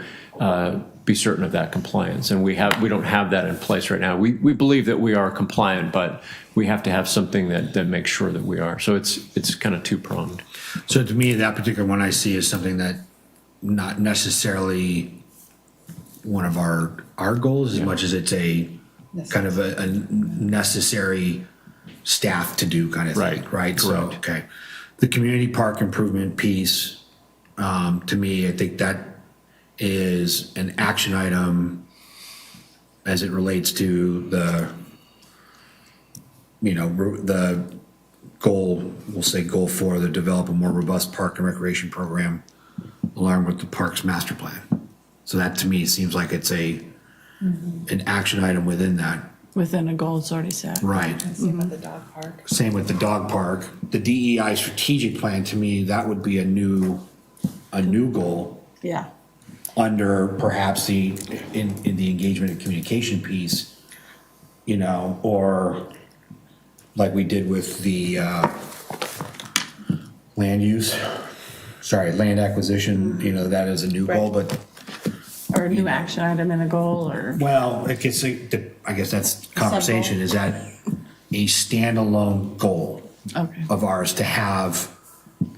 be certain of that compliance. And we don't have that in place right now. We believe that we are compliant, but we have to have something that makes sure that we are. So it's kind of two-pronged. So to me, that particular one I see is something that not necessarily one of our goals as much as it's a kind of a necessary staff to do kind of thing, right? So, okay. The community park improvement piece, to me, I think that is an action item as it relates to the goal, we'll say goal 4, to develop a more robust park and recreation program along with the parks master plan. So that to me seems like it's an action item within that. Within a goal it's already set. Right. Same with the dog park. Same with the dog park. The DEI strategic plan, to me, that would be a new goal Yeah. under perhaps in the engagement and communication piece, or like we did with the land acquisition, you know, that is a new goal, but, Or a new action item in a goal, or? well, I guess that's conversation, is that a standalone goal Okay. of ours to have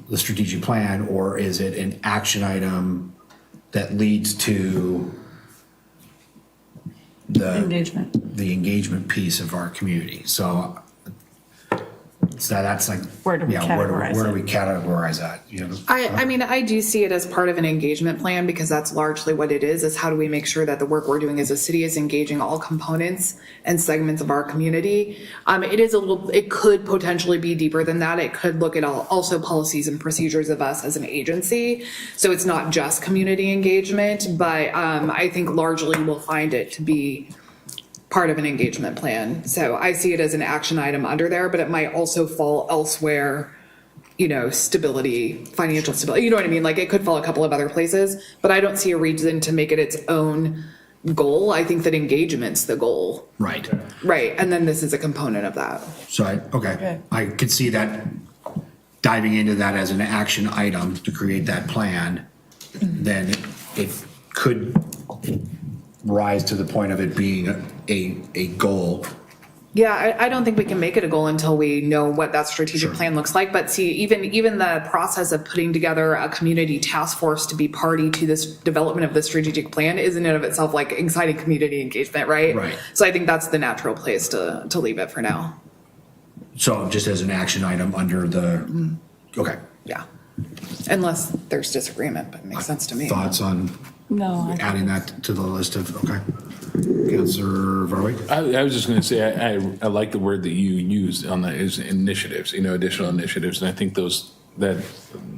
the strategic plan, or is it an action item that leads to the engagement piece of our community? So that's like, Where do we categorize where do it? we categorize that? You know, I mean, I do see it as part of an engagement plan because that's largely what it is how do we make sure that the work we're doing as a city is engaging all components and segments of our community. It could potentially be deeper than that. It could look at also policies and procedures of us as an agency. So it's not just community engagement, but I think largely we'll find it to be part of an engagement plan. So I see it as an action item under there, but it might also fall elsewhere, you know, stability, financial stability, you know what I mean? Like it could fall a couple of other places, but I don't see a reason to make it its own goal. I think that engagement's the goal. right. Right. And then this is a component of that. So I could see that diving into that as an action item to create that plan, then it could rise to the point of it being a goal. Yeah, I don't think we can make it a goal until we know what that strategic plan looks like. But see, even the process of putting together a community task force to be party to this development of the strategic plan is in and of itself like exciting community engagement, right? Right. So I think that's the natural place to leave it for now. So just as an action item under the, okay. Yeah. Unless there's disagreement, but it makes sense to me. Thoughts on No. adding that to the list of, okay. Counselor Varwick? I was just going to say, I like the word that you used on that is initiatives, you know, additional initiatives. And I think that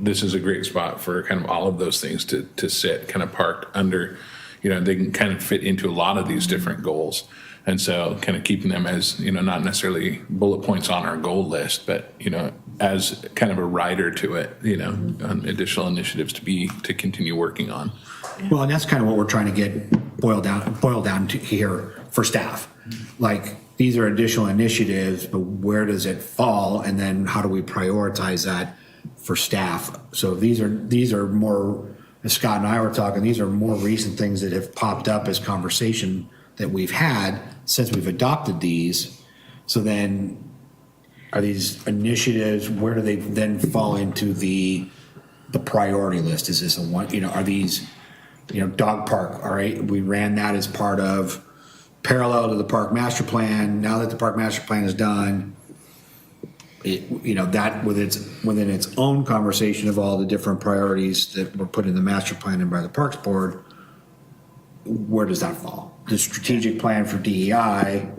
this is a great spot for kind of all of those things to sit kind of parked under, you know, they can kind of fit into a lot of these different goals. And so kind of keeping them as, you know, not necessarily bullet points on our goal list, but, you know, as kind of a rider to it, you know, on additional initiatives to continue working on. Well, and that's kind of what we're trying to get boiled down to here for staff. Like, these are additional initiatives, but where does it fall? And then how do we prioritize that for staff? So these are more, as Scott and I were talking, these are more recent things that have popped up as conversation that we've had since we've adopted these. So then are these initiatives, where do they then fall into the priority list? Is this a one, you know, are these, you know, dog park, all right, we ran that as part of parallel to the park master plan. Now that the park master plan is done, it, you know, that within its own conversation of all the different priorities that were put in the master plan and by the Parks Board, where does that fall? The strategic plan for DEI,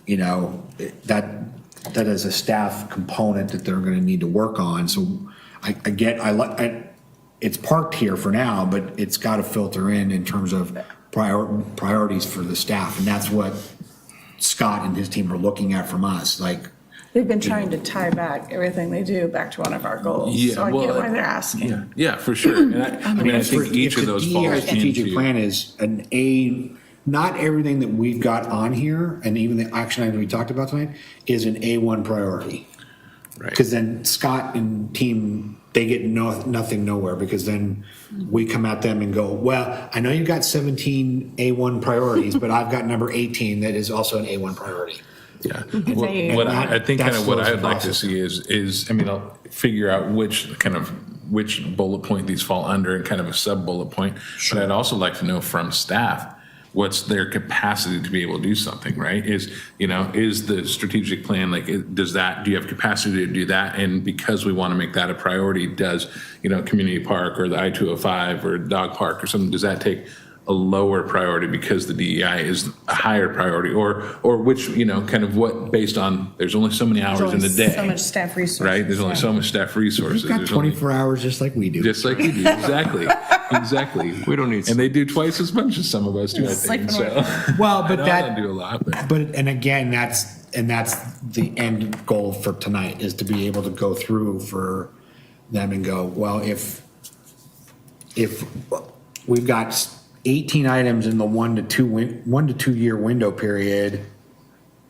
you know, that is a staff component that they're going to need to work on. So it's parked here for now, but it's got to filter in terms of priorities for the staff. And that's what Scott and his team are looking at from us. Like, They've been trying to tie back everything they do back to one of our goals. Yeah, So I well, get why they're asking. Yeah, for sure. And I think each of those if the DEI falls strategic into. plan is not everything that we've got on here, and even the action item we talked about tonight, is an A1 priority. Right. Because then Scott and team, they get nothing nowhere, because then we come at them and go, well, I know you've got 17 A1 priorities, but I've got number 18 that is also an A1 priority. Yeah. They- What I think that kind of what slows I the would like to process. see is, I mean, I'll figure out which bullet point these fall under and kind of a sub bullet point. But I'd also like to know from staff, what's their capacity to be able to do something, right? Is the strategic plan, like, do you have capacity to do that? And because we want to make that a priority, does, community park or the I-205 or dog park or something, does that take a lower priority because the DEI is a higher priority, or which, kind of what, based on, there's only so many hours in the day. So much staff resources. Right? There's only so much staff resources. We've got There's only- 24 hours just like we do. Just like we do, exactly, exactly. We don't need. And they do twice as much as some of us do, I think, so. Well, I but know that, they do a lot, but. and again, that's the end goal for tonight, is to be able to go through for them and go, well, if we've got 18 items in the 1 to 2 year window period,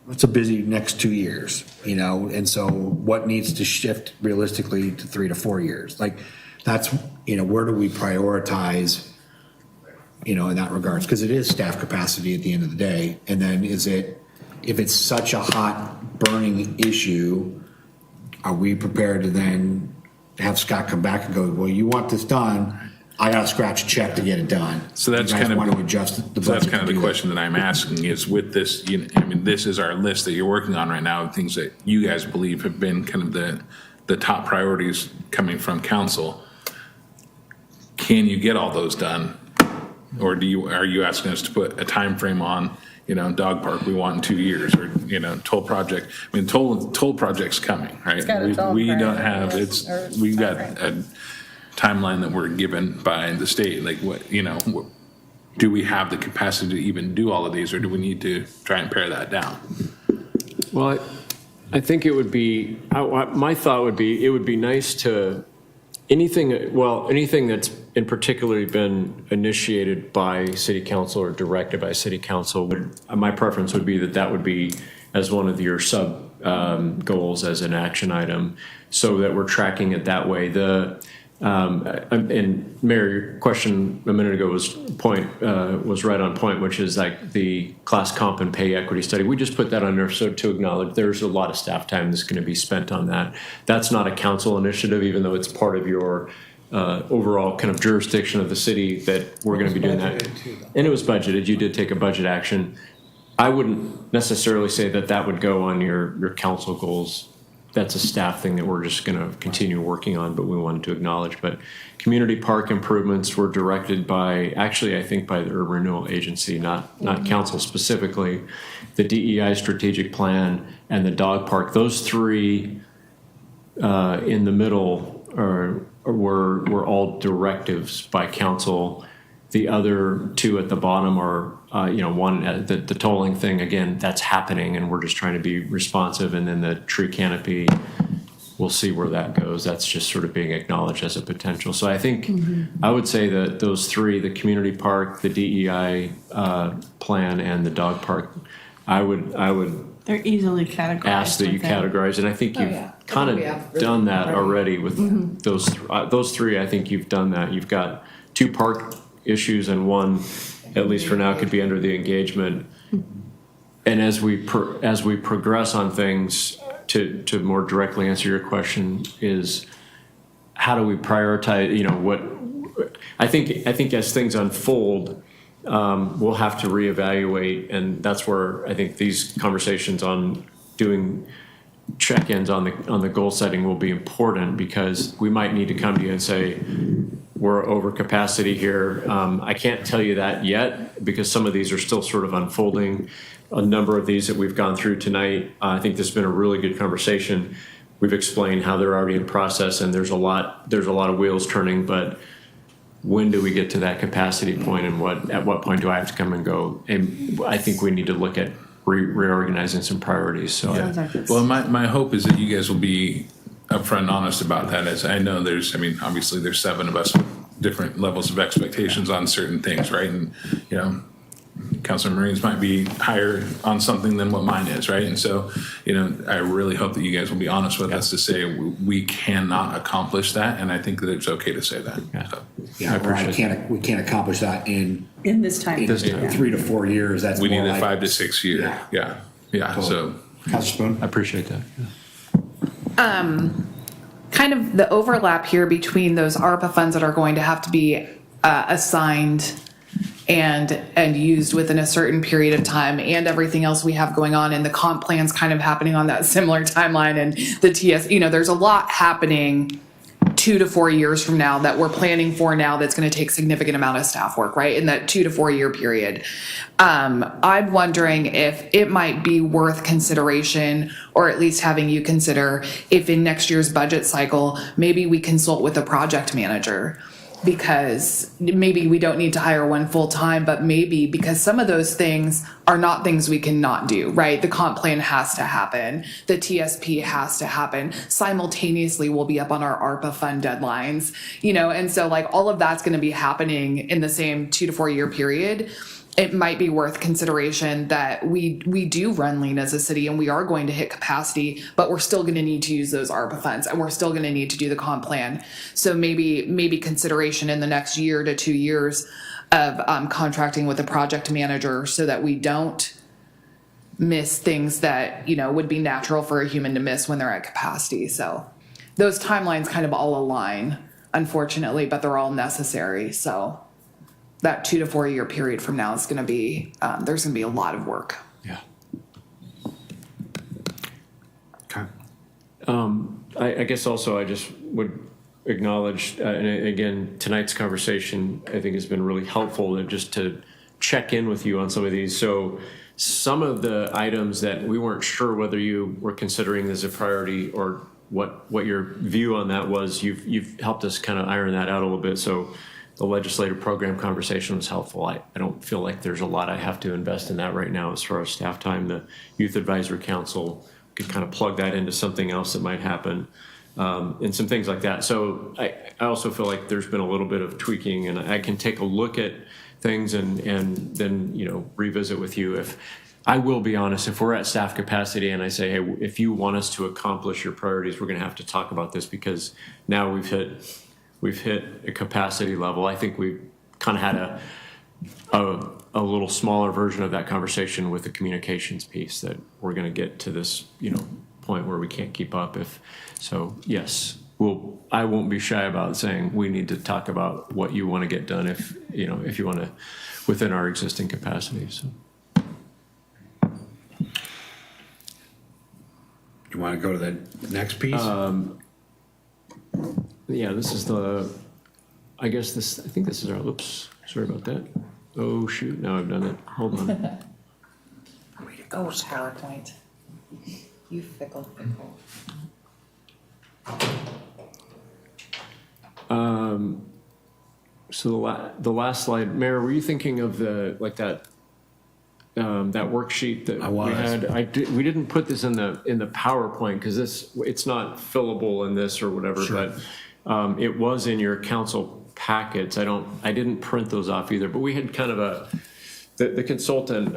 it's a busy next 2 years, you know, and so what needs to shift realistically to 3 to 4 years? Like, that's, you know, where do we prioritize, you know, in that regards? Because it is staff capacity at the end of the day. And then is it, if it's such a hot burning issue, are we prepared to then have Scott come back and go, well, you want this done, I gotta scratch a check to get it done. So that's You guys kind of, want to adjust the so that's budget kind of to the do question that I'm asking is with this, you know, I mean, this is our list that you're working on right now of things that you guys believe have been kind of the top priorities coming from council. Can you get all those done? Or are you asking us to put a time frame on, you know, dog park we want in 2 years, or, you know, toll project? I mean, toll project's coming, right? got its own We don't parameters, have, or we've got timeframe. a timeline that we're given by the state, like what, you know, do we have the capacity to even do all of these, or do we need to try and pare that down? Well, I think it would be, my thought would be, it would be nice to, anything that's in particularly been initiated by city council or directed by city council, my preference would be that would be as one of your sub goals as an action item, so that we're tracking it that way. And Mayor, your question a minute ago was right on point, which is like the class comp and pay equity study. We just put that on there so to acknowledge there's a lot of staff time that's going to be spent on that. That's not a council initiative, even though it's part of your overall kind of jurisdiction of the city that we're going to be doing that. And it was budgeted. You did take a budget action. I wouldn't necessarily say that would go on your council goals. That's a staff thing that we're just going to continue working on, but we wanted to acknowledge. But community park improvements were directed by, actually, I think by the Urban Renewal Agency, not council specifically. The DEI strategic plan and the dog park, those three in the middle were all directives by council. The other two at the bottom are, one, the tolling thing, again, that's happening and we're just trying to be responsive. And then the tree canopy, we'll see where that goes. That's just sort of being acknowledged as a potential. So I think I would say that those three, the community park, the DEI plan, and the dog park, I would They're easily categorized. ask that you within- categorize. And I think you've yeah. kind I think we of have really done that already with Mm-hmm. those three. I think you've done that. You've got 2 park issues and 1, at least for now, could be under the engagement. And as we progress on things, to more directly answer your question, is how do we prioritize? You know, what I think as things unfold, we'll have to reevaluate, and that's where I think these conversations on doing check-ins on the goal setting will be important, because we might need to come to you and say, we're over capacity here. I can't tell you that yet, because some of these are still sort of unfolding. A number of these that we've gone through tonight, I think this has been a really good conversation. We've explained how they're already in process, and there's a lot of wheels turning, but when do we get to that capacity point, and at what point do I have to come and go? And I think we need to look at reorganizing some priorities. So Well, my hope is that you guys will be upfront and honest about that. As I know obviously there's 7 of us with different levels of expectations on certain things, right? And, you know, Councilor Marines might be higher on something than what mine is, right? And so, you know, I really hope that you guys will be honest with us to say we cannot accomplish that, and I think that it's okay to say that. Yeah. So, Yeah, we can't accomplish that in In this time. This time. 3 to 4 years. That's we more need a like 5 to 6 year. Yeah. So. Councilor Spoon? I appreciate that. Kind of the overlap here between those ARPA funds that are going to have to be assigned and used within a certain period of time, and everything else we have going on, and the comp plans kind of happening on that similar timeline, and the TS, there's a lot happening 2 to 4 years from now that we're planning for now that's going to take significant amount of staff work, right, in that 2 to 4 year period. I'm wondering if it might be worth consideration, or at least having you consider, if in next year's budget cycle, maybe we consult with a project manager, because maybe we don't need to hire one full time, but maybe because some of those things are not things we can not do, right? The comp plan has to happen. The TSP has to happen. Simultaneously, we'll be up on our ARPA fund deadlines, and so like all of that's going to be happening in the same 2 to 4 year period. it might be worth consideration that we do run lean as a city and we are going to hit capacity, but we're still going to need to use those ARPA funds and we're still going to need to do the comp plan. So maybe consideration in the next year to 2 years of contracting with a project manager so that we don't miss things that, you know, would be natural for a human to miss when they're at capacity. So those timelines kind of all align, unfortunately, but they're all necessary. So that 2 to 4 year period from now is going to be, there's going to be a lot of work. Yeah. Okay. I guess also I just would acknowledge, and again, tonight's conversation I think has been really helpful to check in with you on some of these. So some of the items that we weren't sure whether you were considering as a priority or what your view on that was, you've helped us kind of iron that out a little bit. So the legislative program conversation was helpful. I don't feel like there's a lot I have to invest in that right now as far as staff time. The Youth Advisory Council could kind of plug that into something else that might happen, and some things like that. So I also feel like there's been a little bit of tweaking, and I can take a look at things and then, you know, revisit with you. If I will be honest, if we're at staff capacity and I say, hey, if you want us to accomplish your priorities, we're going to have to talk about this because now we've hit a capacity level. I think we've kind of had a little smaller version of that conversation with the communications piece, that we're going to get to this, you know, point where we can't keep up. Yes, I won't be shy about saying we need to talk about what you want to get done if you want to within our existing capacity. So. Do you want to go to the next piece? Yeah, this is I think this is our, oops, sorry about that. Oh, shoot, now I've done it. Hold on. Oh, PowerPoint. You fickle. So the last slide, Mayor, were you thinking of that worksheet that I was. we had? We didn't put this in the PowerPoint because it's not fillable in this or whatever, Sure. but it was in your council packets. I didn't print those off either, but we had kind of the consultant,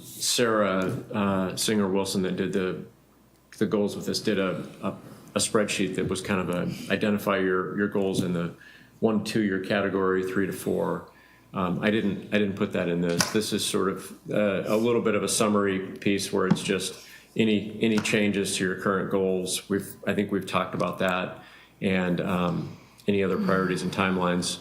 Sarah Singer Wilson, that did the goals with this, did a spreadsheet that was kind of identify your goals in the 1-2 year category, 3 to 4. I didn't put that in this. This is sort of a little bit of a summary piece where it's just any changes to your current goals. I think we've talked about that, and any other priorities and timelines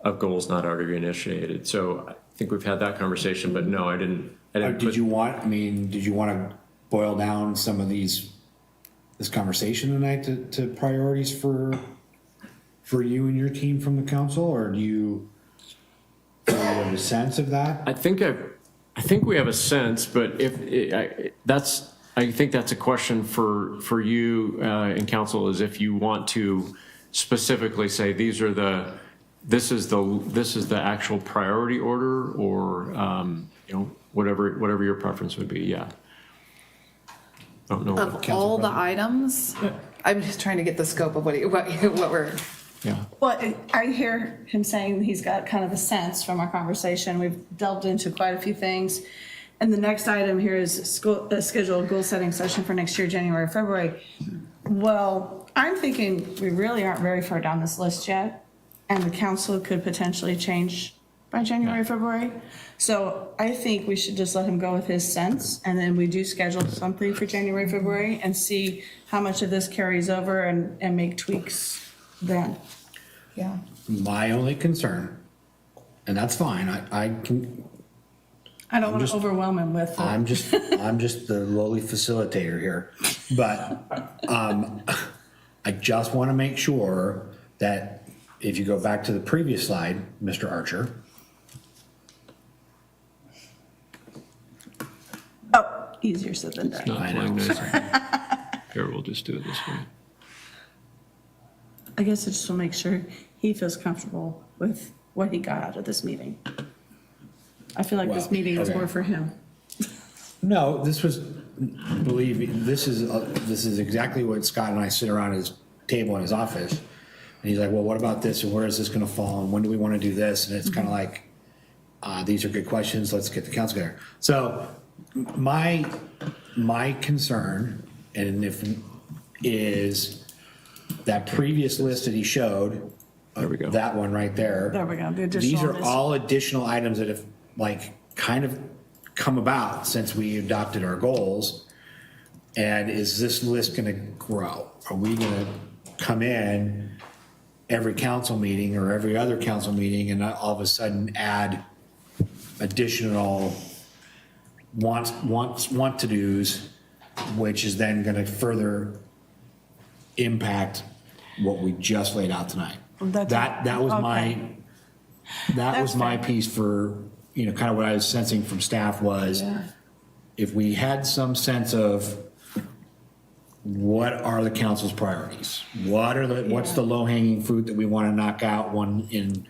of goals not already initiated. So I think we've had that conversation, but no, I didn't. Did you want to boil down some of this conversation tonight to priorities for you and your team from the council, or do you have a sense of that? I think we have a sense, but I think that's a question for you and council, is if you want to specifically say this is the actual priority order, or whatever your preference would be. Yeah. I don't know. Of all the items, I'm just trying to get the scope of what we're. Yeah. Well, I hear him saying he's got kind of a sense from our conversation. We've delved into quite a few things. And the next item here is scheduled goal setting session for next year, January, February. Well, I'm thinking we really aren't very far down this list yet, and the council could potentially change by January, February. So I think we should just let him go with his sense, and then we do schedule something for January, February, and see how much of this carries over and make tweaks then. Yeah. My only concern, and that's fine, I don't want to overwhelm him with. I'm just the lowly facilitator here, but I just want to make sure that if you go back to the previous slide, Mr. Archer. Oh, easier said than done. Not I know, playing nice. sorry. Here, we'll just do it this way. I guess I just want to make sure he feels comfortable with what he got out of this meeting. I feel like this Well, meeting is okay. more for him. No, believe me, this is exactly what Scott and I sit around his table in his office. And he's like, well, what about this? And where is this going to fall? And when do we want to do this? And it's kind of like, These are good questions. Let's get the council there. So my concern, and is that previous list that he showed. There we go. That one right there. There we go, the additional These are list. all additional items that have like kind of come about since we adopted our goals. And is this list gonna grow? Are we gonna come in every council meeting or every other council meeting and all of a sudden add additional want to do's, which is then gonna further impact what we just laid out tonight? That was my, that was my piece for, kind of what I was sensing from staff was, if we had some sense of what are the council's priorities? What's the low-hanging fruit that we want to knock out one in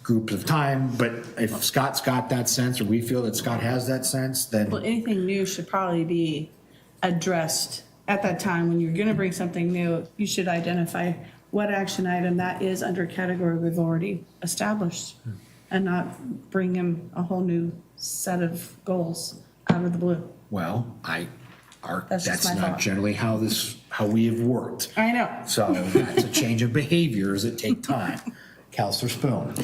groups of time? But if Scott's got that sense, or we feel that Scott has that sense, then. Well, anything new should probably be addressed at that time. When you're gonna bring something new, you should identify what action item that is under category we've already established, and not bring him a whole new set of goals out of the blue. Well, That's just that's my not thought. generally how we have worked. I know. So that's a change of behaviors that take time. Counselor Spoon.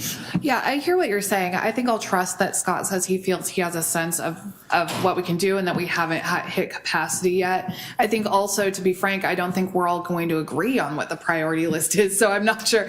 Yeah, I hear what you're saying. I think I'll trust that Scott says he feels he has a sense of what we can do and that we haven't hit capacity yet. I think also, to be frank, I don't think we're all going to agree on what the priority list is. So I'm not sure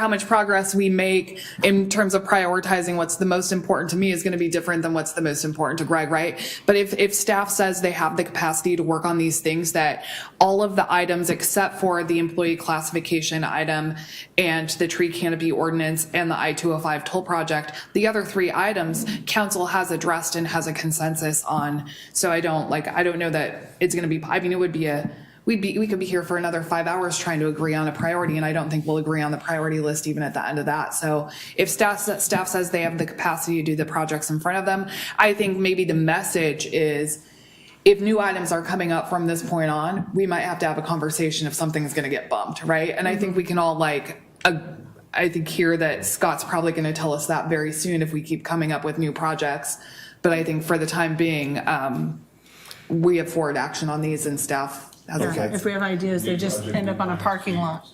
how much progress we make in terms of prioritizing what's the most important to me is going to be different than what's the most important to Greg, right? But if staff says they have the capacity to work on these things, that all of the items except for the employee classification item and the tree canopy ordinance and the I-205 toll project, the other three items council has addressed and has a consensus on. So I don't know that it's going to be, it would be we could be here for another 5 hours trying to agree on a priority, and I don't think we'll agree on the priority list even at the end of that. So if staff says they have the capacity to do the projects in front of them, I think maybe the message is, if new items are coming up from this point on, we might have to have a conversation if something's going to get bumped, right? And I think we can all I think here that Scott's probably going to tell us that very soon if we keep coming up with new projects. But I think for the time being, we have forward action on these, and staff has Yeah, if we have ideas, they just end up on a parking lot.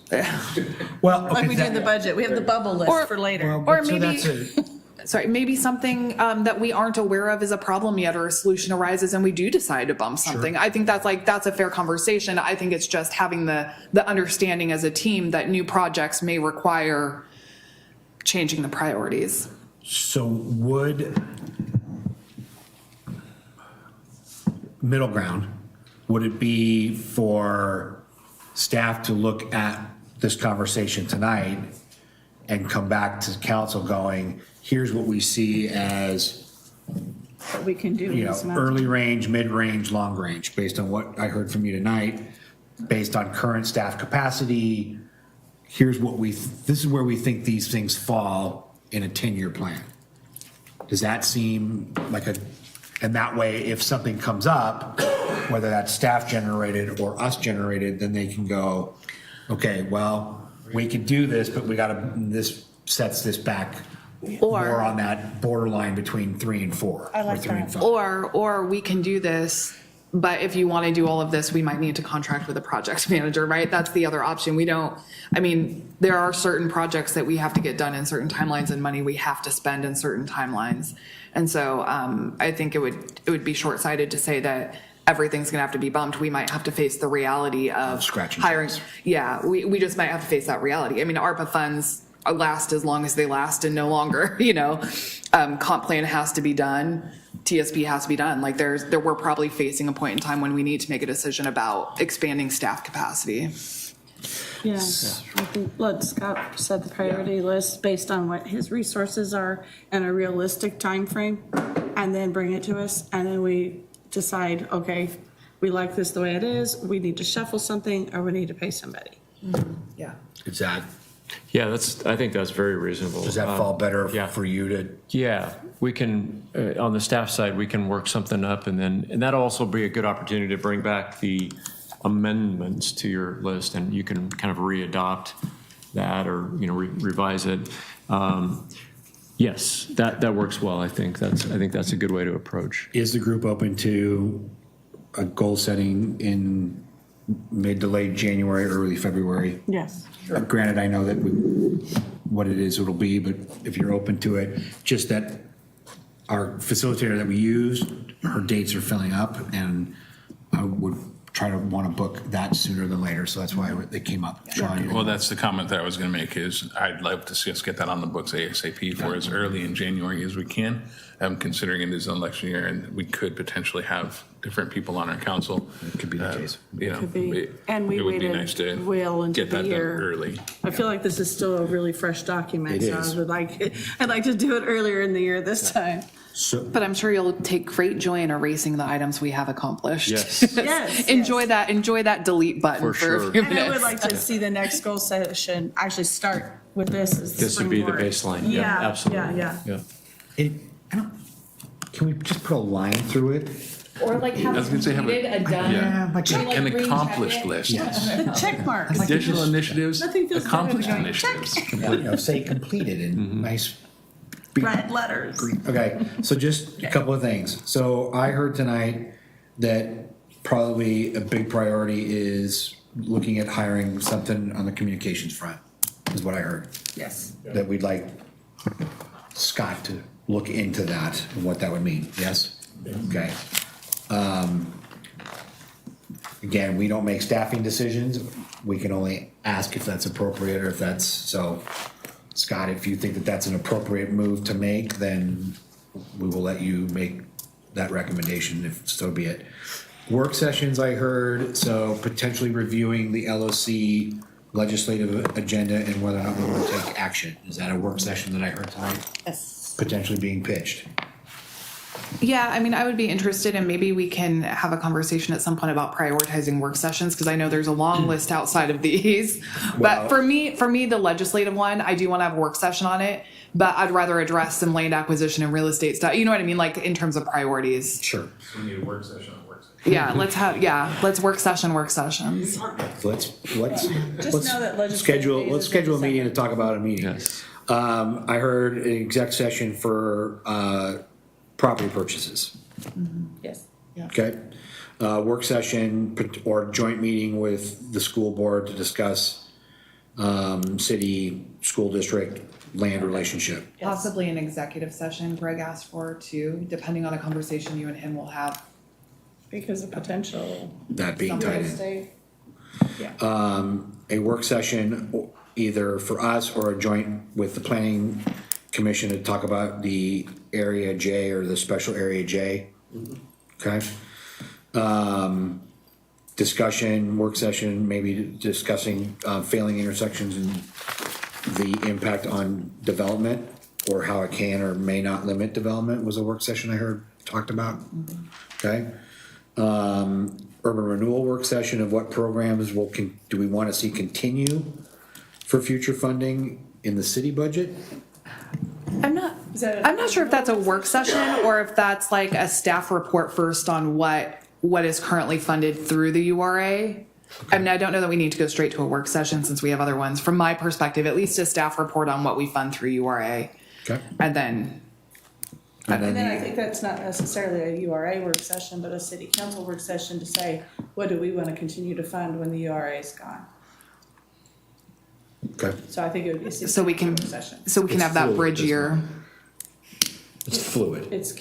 Well, Like we did in the budget. We have the bubble list for later. Or maybe something that we aren't aware of is a problem yet, or a solution arises and we do decide to bump something. I think that's a fair conversation. I think it's just having the understanding as a team that new projects may require changing the priorities. So would middle ground, would it be for staff to look at this conversation tonight and come back to council going, here's what we see as, What we can do. in this amount of early range, mid-range, long range, based on what I heard from you tonight, based on current staff capacity, here's what this is where we think these things fall in a 10-year plan. Does that seem like and that way, if something comes up, whether that's staff generated or us generated, then they can go, okay, well, we can do this, but this sets this back more on that borderline between 3 and 4. I like or 3 and that. 5. Or we can do this, but if you want to do all of this, we might need to contract with a project manager, right? That's the other option. There are certain projects that we have to get done in certain timelines and money we have to spend in certain timelines. And so I think it would be short-sighted to say that everything's going to have to be bumped. We might have to face the reality of Scratching hiring. jobs. Yeah, we just might have to face that reality. ARPA funds last as long as they last and no longer, comp plan has to be done. TSP has to be done. We're probably facing a point in time when we need to make a decision about expanding staff capacity. Yeah, I think, Scott said the priority list based on what his resources are and a realistic time frame, and then bring it to us, and then we decide, okay, we like this the way it is, we need to shuffle something, or we need to pay somebody. Yeah. Is that, I think that's very reasonable. does that fall better yeah. for you to? Yeah, we can, on the staff side, we can work something up, and that'll also be a good opportunity to bring back the amendments to your list, and you can kind of re-adopt that or, revise it. Yes, that works well, I think. I think that's a good way to approach. Is the group open to a goal setting in mid to late January, early February? Yes. Granted, I know that what it is, it'll be, but if you're open to it, just that our facilitator that we use, her dates are filling up, and I would try to want to book that sooner than later, so that's why they came up. Sean, Well, that's the comment that I was going to make is I'd love to see us get that on the books ASAP for as early in January as we can. Considering it is an election year and we could potentially have different people on our council. It could be the case. You know, Could be. And we it would be waited nice to well into get the that done year. early. I feel like this is still a really fresh document, It so is. I'd like to do it earlier in the year this time. So, But I'm sure you'll take great joy in erasing the items we have accomplished. Yes. Yes, Enjoy that delete button For for a sure. few And I would minutes. like to see the next goal session actually start with this as the This would be the springboard. baseline. Yeah, absolutely. Yeah. can we just put a line through it? Or like have I was gonna say have a- completed, a done. Yeah. like An accomplished list. The check marks. Additional initiatives, Nothing feels better than accomplished going, initiatives. Say completed in nice. Red letters. Okay, so just a couple of things. So I heard tonight that probably a big priority is looking at hiring something on the communications front, is what I heard. Yes. That we'd like Scott to look into that and what that would mean, yes? Okay. Again, we don't make staffing decisions. We can only ask if that's appropriate or if that's, so Scott, if you think that that's an appropriate move to make, then we will let you make that recommendation, if so be it. Work sessions, I heard, so potentially reviewing the LOC legislative agenda and whether or not we want to take action. Is that a work session that I heard tonight? Yes. Potentially being pitched. Yeah, I mean, I would be interested in maybe we can have a conversation at some point about prioritizing work sessions, because I know there's a long list outside of these. Well- But for me, the legislative one, I do want to have a work session on it, but I'd rather address some land acquisition and real estate stuff. You know what I mean? Like in terms of priorities. Sure. We need a work session on work session. Yeah, let's work sessions. Let's know that legislative schedule, days let's is schedule a December. meeting to talk about a meeting. Yes. I heard an exec session for, property purchases, Yes. okay? Work session or joint meeting with the school board to discuss, city, school district, land relationship. Possibly an executive session Greg asked for too, depending on a conversation you and him will have. Because of potential. That being Some tied real in. estate. A work session either for us or a joint with the planning commission to talk about the area J or the special area J. Okay? Discussion, work session, maybe discussing failing intersections and the impact on development or how it can or may not limit development was a work session I heard talked about. Okay? Urban renewal work session of what programs do we want to see continue for future funding in the city budget? I'm not sure if that's a work session or if that's like a staff report first on what is currently funded through the URA. I mean, I don't know that we need to go straight to a work session since we have other ones. From my perspective, at least a staff report on what we fund through URA. Okay. And then, And And then I then think that's not necessarily a URA work session, but a city council work session to say, what do we want to continue to fund when the URA is gone? okay, So I think it would be a city so we can, council work session. so we can It's have that fluid, bridge isn't year. it's fluid. It's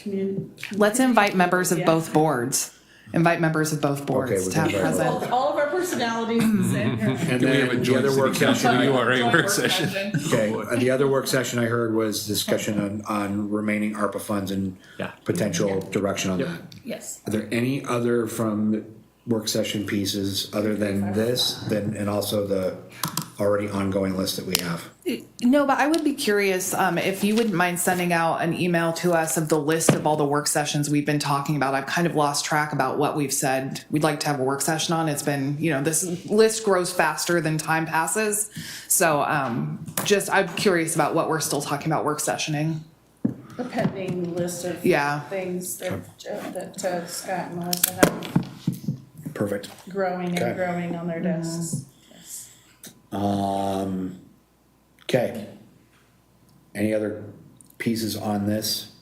Let's invite members of Yeah. both boards. Invite members of both boards we to have can invite present. all of our personalities in the same room. And Do we have a then the joint other work city council session, URA work session? okay, and the other work session I heard was discussion on remaining ARPA funds and Yeah. potential direction on that. Yes. Are there any other from the work session pieces other than this, and also the already ongoing list that we have? No, but I would be curious if you wouldn't mind sending out an email to us of the list of all the work sessions we've been talking about. I've kind of lost track about what we've said we'd like to have a work session on. It's been, this list grows faster than time passes. So I'm curious about what we're still talking about work sessioning. The pending list of Yeah. things that Scott and Melissa have Perfect. growing Okay. and growing on their desks. Yes. Okay. Any other pieces on this.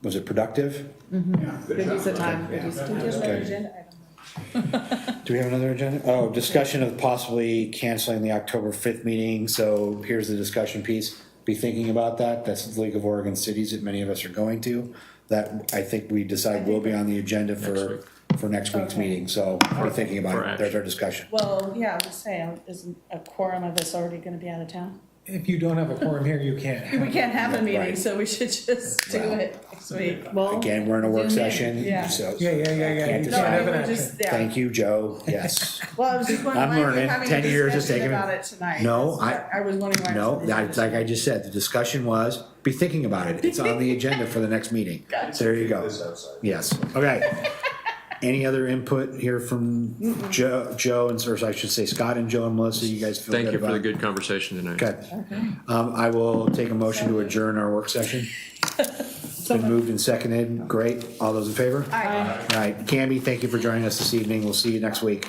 Was it productive? Good use of time. Do you have another agenda item? Do we have another agenda? Oh, discussion of possibly canceling the October 5th meeting. So here's the discussion piece. Be thinking about that. That's the League of Oregon Cities that many of us are going to. That I think we decide will be on the agenda for next week's meeting. So we're thinking about it. There's our discussion. Well, yeah, I was saying, isn't a quorum of us already gonna be out of town? If you don't have a quorum here, you can't have. We can't have a meeting, Right. so we should just do it next week. Well, Again, we're in a work Zoom in, session. yeah. So Yeah. You Can't can't decide. have an we're action. just, yeah. thank you, Joe. Yes. Well, I was just wondering I'm why we're learning. having 10 a years is discussion taking- about it tonight. No, I was wondering why. No, it's on the like I just said, the discussion was, be thinking about it. It's on the agenda for the next meeting. So there you go. This outside. Yes, okay. Any other input here from Joe, and or I should say Scott and Joe and Melissa, you guys feel good Thank you for the about? good conversation tonight. Okay. I will take a motion to adjourn our work session. It's been moved and seconded. Great. All those in favor? Aye. All right. Canby, thank you for joining us this evening. We'll see you next week.